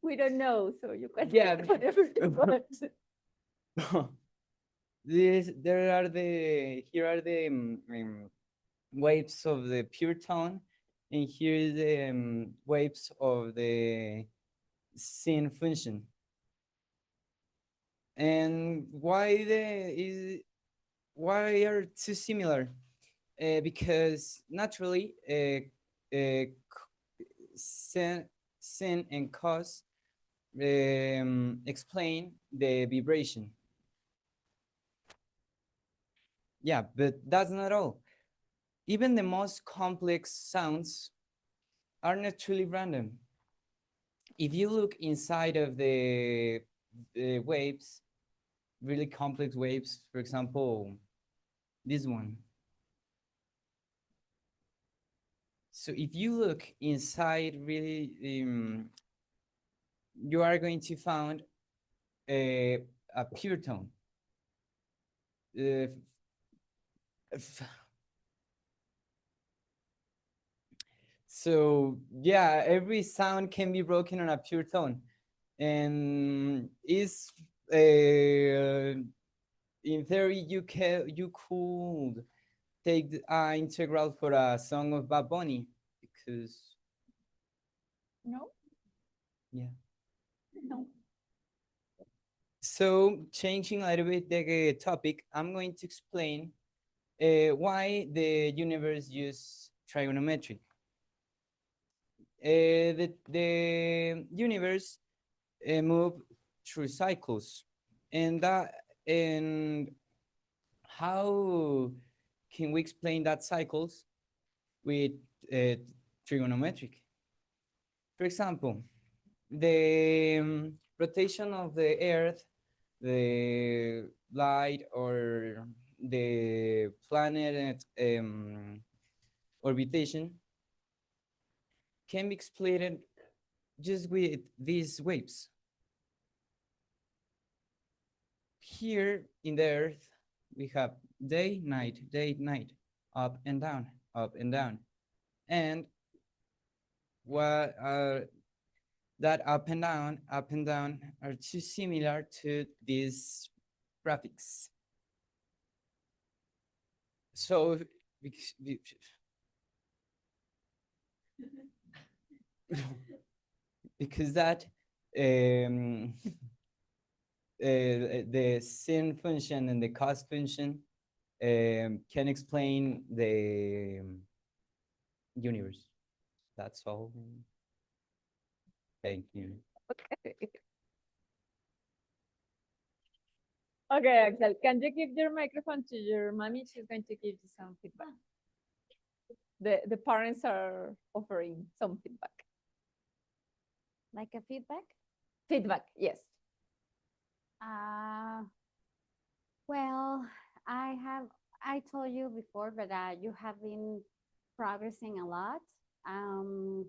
We don't know, so you can Yeah. say whatever you want. Here are the waves of the pure tone, and here is the waves of the sin function. And why are two similar? Because naturally, sin and cos explain the vibration. Yeah, but that's not all. Even the most complex sounds are not truly random. If you look inside of the waves, really complex waves, for example, this one. So if you look inside, really, you are going to find a pure tone. So yeah, every sound can be broken on a pure tone, and is in theory you could take the integral for a song of Bad Bunny, because No. yeah. No. So changing a little bit the topic, I'm going to explain why the universe uses trigonometry. The universe move through cycles, and how can we explain that cycles with trigonometric? For example, the rotation of the Earth, the light, or the planet orbitation can be explained just with these waves. Here in the Earth, we have day, night, up and down, up and down. And what that up and down are too similar to these graphics. So because that the sin function and the cos function can explain the universe. That's all. Thank you. Okay. Okay, Axel, can you give your microphone to your mommy? She's going to give you some feedback. The parents are offering some feedback. Like a feedback? Feedback, yes. Well, I told you before, but you have been progressing a lot. And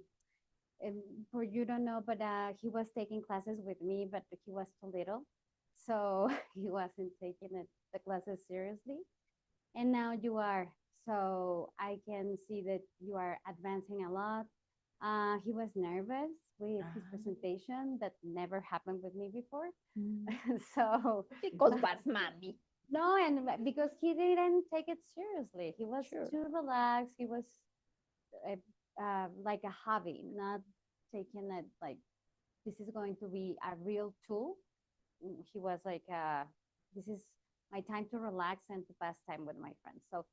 for you don't know, but he was taking classes with me, but he was too little. So he wasn't taking the classes seriously. And now you are. So I can see that you are advancing a lot. He was nervous with his presentation. That never happened with me before. So because that's mommy. No, and because he didn't take it seriously. He was too relaxed. He was like a hobby, not taking it like this is going to be a real tool. He was like, this is my time to relax and to pass time with my friends. So,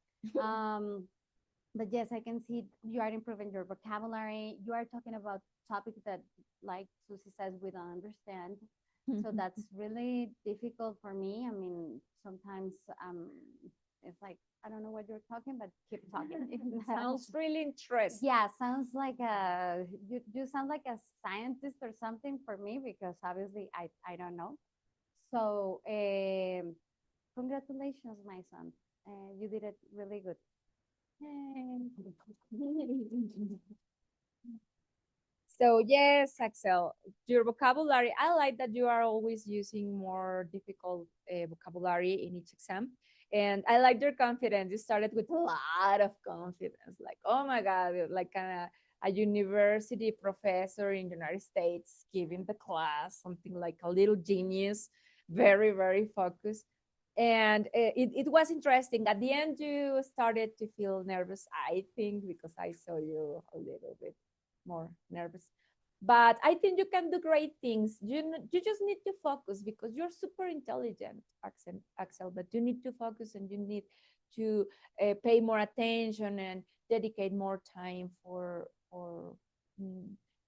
but yes, I can see you are improving your vocabulary. You are talking about topics that, like Susie says, we don't understand. So that's really difficult for me. I mean, sometimes it's like, I don't know what you're talking, but keep talking. Sounds really interesting. Yeah, sounds like you sound like a scientist or something for me, because obviously I don't know. So congratulations, my son. You did it really good. So yes, Axel, your vocabulary, I like that you are always using more difficult vocabulary in each exam. And I like your confidence. You started with a lot of confidence, like, oh my God, like a university professor in the United States giving the class, something like a little genius, very, very focused. And it was interesting. At the end, you started to feel nervous, I think, because I saw you a little bit more nervous. But I think you can do great things. You just need to focus because you're super intelligent, Axel, but you need to focus and you need to pay more attention and dedicate more time mm,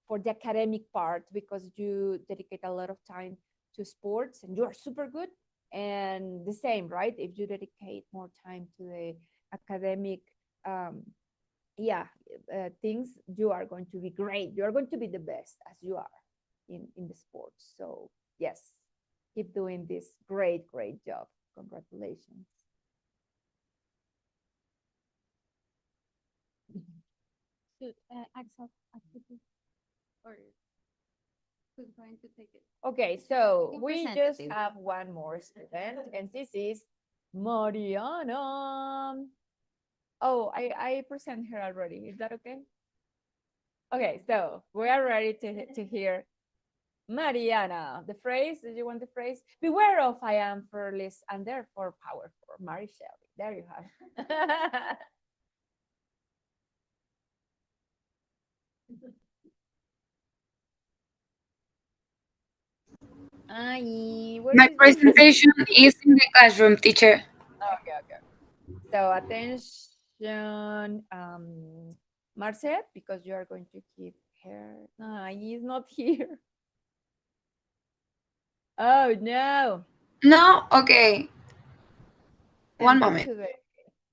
for the academic part because you dedicate a lot of time to sports and you are super good. And the same, right? If you dedicate more time to the academic um, yeah things, you are going to be great, you are going to be the best as you are in the sports. So yes, keep doing this great job. Congratulations. Should Axel activate or who's going to take it? Okay, so You can we present just it. have one more student and this is Mariana. Oh, I present her already, is that okay? Okay, so we are ready to hear Mariana. The phrase, did you want the phrase? Beware of I am fearless and therefore powerful. Mary Shelley. There you have it. Ay, where My is the presentation is in the classroom, teacher. Okay. So attention, Marcet, because you are going to keep her. He's not here. Oh no. No? Okay. One Send it moment. to the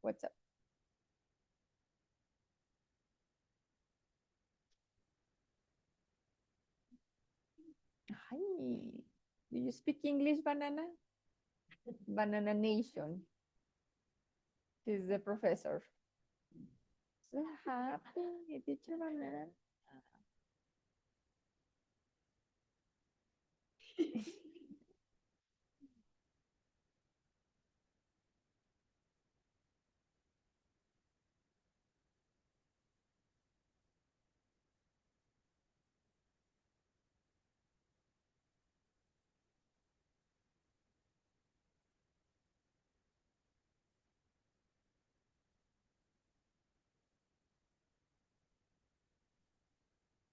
WhatsApp. Hi. Do you speak English, Banana? Banana Nation. She's the professor. So happy, teacher Banana.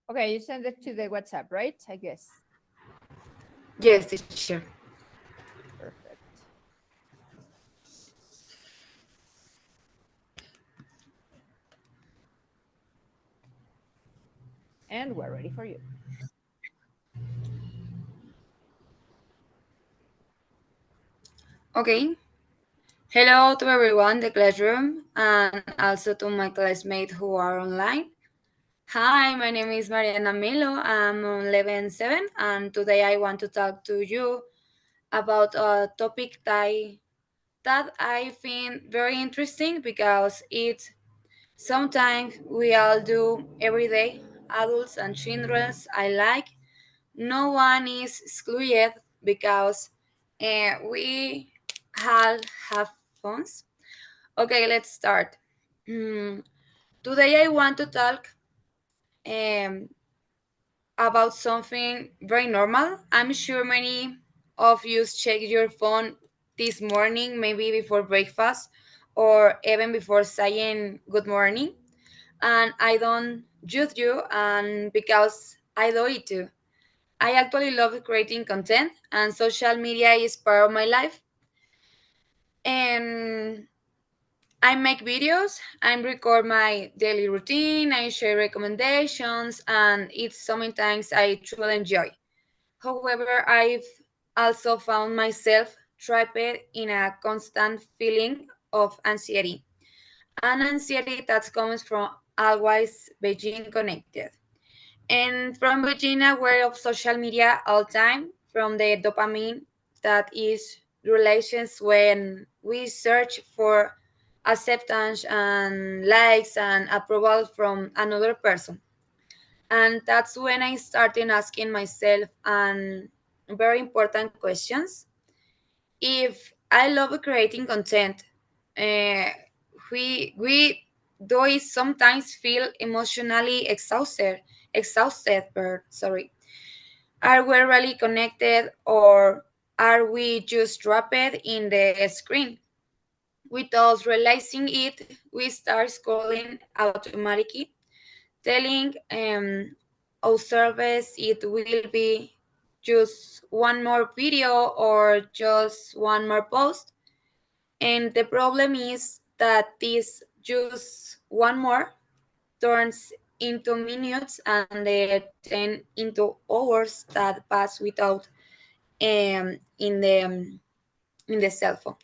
Okay, you send it to the WhatsApp, right? I guess. Yes, teacher. Perfect. And we're ready for you. Okay. Hello to everyone in the classroom and also to my classmates who are online. Hi, my name is Mariana Melo. I'm on level 7 and today I want to talk to you about a topic that I find very interesting because it's sometimes we all do every day, adults and children alike. No one is excluded because we all have phones. Okay, let's start. Mm, Today I want to talk um, about something very normal. I'm sure many of you check your phone this morning, maybe before breakfast or even before saying good morning. And I don't judge you, and because I do it too. I actually love creating content, and social media is part of my life. And I make videos, I record my daily routine, I share recommendations, and it's sometimes I truly enjoy. However, I've also found myself trapped in a constant feeling of anxiety, an anxiety that comes from always being connected. And from being aware of social media all time, from the dopamine that is relations when we search for acceptance and likes and approval from another person. And that's when I started asking myself very important questions. If I love creating content, uh, we do it sometimes feel emotionally exhausted. Are we really connected or are we just trapped in the screen? Without realizing it, we start scrolling automatically, telling ourselves it will be just one more video or just one more post. And the problem is that this just one more turns into minutes and then into hours that pass without in the cell phone.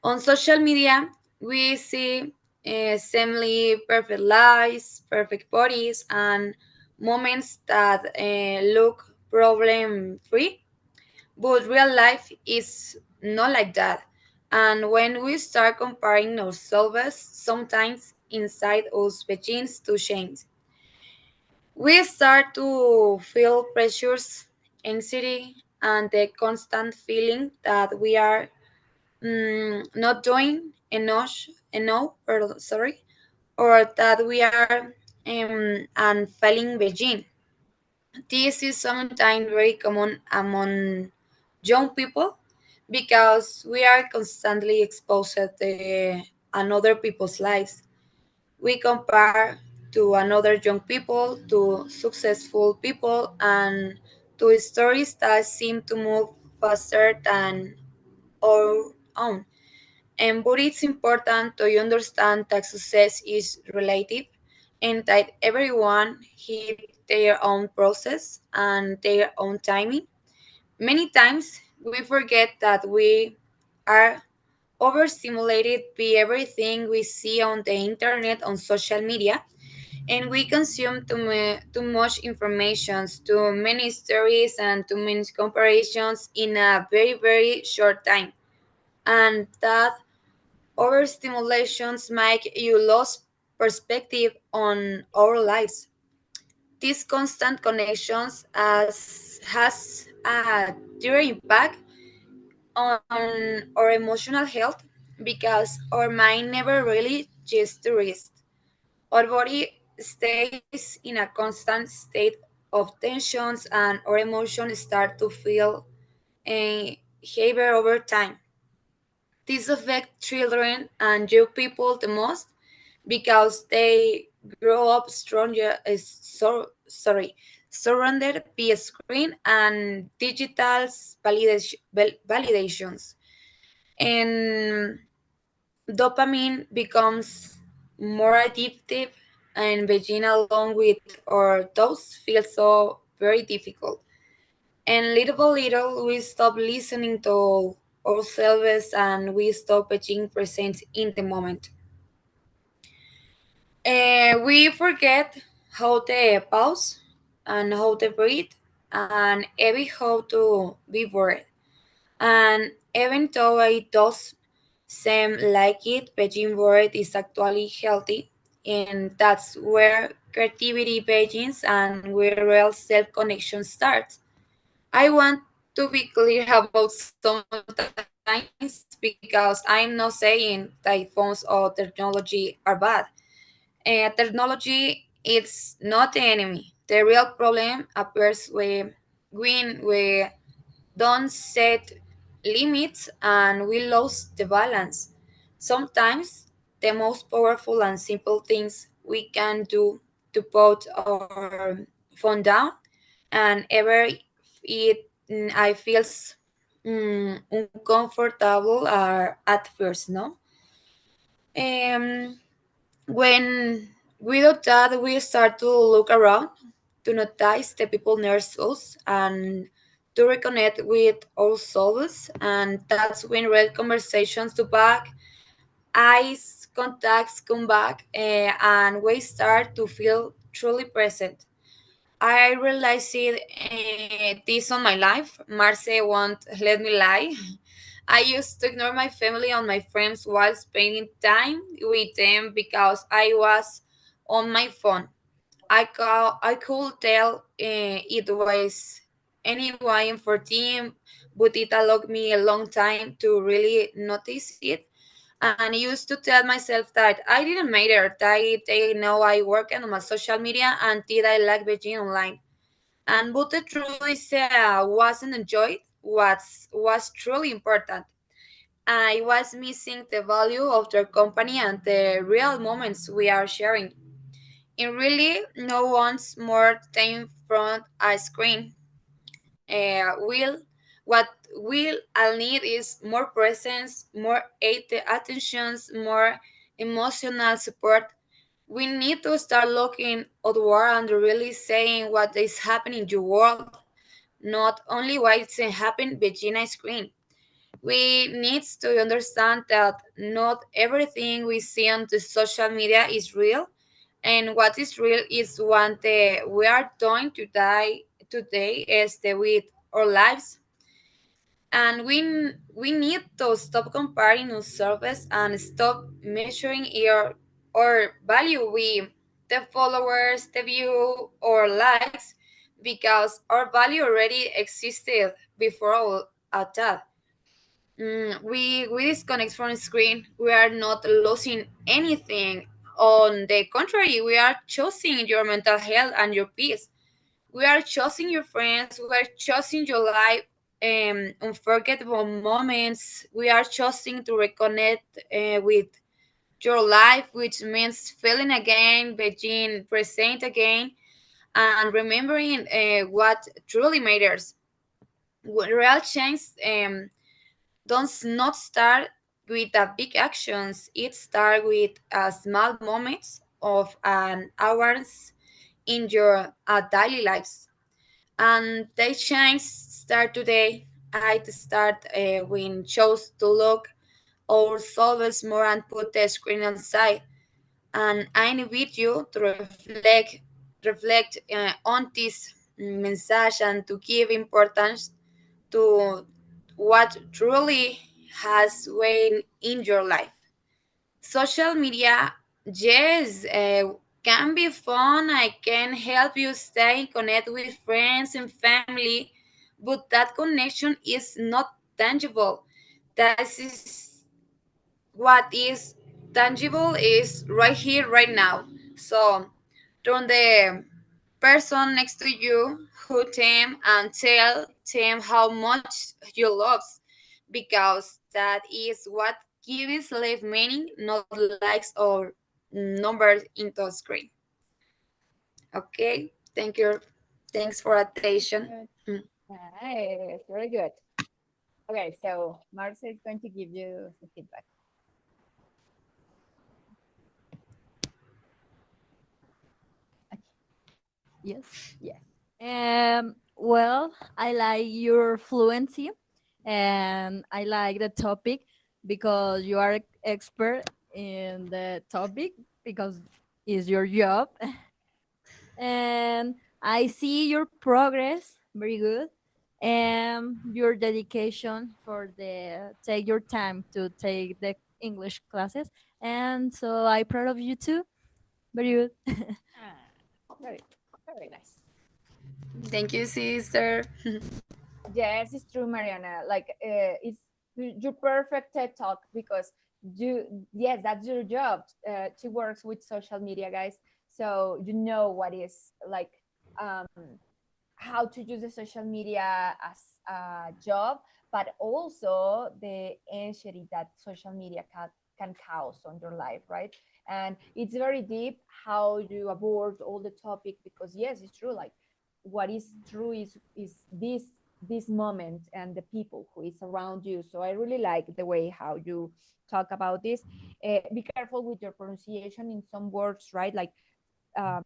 On social media, we see seemingly perfect lives, perfect bodies, and moments that look problem free. But real life is not like that. And when we start comparing ourselves, sometimes inside us begins to change. We start to feel pressures, anxiety, and the constant feeling that we are not doing enough, or that we are and failing Beijing. This is sometimes very common among young people because we are constantly exposed to another people's lives. We compare to another young people, to successful people, and to stories that seem to move faster than our own. And but it's important to understand that success is relative and that everyone hit their own process and their own timing. Many times we forget that we are overstimulated by everything we see on the internet, on social media, and we consume too much information, too many stories, and too many comparisons in a very, very short time. And that overstimulations make you lose perspective on our lives. These constant connections has a direct impact on our emotional health because our mind never really gets to rest. Our body stays in a constant state of tensions and our emotions start to feel heavier over time. This affects children and young people the most because they grow up surrounded by a screen and digital validations. And dopamine becomes more addictive, and Beijing along with our thoughts feels so very difficult. And little by little, we stop listening to ourselves and we stop being present in the moment. We forget how to pause and how to breathe and even how to be bored. And even though it does seem like it, being bored is actually healthy. And that's where creativity begins and where real self connection starts. I want to be clear about sometimes because I'm not saying that phones or technology are bad. Technology is not the enemy. The real problem appears when we don't set limits and we lose the balance. Sometimes the most powerful and simple things we can do to put our phone down and ever it I feels uncomfortable at first, no? Um, when we do that, we start to look around, to notice the people near us, and to reconnect with ourselves. And that's when real conversations to back, eyes contacts come back, and we start to feel truly present. I realized this on my life. Marce won't let me lie. I used to ignore my family and my friends while spending time with them because I was on my phone. I could tell it was anyone for team, but it allowed me a long time to really notice it. And I used to tell myself that I didn't matter, that they know I work on my social media and did I like Beijing online. And but the truth is, wasn't enjoyed. Was truly important. I was missing the value of their company and the real moments we are sharing. In really, no one's more time front a screen. Will what we'll all need is more presence, more attentions, more emotional support. We need to start looking outward and really saying what is happening in your world, not only what is happening behind a screen. We need to understand that not everything we see on the social media is real, and what is real is what we are doing today is with our lives, and we need to stop comparing ourselves and stop measuring our value with the followers, the view, or likes, because our value already existed before all at that. We disconnect from the screen. We are not losing anything. On the contrary, we are choosing your mental health and your peace. We are choosing your friends. We are choosing your life, unforgettable moments. We are choosing to reconnect with your life, which means feeling again, being present again, and remembering what truly matters. Real change does not start with big actions. It starts with small moments of an hours in your daily lives. And they change start today. I start when chose to look ourselves more and put the screen aside. And I invite you to reflect on this message and to give importance to what truly has weight in your life. Social media, yes, can be fun. I can help you stay connected with friends and family, but that connection is not tangible. That is what is tangible is right here, right now. So, turn the person next to you who them and tell them how much you love, because that is what gives life meaning, not likes or numbers into a screen. Okay, thank you. Thanks for attention. Nice, very good. Okay, so Marcia is going to give you some feedback. Yes. Yes. Well, I like your fluency, and I like the topic because you are expert in the topic because it's your job. And I see your progress very good, and your dedication for the take your time to take the English classes, and so I proud of you too. Very good. Very, very nice. Thank you, sister. Yes, it's true, Mariana. Like, it's your perfect TED talk because yes, that's your job. She works with social media, guys. So you know what is like, um, how to use the social media as a job, but also the anxiety that social media can cause on your life, right? And it's very deep how you abort all the topic because yes, it's true. Like what is true is this moment and the people who is around you. So I really like the way how you talk about this. Be careful with your pronunciation in some words, right? Like um,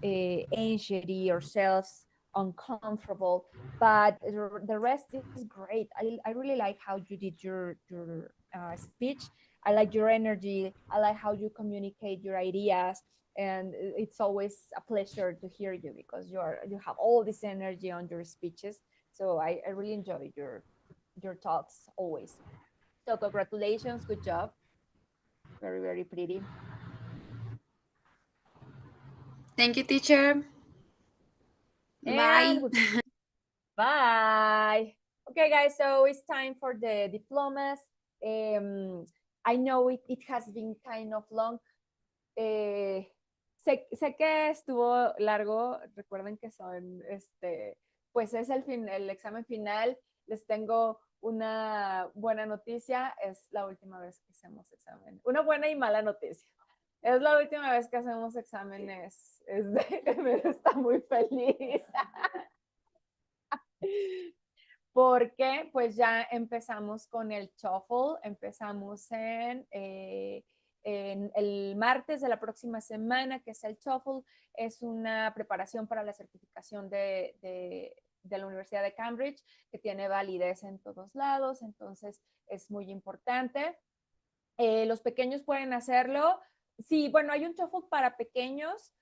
anxiety or self uncomfortable, but the rest is great. I really like how you did your speech. I like your energy. I like how you communicate your ideas, and it's always a pleasure to hear you because you have all this energy on your speeches. So I really enjoy your talks always. So congratulations, good job, very very pretty. Thank you, teacher. Bye. And bye. Okay, guys, so it's time for the diplomas. I know it has been kind of long. Sé que estuvo largo. Recuerden que son, pues es el examen final. Les tengo una buena noticia. Es la última vez que hacemos examen. Una buena y mala noticia. Es la última vez que hacemos exámenes. Está muy feliz. Porque pues ya empezamos con el TOEFL, empezamos en el martes de la próxima semana, que es el TOEFL, es una preparación para la certificación de la Universidad de Cambridge, que tiene validez en todos lados, entonces es muy importante. Los pequeños pueden hacerlo. Sí, bueno, hay un TOEFL para pequeños,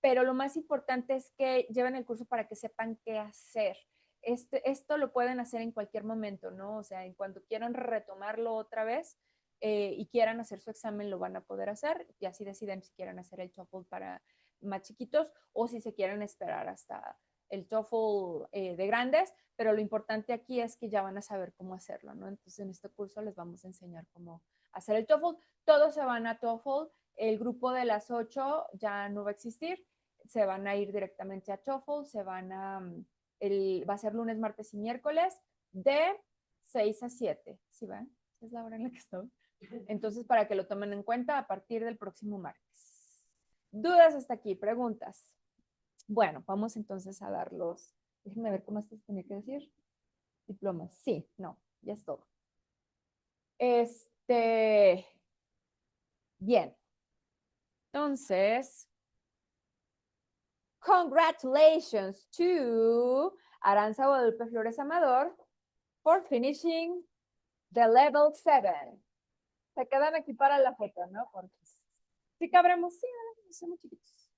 pero lo más importante es que lleven el curso para que sepan qué hacer. Esto lo pueden hacer en cualquier momento, ¿no? O sea, en cuanto quieran retomarlo otra vez y quieran hacer su examen, lo van a poder hacer y así deciden si quieren hacer el TOEFL para más chiquitos o si se quieren esperar hasta el TOEFL de grandes, pero lo importante aquí es que ya van a saber cómo hacerlo, ¿no? Entonces en este curso les vamos a enseñar cómo hacer el TOEFL. Todos se van a TOEFL, el grupo de las 8 ya no va a existir, se van a ir directamente a TOEFL, va a ser lunes, martes y miércoles de 6 a 7, ¿sí ven? Es la hora en la que estoy. Entonces, para que lo tomen en cuenta a partir del próximo martes. ¿Dudas hasta aquí? ¿Preguntas? Bueno, vamos entonces a darlos. Déjenme ver cómo se tenía que decir. Diplomas. Sí, no, ya es todo. Bien. Entonces, congratulations to Aranza Guadalupe Flores Amador for finishing the level 7. Se quedan aquí para la foto, ¿no? Porque sí cabremos, sí, somos chiquitos.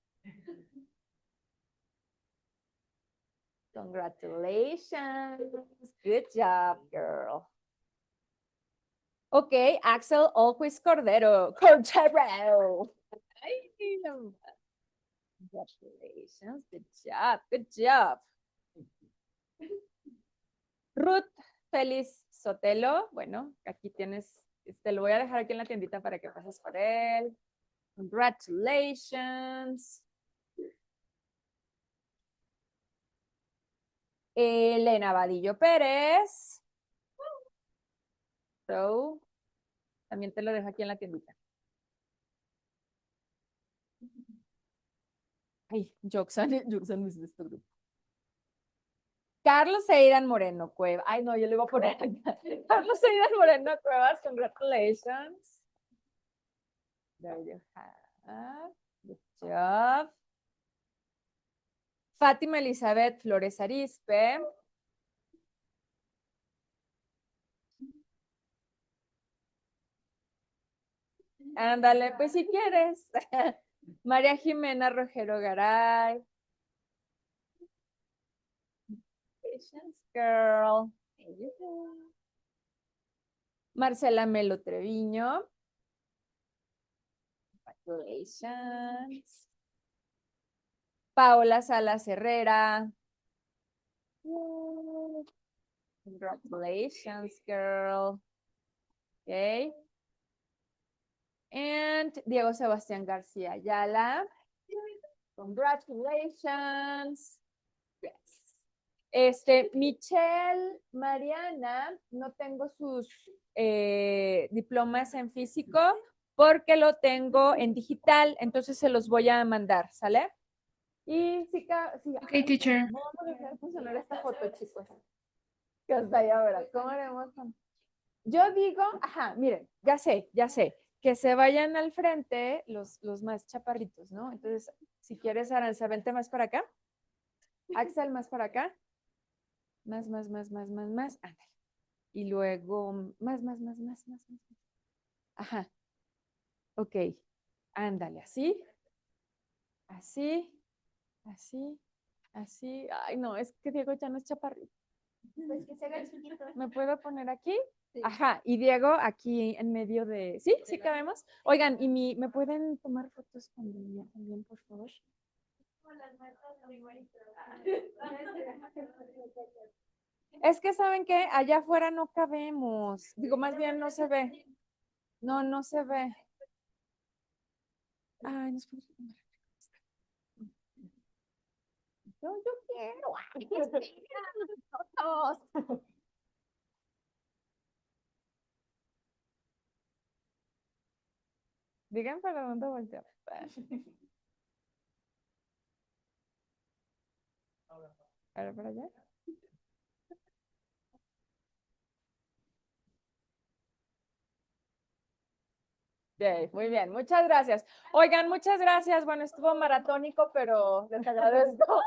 Congratulations. Good job, girl. Ok, Axel Alquist Cordero. Cordero. Congratulations. Good job. Good job. Ruth Félix Sotelo. Bueno, aquí tienes, lo voy a dejar aquí en la tiendita para que pases por él. Congratulations. Elena Vadillo Pérez. So, también te lo dejo aquí en la tiendita. Ay, Joxan es de este grupo. Carlos Eidan Moreno Cuevas. Ay, no, yo le voy a poner acá. Carlos Eidan Moreno Cuevas, congratulations. There you have. Good job. Fátima Elizabeth Flores Arispe. Ándale, pues si quieres. María Jimena Rogero Garay. Patience girl. Marcela Melo Treviño. Congratulations. Paola Salas Herrera. Congratulations, girl. Okay. And Diego Sebastián García Ayala. Congratulations. Yes. Michelle Mariana, no tengo sus diplomas en físico porque lo tengo en digital, entonces se los voy a mandar, ¿sale? Y sí, Okay, teacher. vamos a hacer funcionar esta foto, chicos. Que hasta ahí ahora, ¿cómo haremos? Yo digo, ajá, miren, ya sé, que se vayan al frente los más chaparritos, ¿no? Entonces, si quieres, Aranza, vente más para acá. Axel, más para acá. Más. Ándale. Y luego, más. Ajá. Ok. Ándale, así. Así. Ay, no, es que Diego ya no es chaparrito. Pues que se haga chiquito. ¿Me puedo poner aquí? Sí. Ajá, y Diego aquí en medio de... ¿Sí? ¿Sí cabemos? Oigan, ¿y me pueden tomar fotos con Diego también, por favor? Es que, ¿saben qué? Allá afuera no cabemos. Digo, más bien no se ve. No se ve. Ay, nos podemos tomar. Yo quiero. Todos. Digan para dónde volteo. Ahora para allá. Yay, muy bien, muchas gracias. Oigan, muchas gracias. Bueno, estuvo maratónico, pero les agradezco.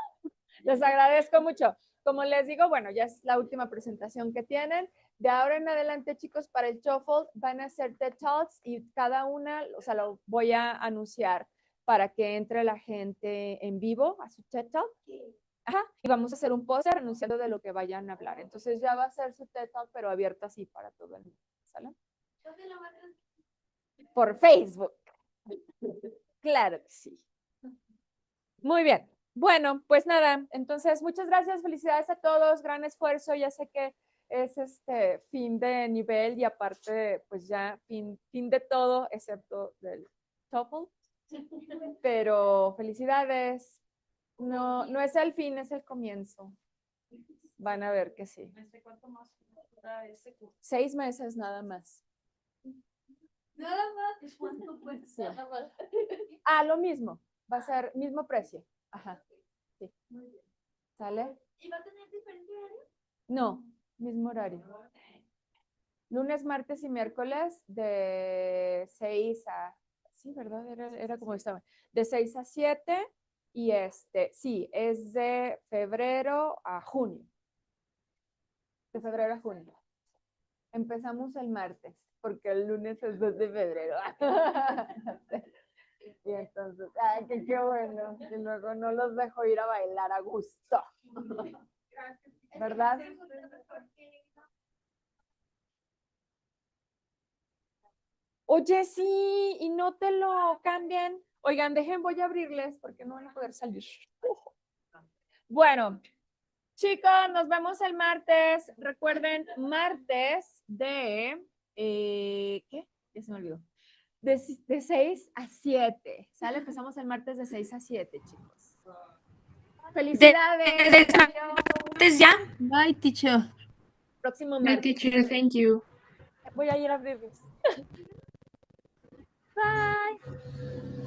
Les agradezco mucho. Como les digo, bueno, ya es la última presentación que tienen. De ahora en adelante, chicos, para el TOEFL van a hacer TED Talks y cada una, o sea, lo voy a anunciar para que entre la gente en vivo a su TED Talk. Ajá, y vamos a hacer un póster anunciando de lo que vayan a hablar. Entonces ya va a ser su TED Talk, pero abierto así para todo el mundo. ¿Sale? Por Facebook. Claro que sí. Muy bien. Bueno, pues nada, entonces muchas gracias, felicidades a todos, gran esfuerzo, ya sé que es fin de nivel y aparte pues ya fin de todo excepto del TOEFL, pero felicidades, no es el fin, es el comienzo, van a ver que sí. ¿Cuánto más? 6 meses nada más. Nada más. ¿Cuánto pues? Sí. Ah, lo mismo, va a ser mismo precio. Ajá. Sí. ¿Sale? ¿Y va a tener diferente horario? No, mismo horario. Lunes, martes y miércoles de 6 a... Sí, ¿verdad? Era como estaba. De 6 a 7 y sí, es de febrero a junio. De febrero a junio. Empezamos el martes, porque el lunes es 2 de febrero. Y entonces, ay, qué bueno. Y luego no los dejo ir a bailar a gusto. ¿Verdad? Oye, sí, y no te lo cambian. Oigan, voy a abrirles porque no van a poder salir. Bueno, chicos, nos vemos el martes. Recuerden, martes de, ¿qué? Ya se me olvidó. De 6 a 7. ¿Sale? Empezamos el martes de 6 a 7, chicos. Felicidades. Antes ya. Bye, teacher. Próximo Bye, martes. teacher. Thank you. Voy a ir a abrirles. Bye.